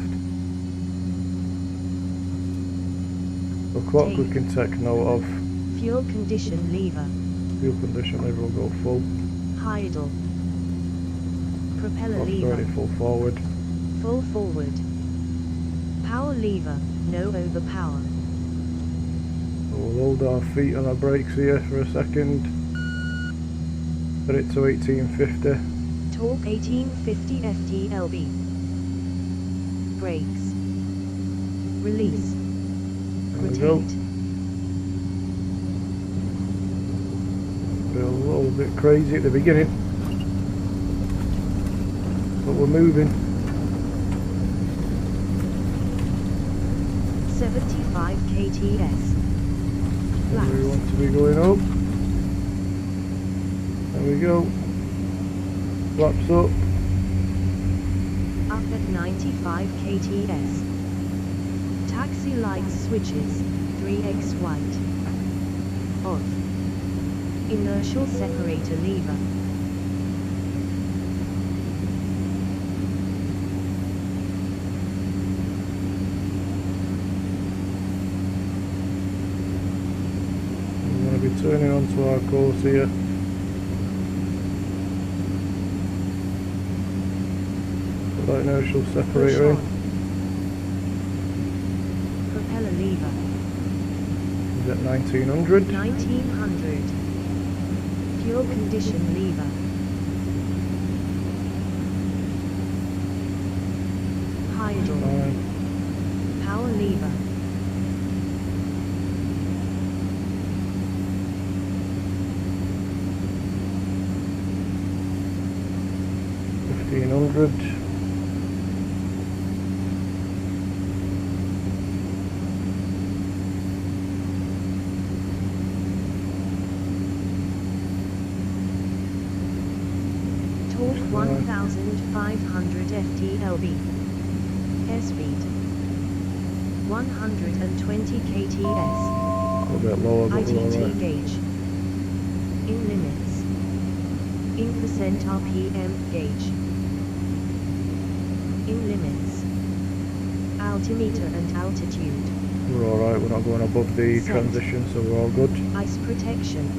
The clock we can take note of. Fuel condition lever. Fuel condition lever will go full. Idle. Propeller Clock's lever. already full forward. Full forward. Power lever. No overpower. So we'll hold our feet on our brakes here for a second. Put it to 1850. Torque 1850 FTLB. Brakes. Release. There we go. Rotate. Feel a little bit crazy at the beginning, but we're moving. 75 kts. Where we Flaps. want to be going up. There we go. Flaps up. Up at 95 kts. Taxi light switches, 3x white. Off. Inertial separator lever. We're going to be turning onto our course here. Put that inertial Push separator in. on. Propeller lever. Is it 1900? 1900. Fuel condition lever. Idle. Fine. Power lever. $1,500. Torque 1500 ft-lb. Airspeed 120 kts. A little bit lower, but we're ITT alright. gauge. In limits. In percent RPM gauge. In limits. Altimeter and altitude. We're alright, we're not going above the Set. transition, so we're all good. Ice protection.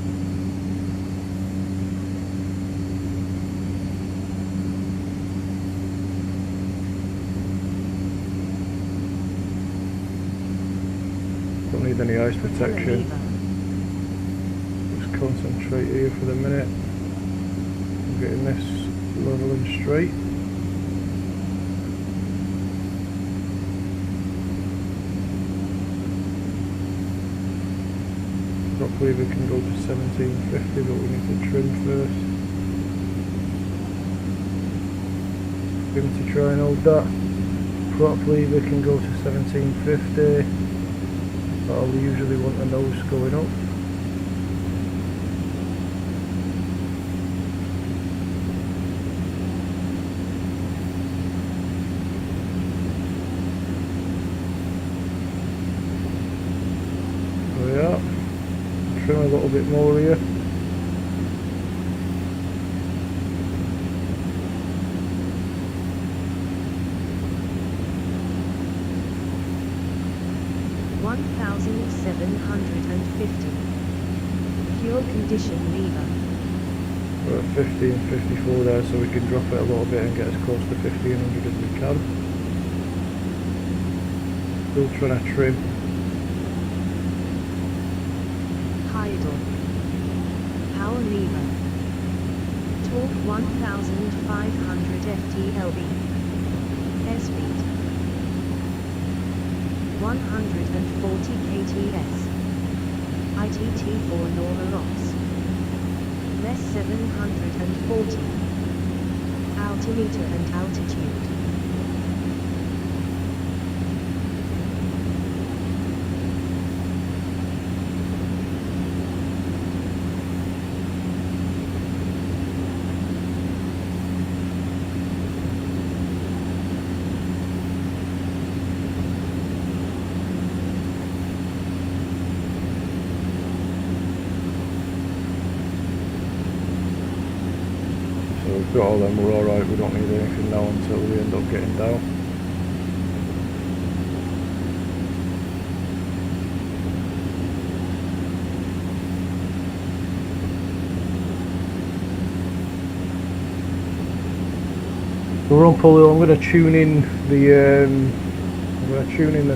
Don't need any ice Propeller protection. lever. Just concentrate here for the minute. I'm getting this level and straight. Drop lever can go to 1750, but we need to trim first. Trim to try and hold that. Prop lever can go to 1750. But I'll usually want the nose going up. There we are. Trim a little bit more here. Fuel condition lever. We're at 1554 there, so we can drop it a little bit and get as close to 1500 as we can. Still trying to trim. Idle. Power lever. Torque 1500 ft-lb. Airspeed 140 kts. ITT for normal ops. Less 740. Altimeter and altitude. So we've got all them, we're alright, we don't need anything now until we end up getting down. So we're on pulley, I'm going to tune in the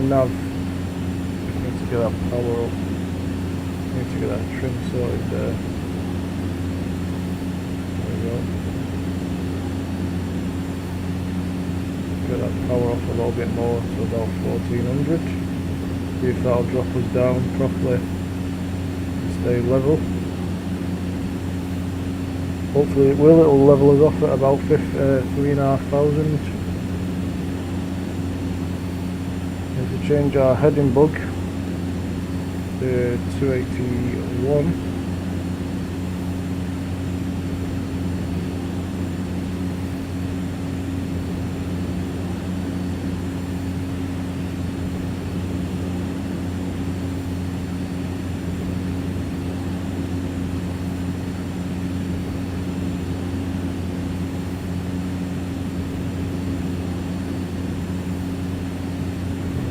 nav. Just need to get that power up. Need to get that trim sorted there. There we go. Get that power off a little bit more to about 1400. See if that'll drop us down properly and stay level. Hopefully it will, it'll level us off at about 3,500. Need to change our heading bug to 281.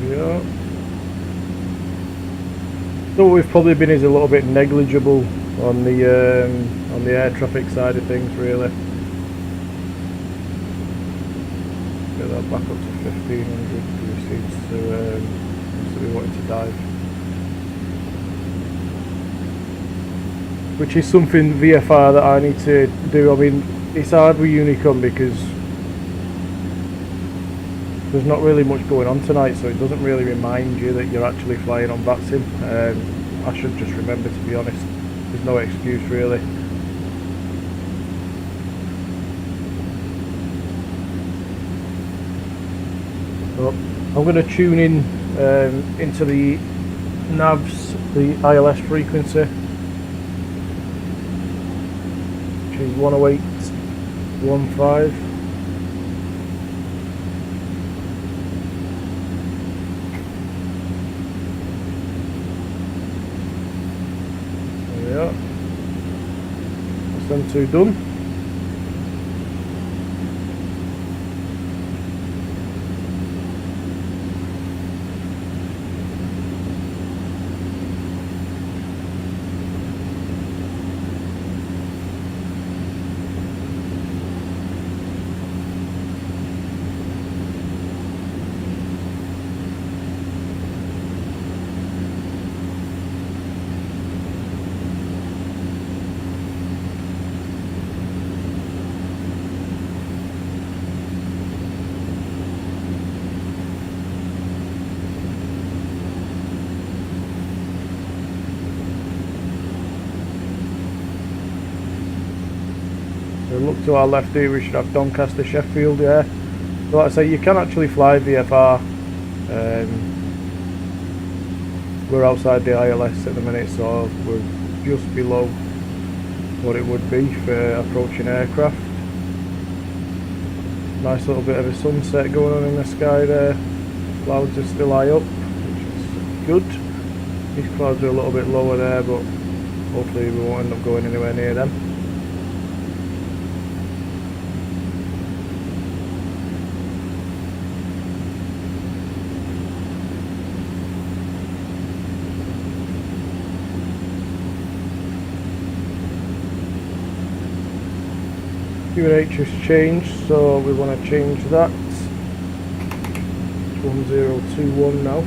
Yeah. So what we've probably been is a little bit negligible on the air traffic side of things, really. Get that back up to 1500 because it seems to be wanting to dive. which is something VFR that I need to do. I mean, it's hard with Unicom because there's not really much going on tonight, so it doesn't really remind you that you're actually flying on Vatsim. I should just remember, to be honest. There's no excuse really. So I'm going to tune in into the NAVs, the ILS frequency, which is 108.15. There we are. That's them two done. Look to our left here, we should have Doncaster Sheffield, yeah. So like I say, you can actually fly VFR. We're outside the ILS at the minute, so we're just below what it would be for approaching aircraft. Nice little bit of a sunset going on in the sky there. Clouds are still high up, which is good. These clouds are a little bit lower there, but hopefully we won't end up going anywhere near them. UKGT has changed, so we want to change that. It's 1021 now.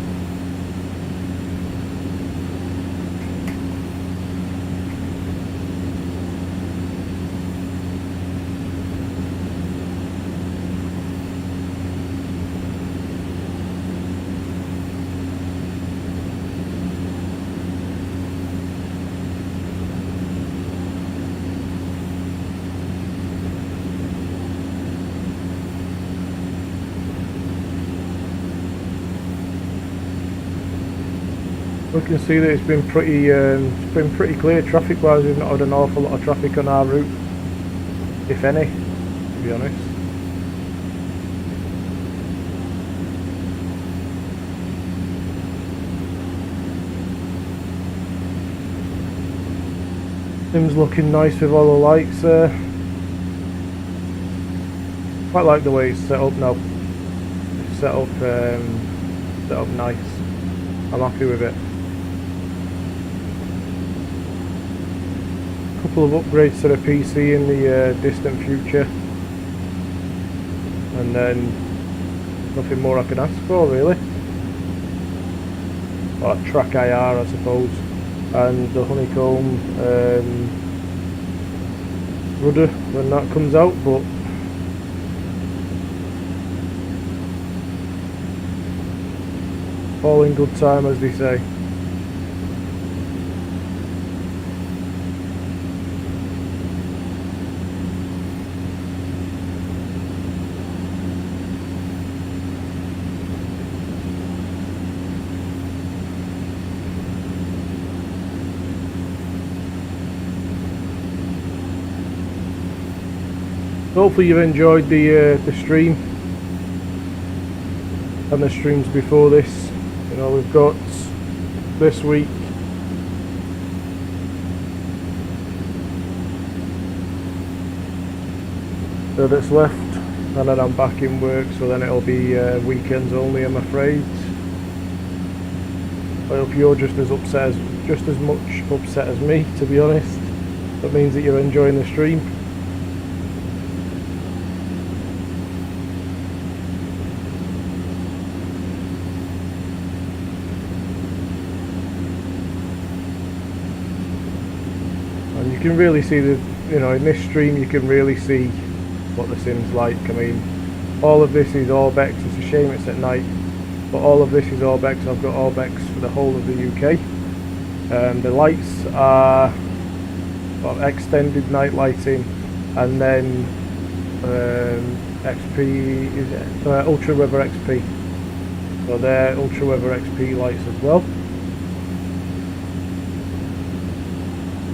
We can see that it's been pretty clear traffic wise. We've not had an awful lot of traffic on our route, if any, to be honest. Things looking nice with all the lights there. Quite like the way it's set up now. It's set up nice. I'm happy with it. Couple of upgrades to the PC in the distant future, and then nothing more I can ask for really. Or track IR I suppose, and the honeycomb rudder when that comes out, but all in good time, as they say. Hopefully you've enjoyed the stream and the streams before this. You know, we've got this week that's left, and then I'm back in work, so then it'll be weekends only, I'm afraid. I hope you're just as much upset as me, to be honest. That means that you're enjoying the stream. and you can really see the, you know, in this stream you can really see what the sim's like. I mean, all of this is Orbex. It's a shame it's at night, but all of this is Orbex. I've got Orbex for the whole of the UK. The lights are extended night lighting, and then XP is Ultra Weather XP. So they're Ultra Weather XP lights as well.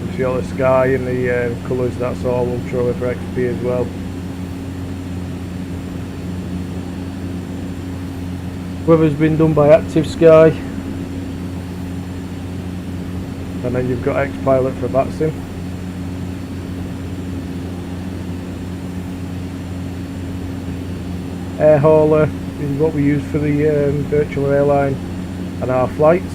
You see all the sky and the colours. That's all Ultra Weather XP as well. Weather's been done by Active Sky, and then you've got X-Pilot for Vatsim. Air hauler is what we use for the virtual airline and our flights.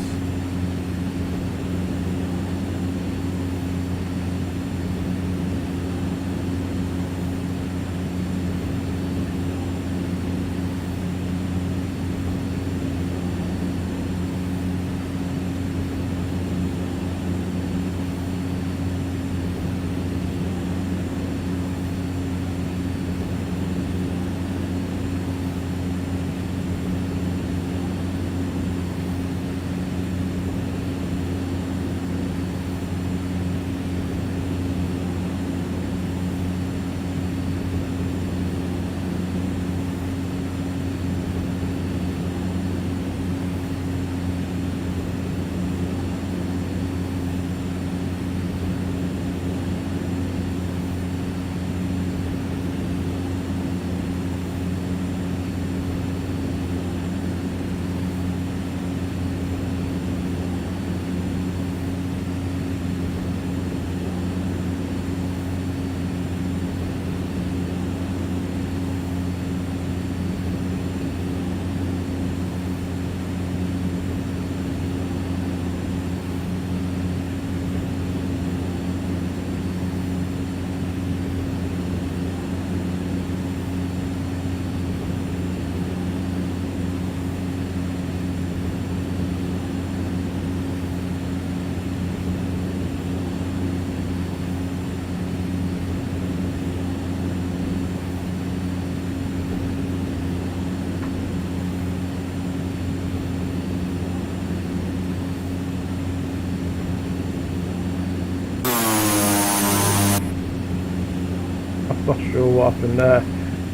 Not sure what happened there.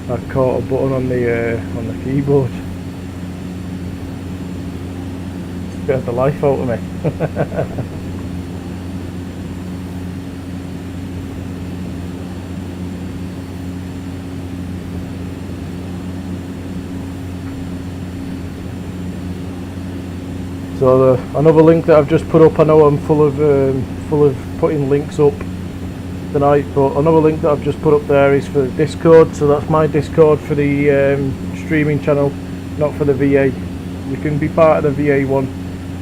I caught a button on the keyboard. Scared the life out of me. So another link that I've just put up. I know I'm full of putting links up tonight, but another link that I've just put up there is for the Discord. So that's my Discord for the streaming channel, not for the VA. You can be part of the VA one,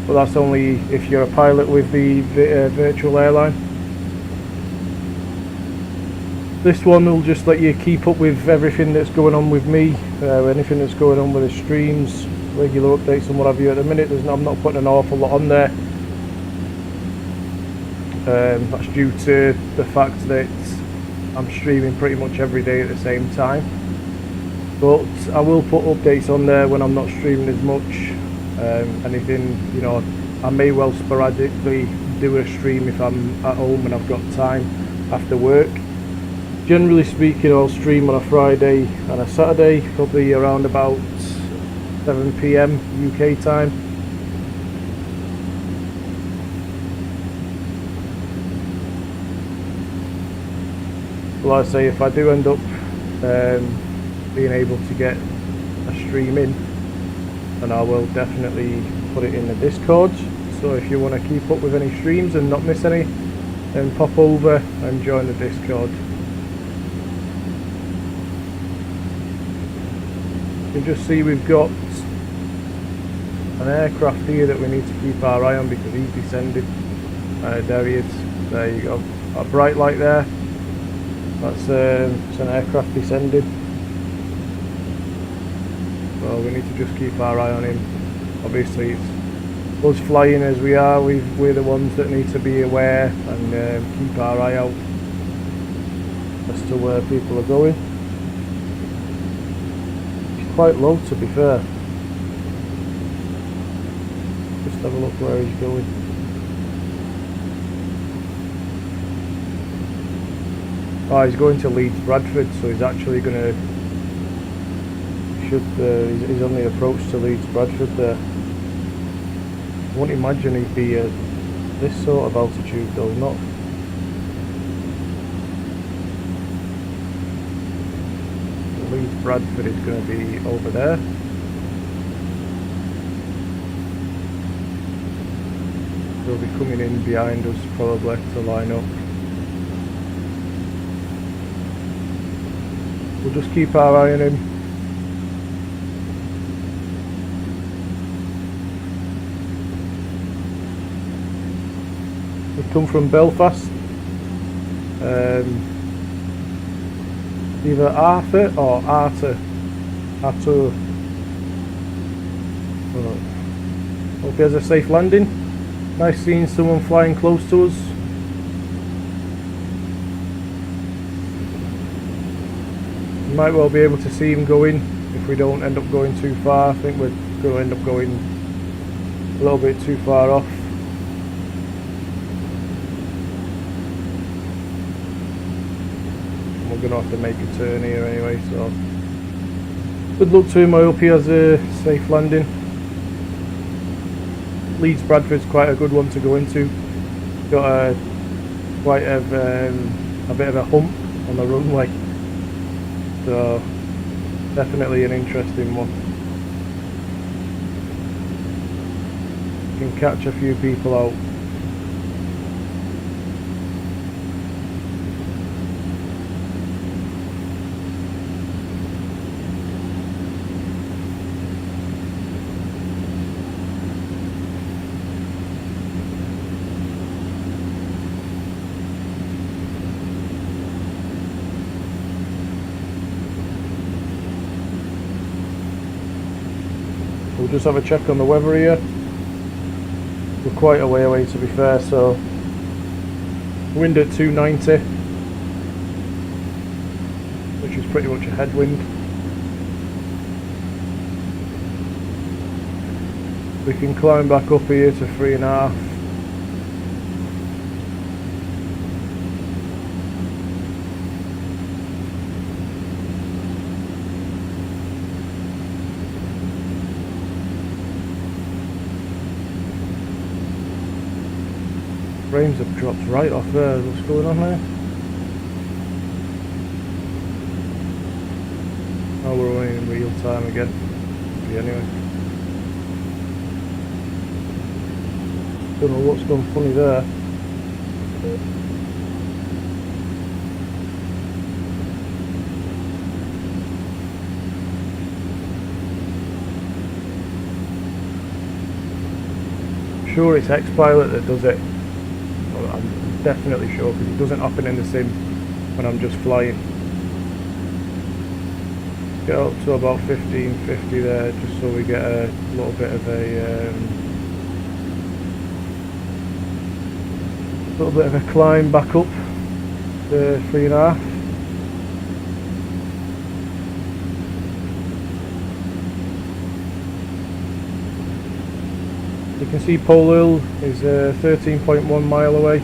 but that's only if you're a pilot with the virtual airline. This one will just let you keep up with everything that's going on with me, anything that's going on with the streams, regular updates and what have you. At the minute I'm not putting an awful lot on there. That's due to the fact that I'm streaming pretty much every day at the same time, but I will put updates on there when I'm not streaming as much. Anything, you know, I may well sporadically do a stream if I'm at home and I've got time after work. Generally speaking, I'll stream on a Friday and a Saturday, probably around about 7 PM UK time. Like I say, if I do end up being able to get a stream in, then I will definitely put it in the Discord. So if you want to keep up with any streams and not miss any, then pop over and join the Discord. You can just see we've got an aircraft here that we need to keep our eye on because he's descended. There he is. There you go. A bright light there. That's it's an aircraft descending. So we need to just keep our eye on him. Obviously it's us flying as we are, we're the ones that need to be aware and keep our eye out as to where people are going. It's quite low, to be fair. Just have a look where he's going. Oh, he's going to Leeds Bradford, so he's actually going to he's on the approach to Leeds Bradford there. I won't imagine he'd be at this sort of altitude though, not. Leeds Bradford is going to be over there. They'll be coming in behind us probably to line up. We'll just keep our eye on him. We come from Belfast. Either Arthur or Arthur. Hope he has a safe landing. Nice seeing someone flying close to us. We might well be able to see him going if we don't end up going too far. I think we're going to end up going a little bit too far off. We're going to have to make a turn here anyway, so good luck to him. I hope he has a safe landing. Leeds Bradford's quite a good one to go into. Got quite a bit of a hump on the runway, so definitely an interesting one. You can catch a few people out. We'll just have a check on the weather here. We're quite a way away, to be fair, so wind at 290, which is pretty much a headwind. We can climb back up here to 3.5. Frames have dropped right off there. What's going on there? Oh, we're only in real time again. Okay, anyway. Don't know what's gone funny there. I'm sure it's X-Pilot that does it. I'm definitely sure, because it doesn't happen in the sim when I'm just flying. Get up to about 1550 there, just so we get a little bit of a climb back up to 3.5. You can see Pole Hill is 13.1 mile away.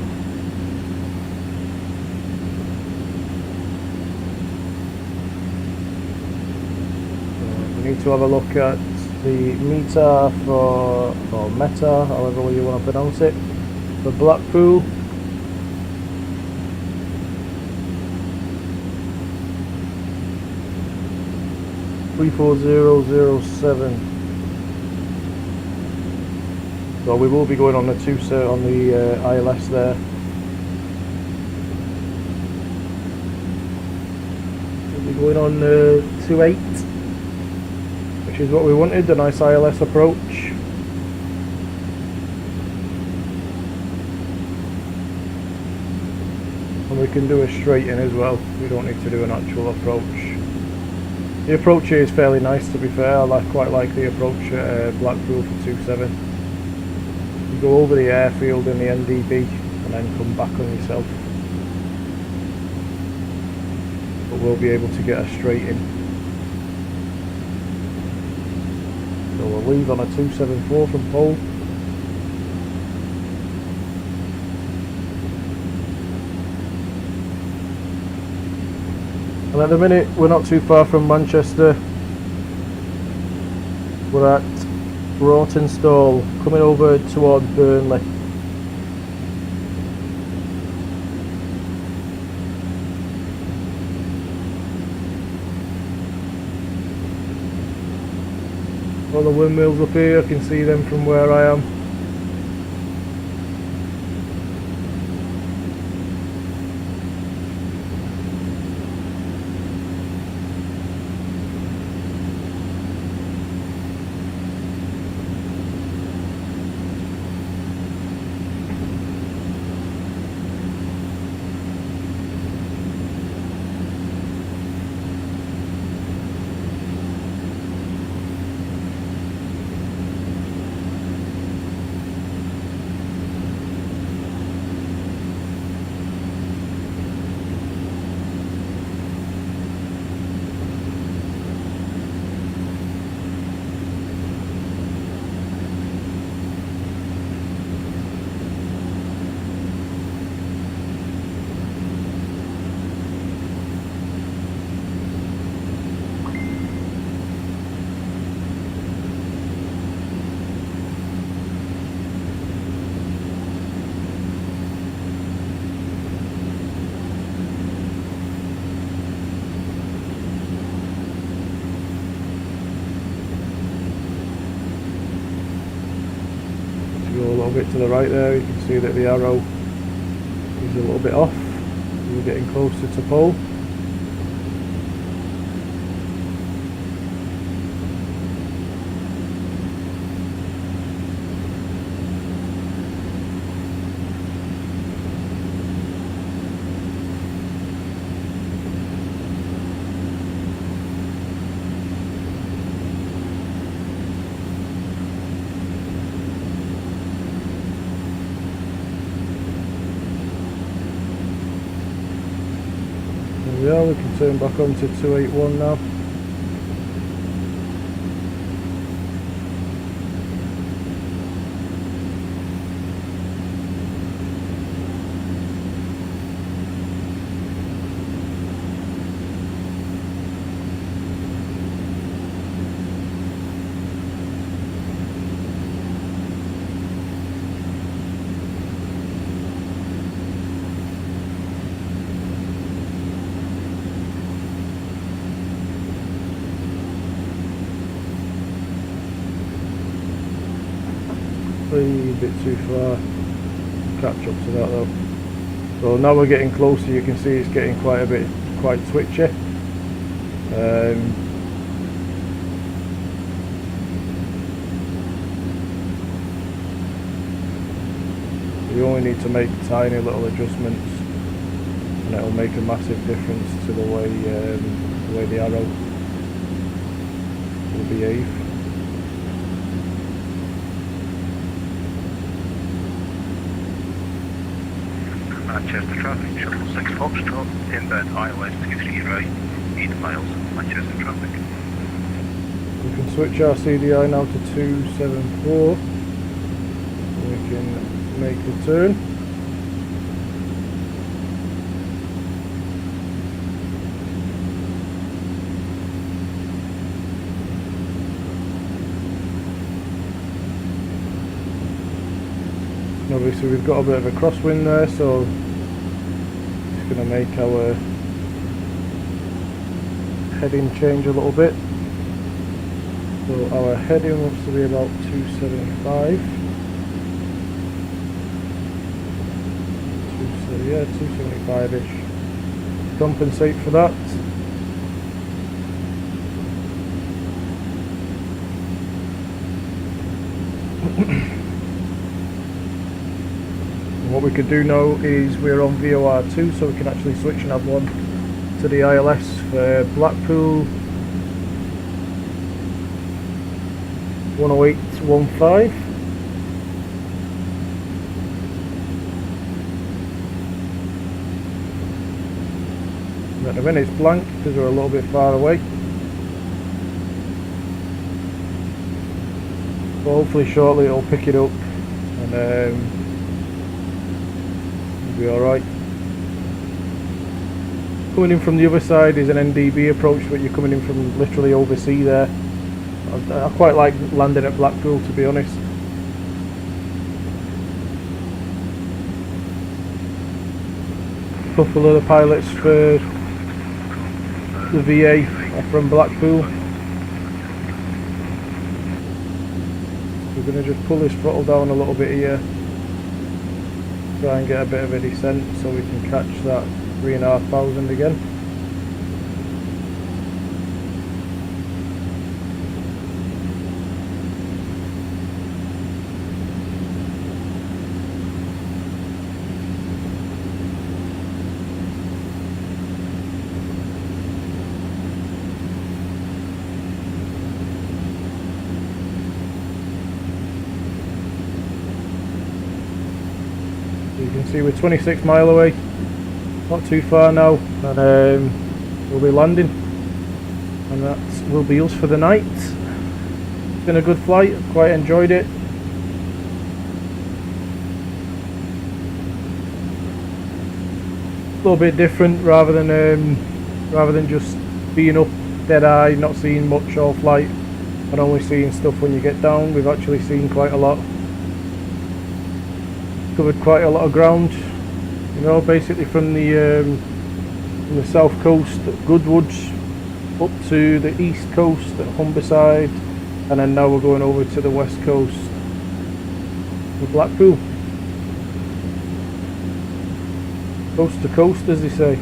We need to have a look at the meter or meta, however you want to pronounce it, for Blackpool. (34007). So we will be going on the ILS there. We'll be going on the 208, which is what we wanted, a nice ILS approach. And we can do a straight in as well. We don't need to do an actual approach. The approach here is fairly nice, to be fair. I quite like the approach at Blackpool for 2.7. go over the airfield and the NDB and then come back on yourself. But we'll be able to get her straight in. So we'll leave on a 274 from pole. And at the minute we're not too far from Manchester. We're at Broughtonstall, coming over toward Burnley. All the windmills up here, I can see them from where I am. Go a little bit to the right there, you can see that the arrow is a little bit off. We're getting closer to pole. There we can turn back onto 281 now. A bit too far to catch up to that though. So now we're getting closer, you can see it's getting quite twitchy. You only need to make tiny little adjustments and it'll make a massive difference to the way the arrow will behave. Manchester traffic, shuttle 6 Foxtrot, inbound ILS 23 right, 8 miles, Manchester traffic. We can switch our CDI now to 274, we can make the turn. Obviously we've got a bit of a crosswind there, so it's going to make our heading change a little bit. So our heading wants to be about 275. Yeah, 275-ish. Compensate for that. What we could do now is we're on VOR2, so we can actually switch and have one to the ILS for Blackpool 10815. At the minute it's blank because we're a little bit far away. But hopefully shortly it'll pick it up and it'll be alright. Coming in from the other side is an NDB approach, but you're coming in from literally overseas there. I quite like landing at Blackpool, to be honest. A couple of the pilots for the VA are from Blackpool. We're going to just pull this throttle down a little bit here, try and get a bit of a descent so we can catch that 3,500 again. You can see we're 26 mile away, not too far now, and we'll be landing, and that will be us for the night. It's been a good flight, I've quite enjoyed it. A little bit different, rather than just being up dead eye, not seeing much all flight and only seeing stuff when you get down. We've actually seen quite a lot. Covered quite a lot of ground, you know, basically from the south coast at Goodwoods up to the east coast at Humberside, and then now we're going over to the west coast with Blackpool. Coast to coast, as they say.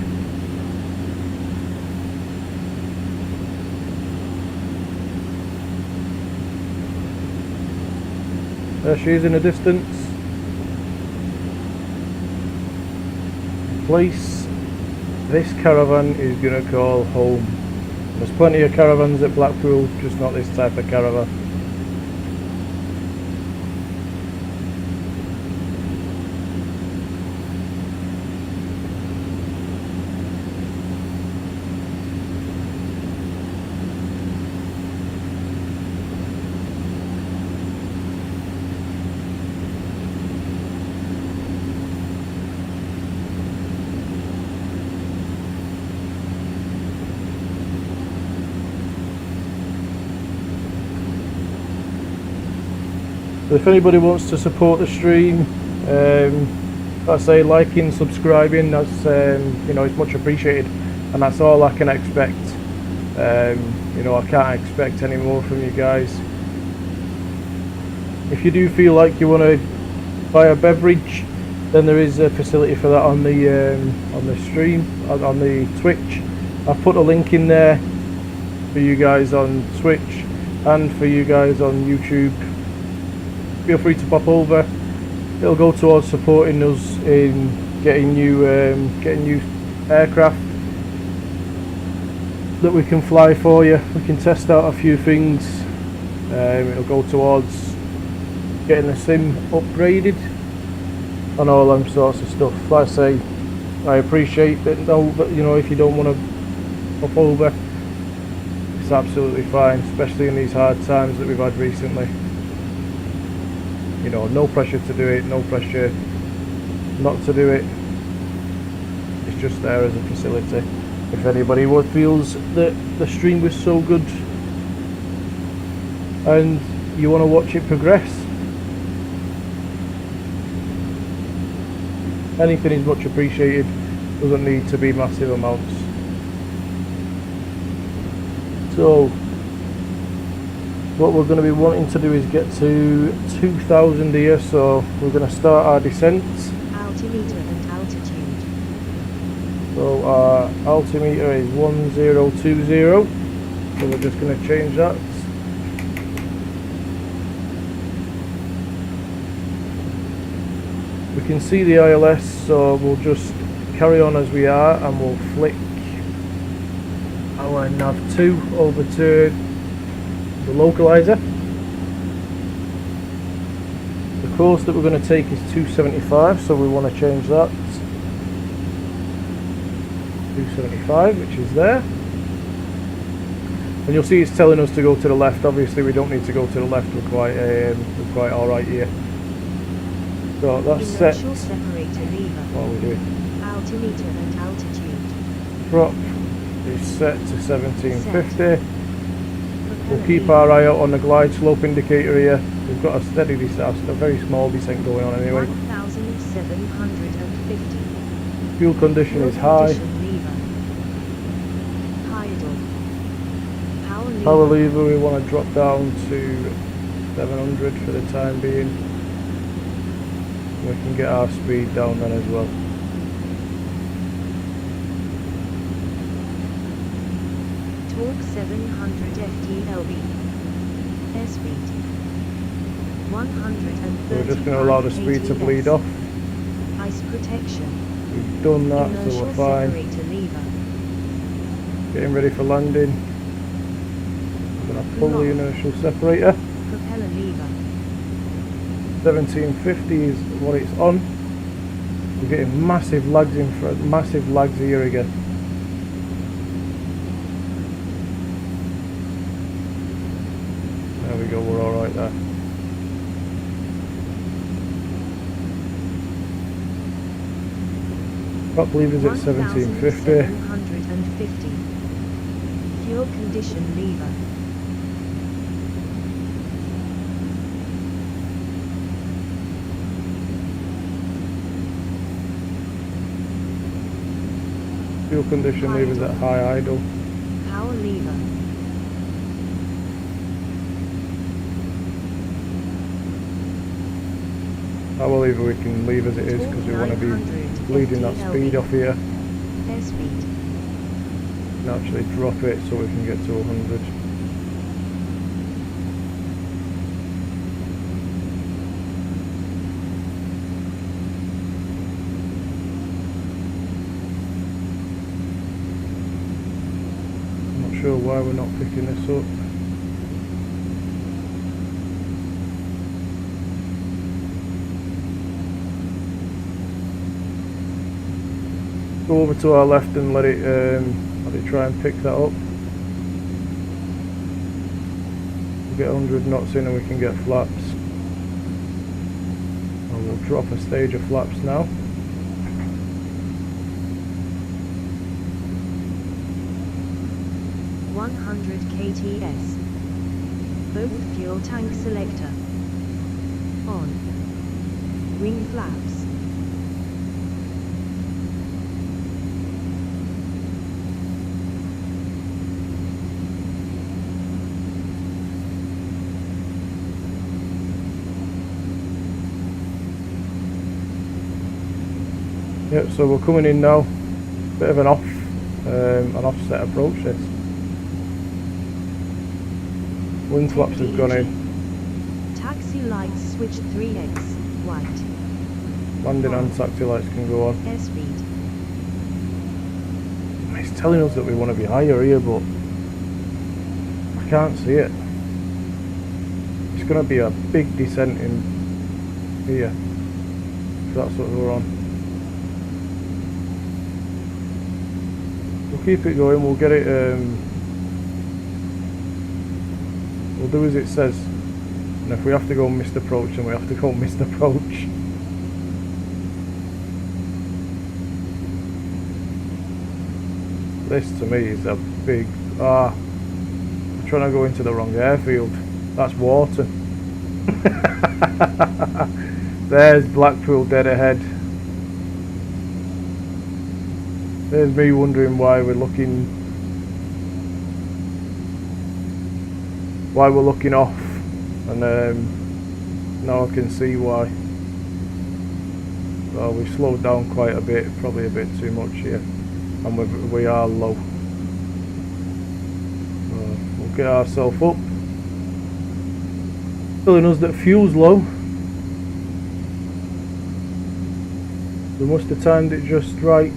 There she is in the distance. Place this caravan is going to call home. There's plenty of caravans at Blackpool, just not this type of caravan. So if anybody wants to support the stream, like I say, liking, subscribing, that's you know, it's much appreciated, and that's all I can expect. You know, I can't expect any more from you guys. If you do feel like you want to buy a beverage, then there is a facility for that on the stream, on the Twitch. I've put a link in there for you guys on Twitch and for you guys on YouTube. Feel free to pop over. It'll go towards supporting us in getting new aircraft that we can fly for you. We can test out a few things. It'll go towards getting the sim upgraded and all them sorts of stuff. Like I say, I appreciate that. No, but you know, if you don't want to pop over, it's absolutely fine, especially in these hard times that we've had recently. You know, no pressure to do it, no pressure not to do it. It's just there as a facility. If anybody feels that the stream was so good and you want to watch it progress, anything is much appreciated. Doesn't need to be massive amounts. So what we're going to be wanting to do is get to 2,000 here, so we're going to start our descent. Altimeter and altitude. So our altimeter is 1020, so we're just going to change that. We can see the ILS, so we'll just carry on as we are and we'll flick our nav2 over to the localizer. The course that we're going to take is 275, so we want to change that. 275, which is there. And you'll see it's telling us to go to the left. Obviously we don't need to go to the left, we're quite alright here. So that's set. Inertial separator lever. What are we doing? Altimeter and altitude. Prop is set to 1750. Propeller We'll keep lever. our eye out on the glide slope indicator here. We've got a steady descent, a very small descent going on anyway. 1750. Fuel condition Fuel is high. condition lever. Idle. Power lever we want to drop down to 700 for the time being. We can get our speed down then as well. Torque 700 ft/lb. Airspeed 135 So we're just going to allow the speed to bleed off. Ice protection. We've done that, so Inertial we're fine. separator lever. Getting ready for landing. I'm going to pull the inertial separator. Propeller lever. 1750 is what it's on. We're getting massive lags in front, massive lags here again. There we go, we're alright there. Prop lever's at 1750. 1750. Fuel condition lever. Fuel condition lever's at high idle. Power lever. Power lever we can leave as it is because we want to be bleeding that speed off here. Airspeed. And actually drop it so we can get to 100. I'm not sure why we're not picking this up. Go over to our left and let it try and pick that up. We'll get 100 knots in and we can get flaps. And we'll drop a stage of flaps now. (100 kts). Both fuel tank selector. On. Wing flaps. Yep, so we're coming in now. Bit of an offset approach this. Wing flaps have gone in. Taxi lights switched 3x. White. Landing and taxi lights can go on. Airspeed. It's telling us that we want to be higher here, but I can't see it. It's going to be a big descent in here. If that's what we're on. We'll keep it going, we'll get it, we'll do as it says, and if we have to go missed approach, then we have to go missed approach. This to me is a big, I'm trying to go into the wrong airfield. That's water. There's Blackpool dead ahead. There's me wondering why we're looking off, and now I can see why. So we've slowed down quite a bit, probably a bit too much here, and we are low. We'll get ourselves up, telling us that fuel's low. We must have timed it just right.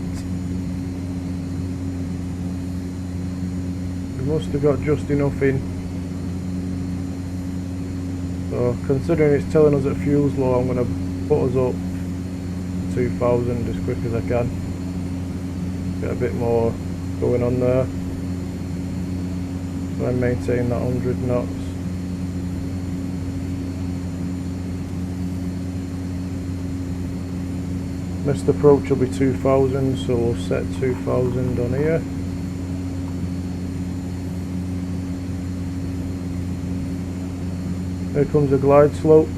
Must have got just enough in. So considering it's telling us that fuel's low, I'm going to put us up 2000 as quick as I can. Get a bit more going on there. Try and maintain that 100 knots. Next approach will be 2000, so we'll set 2000 on here. Here comes a glide slope.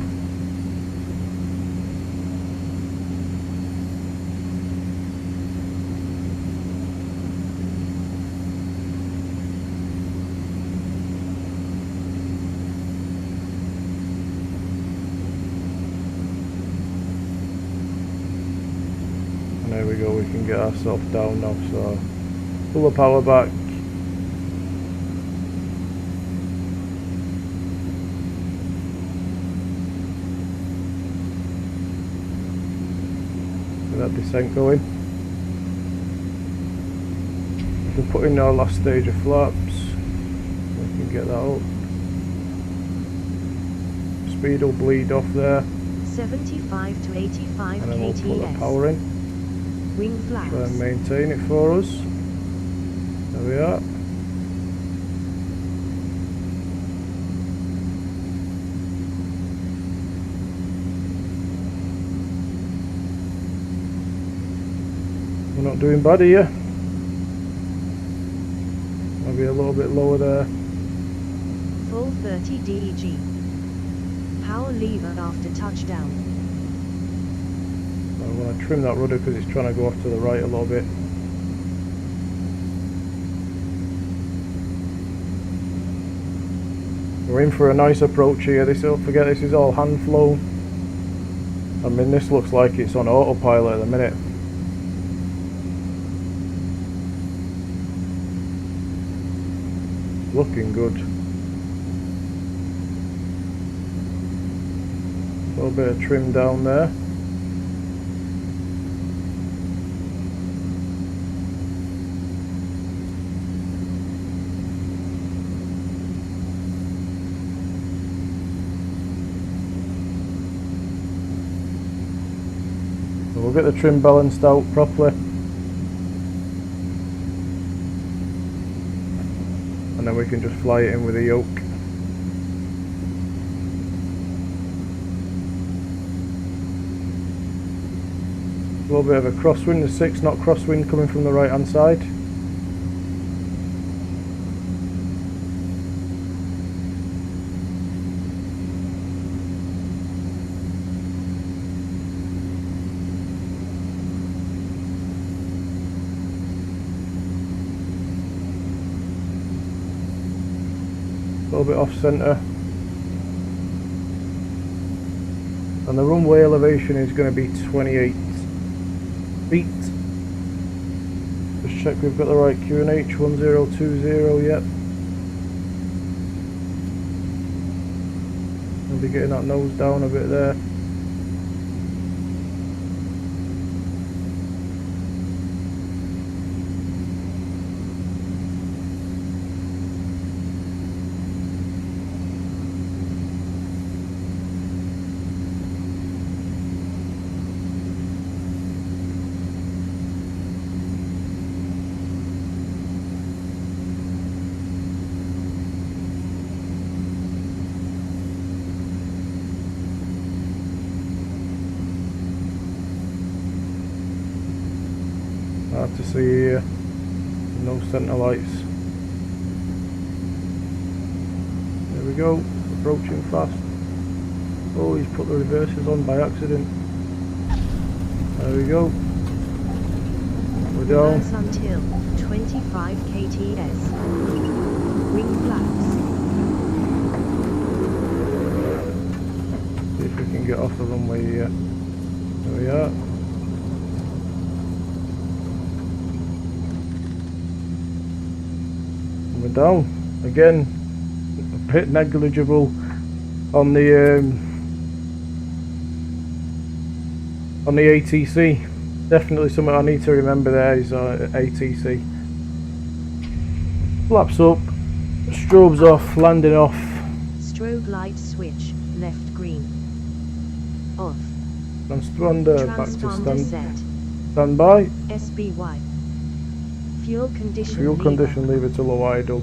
And there we go, we can get ourselves down now, so pull the power back. That descent going. We can put in our last stage of flaps. We can get that up. Speed will bleed off there. 75 to 85 and then we'll put the kts. power in. Wing flaps. Try and maintain it for us. There we are. We're not doing bad here. Maybe a little bit lower there. Full 30 DEG. Power lever after touchdown. I want to trim that rudder because it's trying to go off to the right a little bit. We're in for a nice approach here. Don't forget this is all hand flown. I mean, this looks like it's on autopilot at the minute. Looking good. A little bit of trim down there. So we'll get the trim balanced out properly. And then we can just fly it in with a yoke. A little bit of a crosswind, the 6 knot crosswind coming from the right hand side. A little bit off centre, and the runway elevation is going to be 28 feet. Just check we've got the right QNH 1020, yep. We'll be getting that nose down a bit there. Hard to see here, no centre lights. There we go, approaching fast. Oh, he's put the reversers on by accident. There we go. We're down. Reverse until 25 kts. Wing flaps. See if we can get off the runway here. There we are. We're down again. A bit negligible on the ATC. Definitely something I need to remember there is ATC. Flaps up, strobes off, landing off. Strobe light switch, left green. Off. Transponder back to Transponder set. standby. SBY. Fuel condition Fuel lever. condition lever to low idle.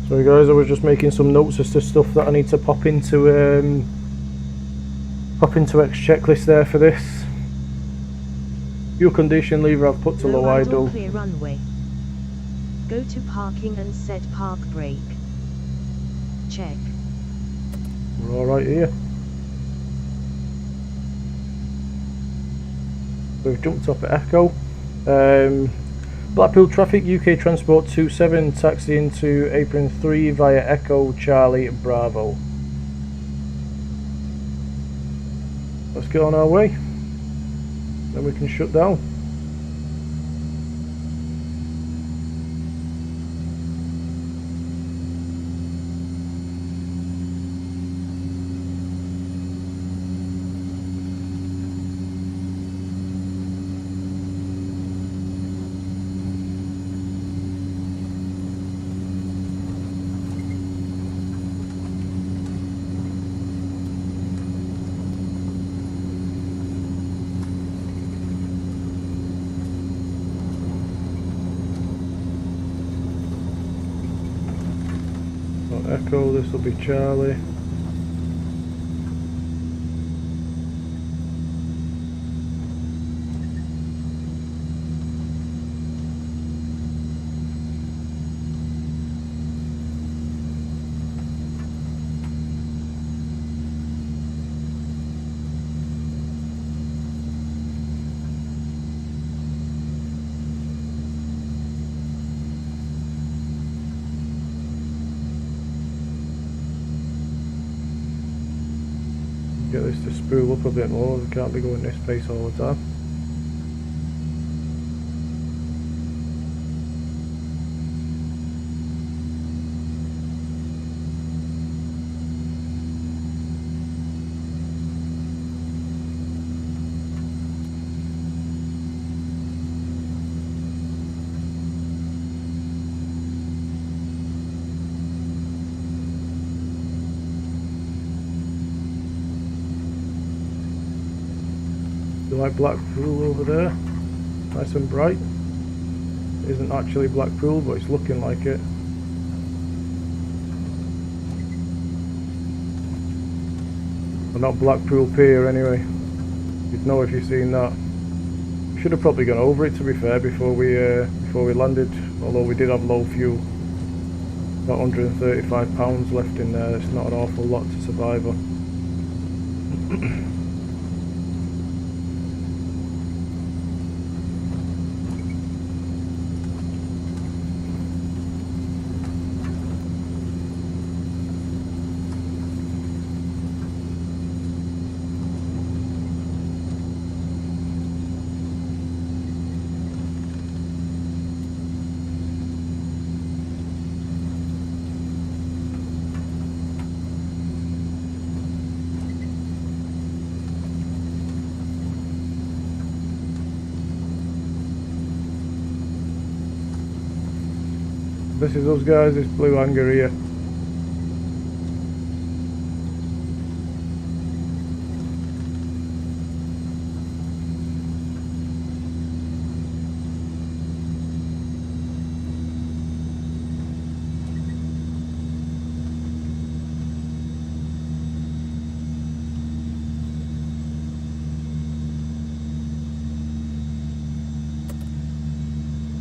Sorry guys, I was just making some notes as to stuff that I need to pop into X checklist there for this. Fuel condition lever I've put to low idle. Clear runway. Go to parking and set park brake. Check. We're alright here. We've jumped up at Echo. Blackpool traffic, UK Transport 27, taxi into apron 3 via Echo Charlie Bravo. Let's get on our way, then we can shut down. Echo, this will be Charlie. Get this to spool up a bit more, we can't be going this pace all the time. Like Blackpool over there, nice and bright. It isn't actually Blackpool, but it's looking like it. But not Blackpool Pier anyway. You'd know if you've seen that. Should have probably gone over it, to be fair, before we landed. Although we did have low fuel. About £135 left in there. It's not an awful lot to survive on. This is us guys, this blue hangar here.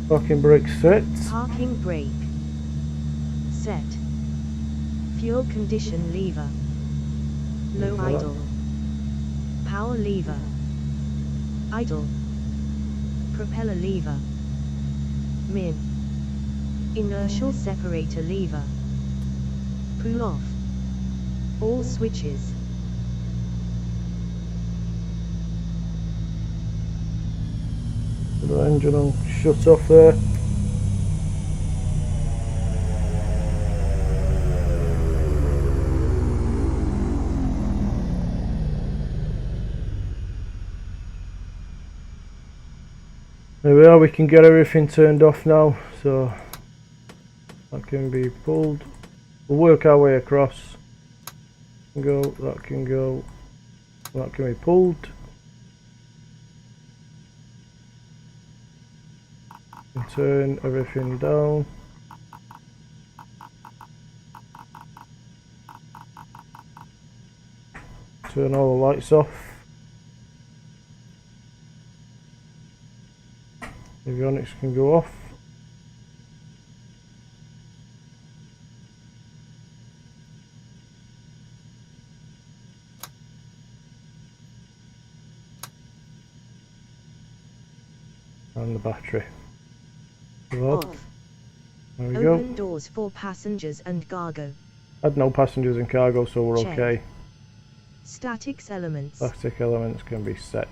Parking brake set. Parking brake. Set. Fuel condition lever. Low idle. Power lever. Idle. Propeller lever. Min. Inertial separator lever. Pull off. All switches. The engine will shut off there. There we are, we can get everything turned off now, so that can be pulled. We'll work our way across. Go, that can go, that can be pulled. And turn everything down. Turn all the lights off. Avionics can go off. And the battery. Off. There we Open go. doors for passengers and cargo. Had no passengers and cargo, so we're Check. okay. Statics elements. Static elements can be set.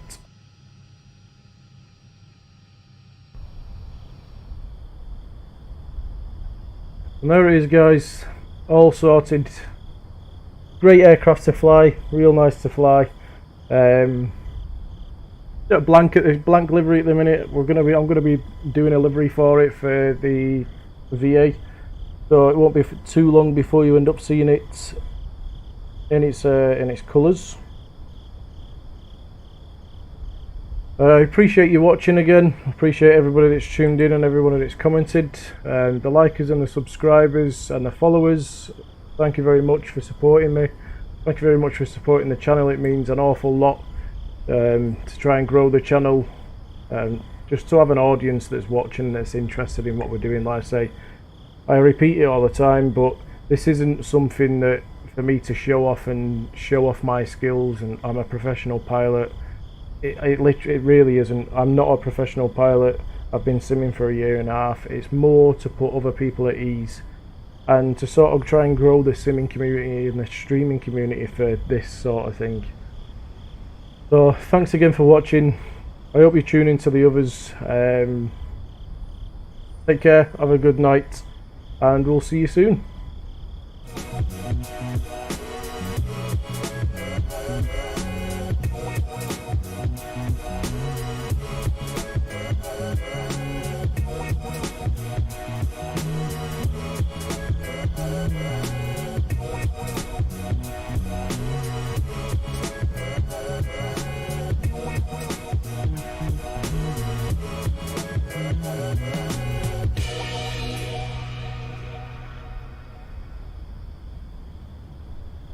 And there it is, guys, all sorted. Great aircraft to fly, real nice to fly. Blank livery at the minute. I'm gonna be doing a livery for it for the VA, so it won't be too long before you end up seeing it in its colours. I appreciate you watching again. I appreciate everybody that's tuned in and everyone that's commented, and the likers and the subscribers and the followers. Thank you very much for supporting me. Thank you very much for supporting the channel. It means an awful lot to try and grow the channel, just to have an audience that's watching, that's interested in what we're doing. Like I say, I repeat it all the time, but this isn't something that for me to show off my skills and I'm a professional pilot. It really isn't. I'm not a professional pilot. I've been simming for a year and a half. It's more to put other people at ease and to sort of try and grow the simming community and the streaming community for this sort of thing. So thanks again for watching. I hope you tune into the others. Take care, have a good night, and we'll see you soon.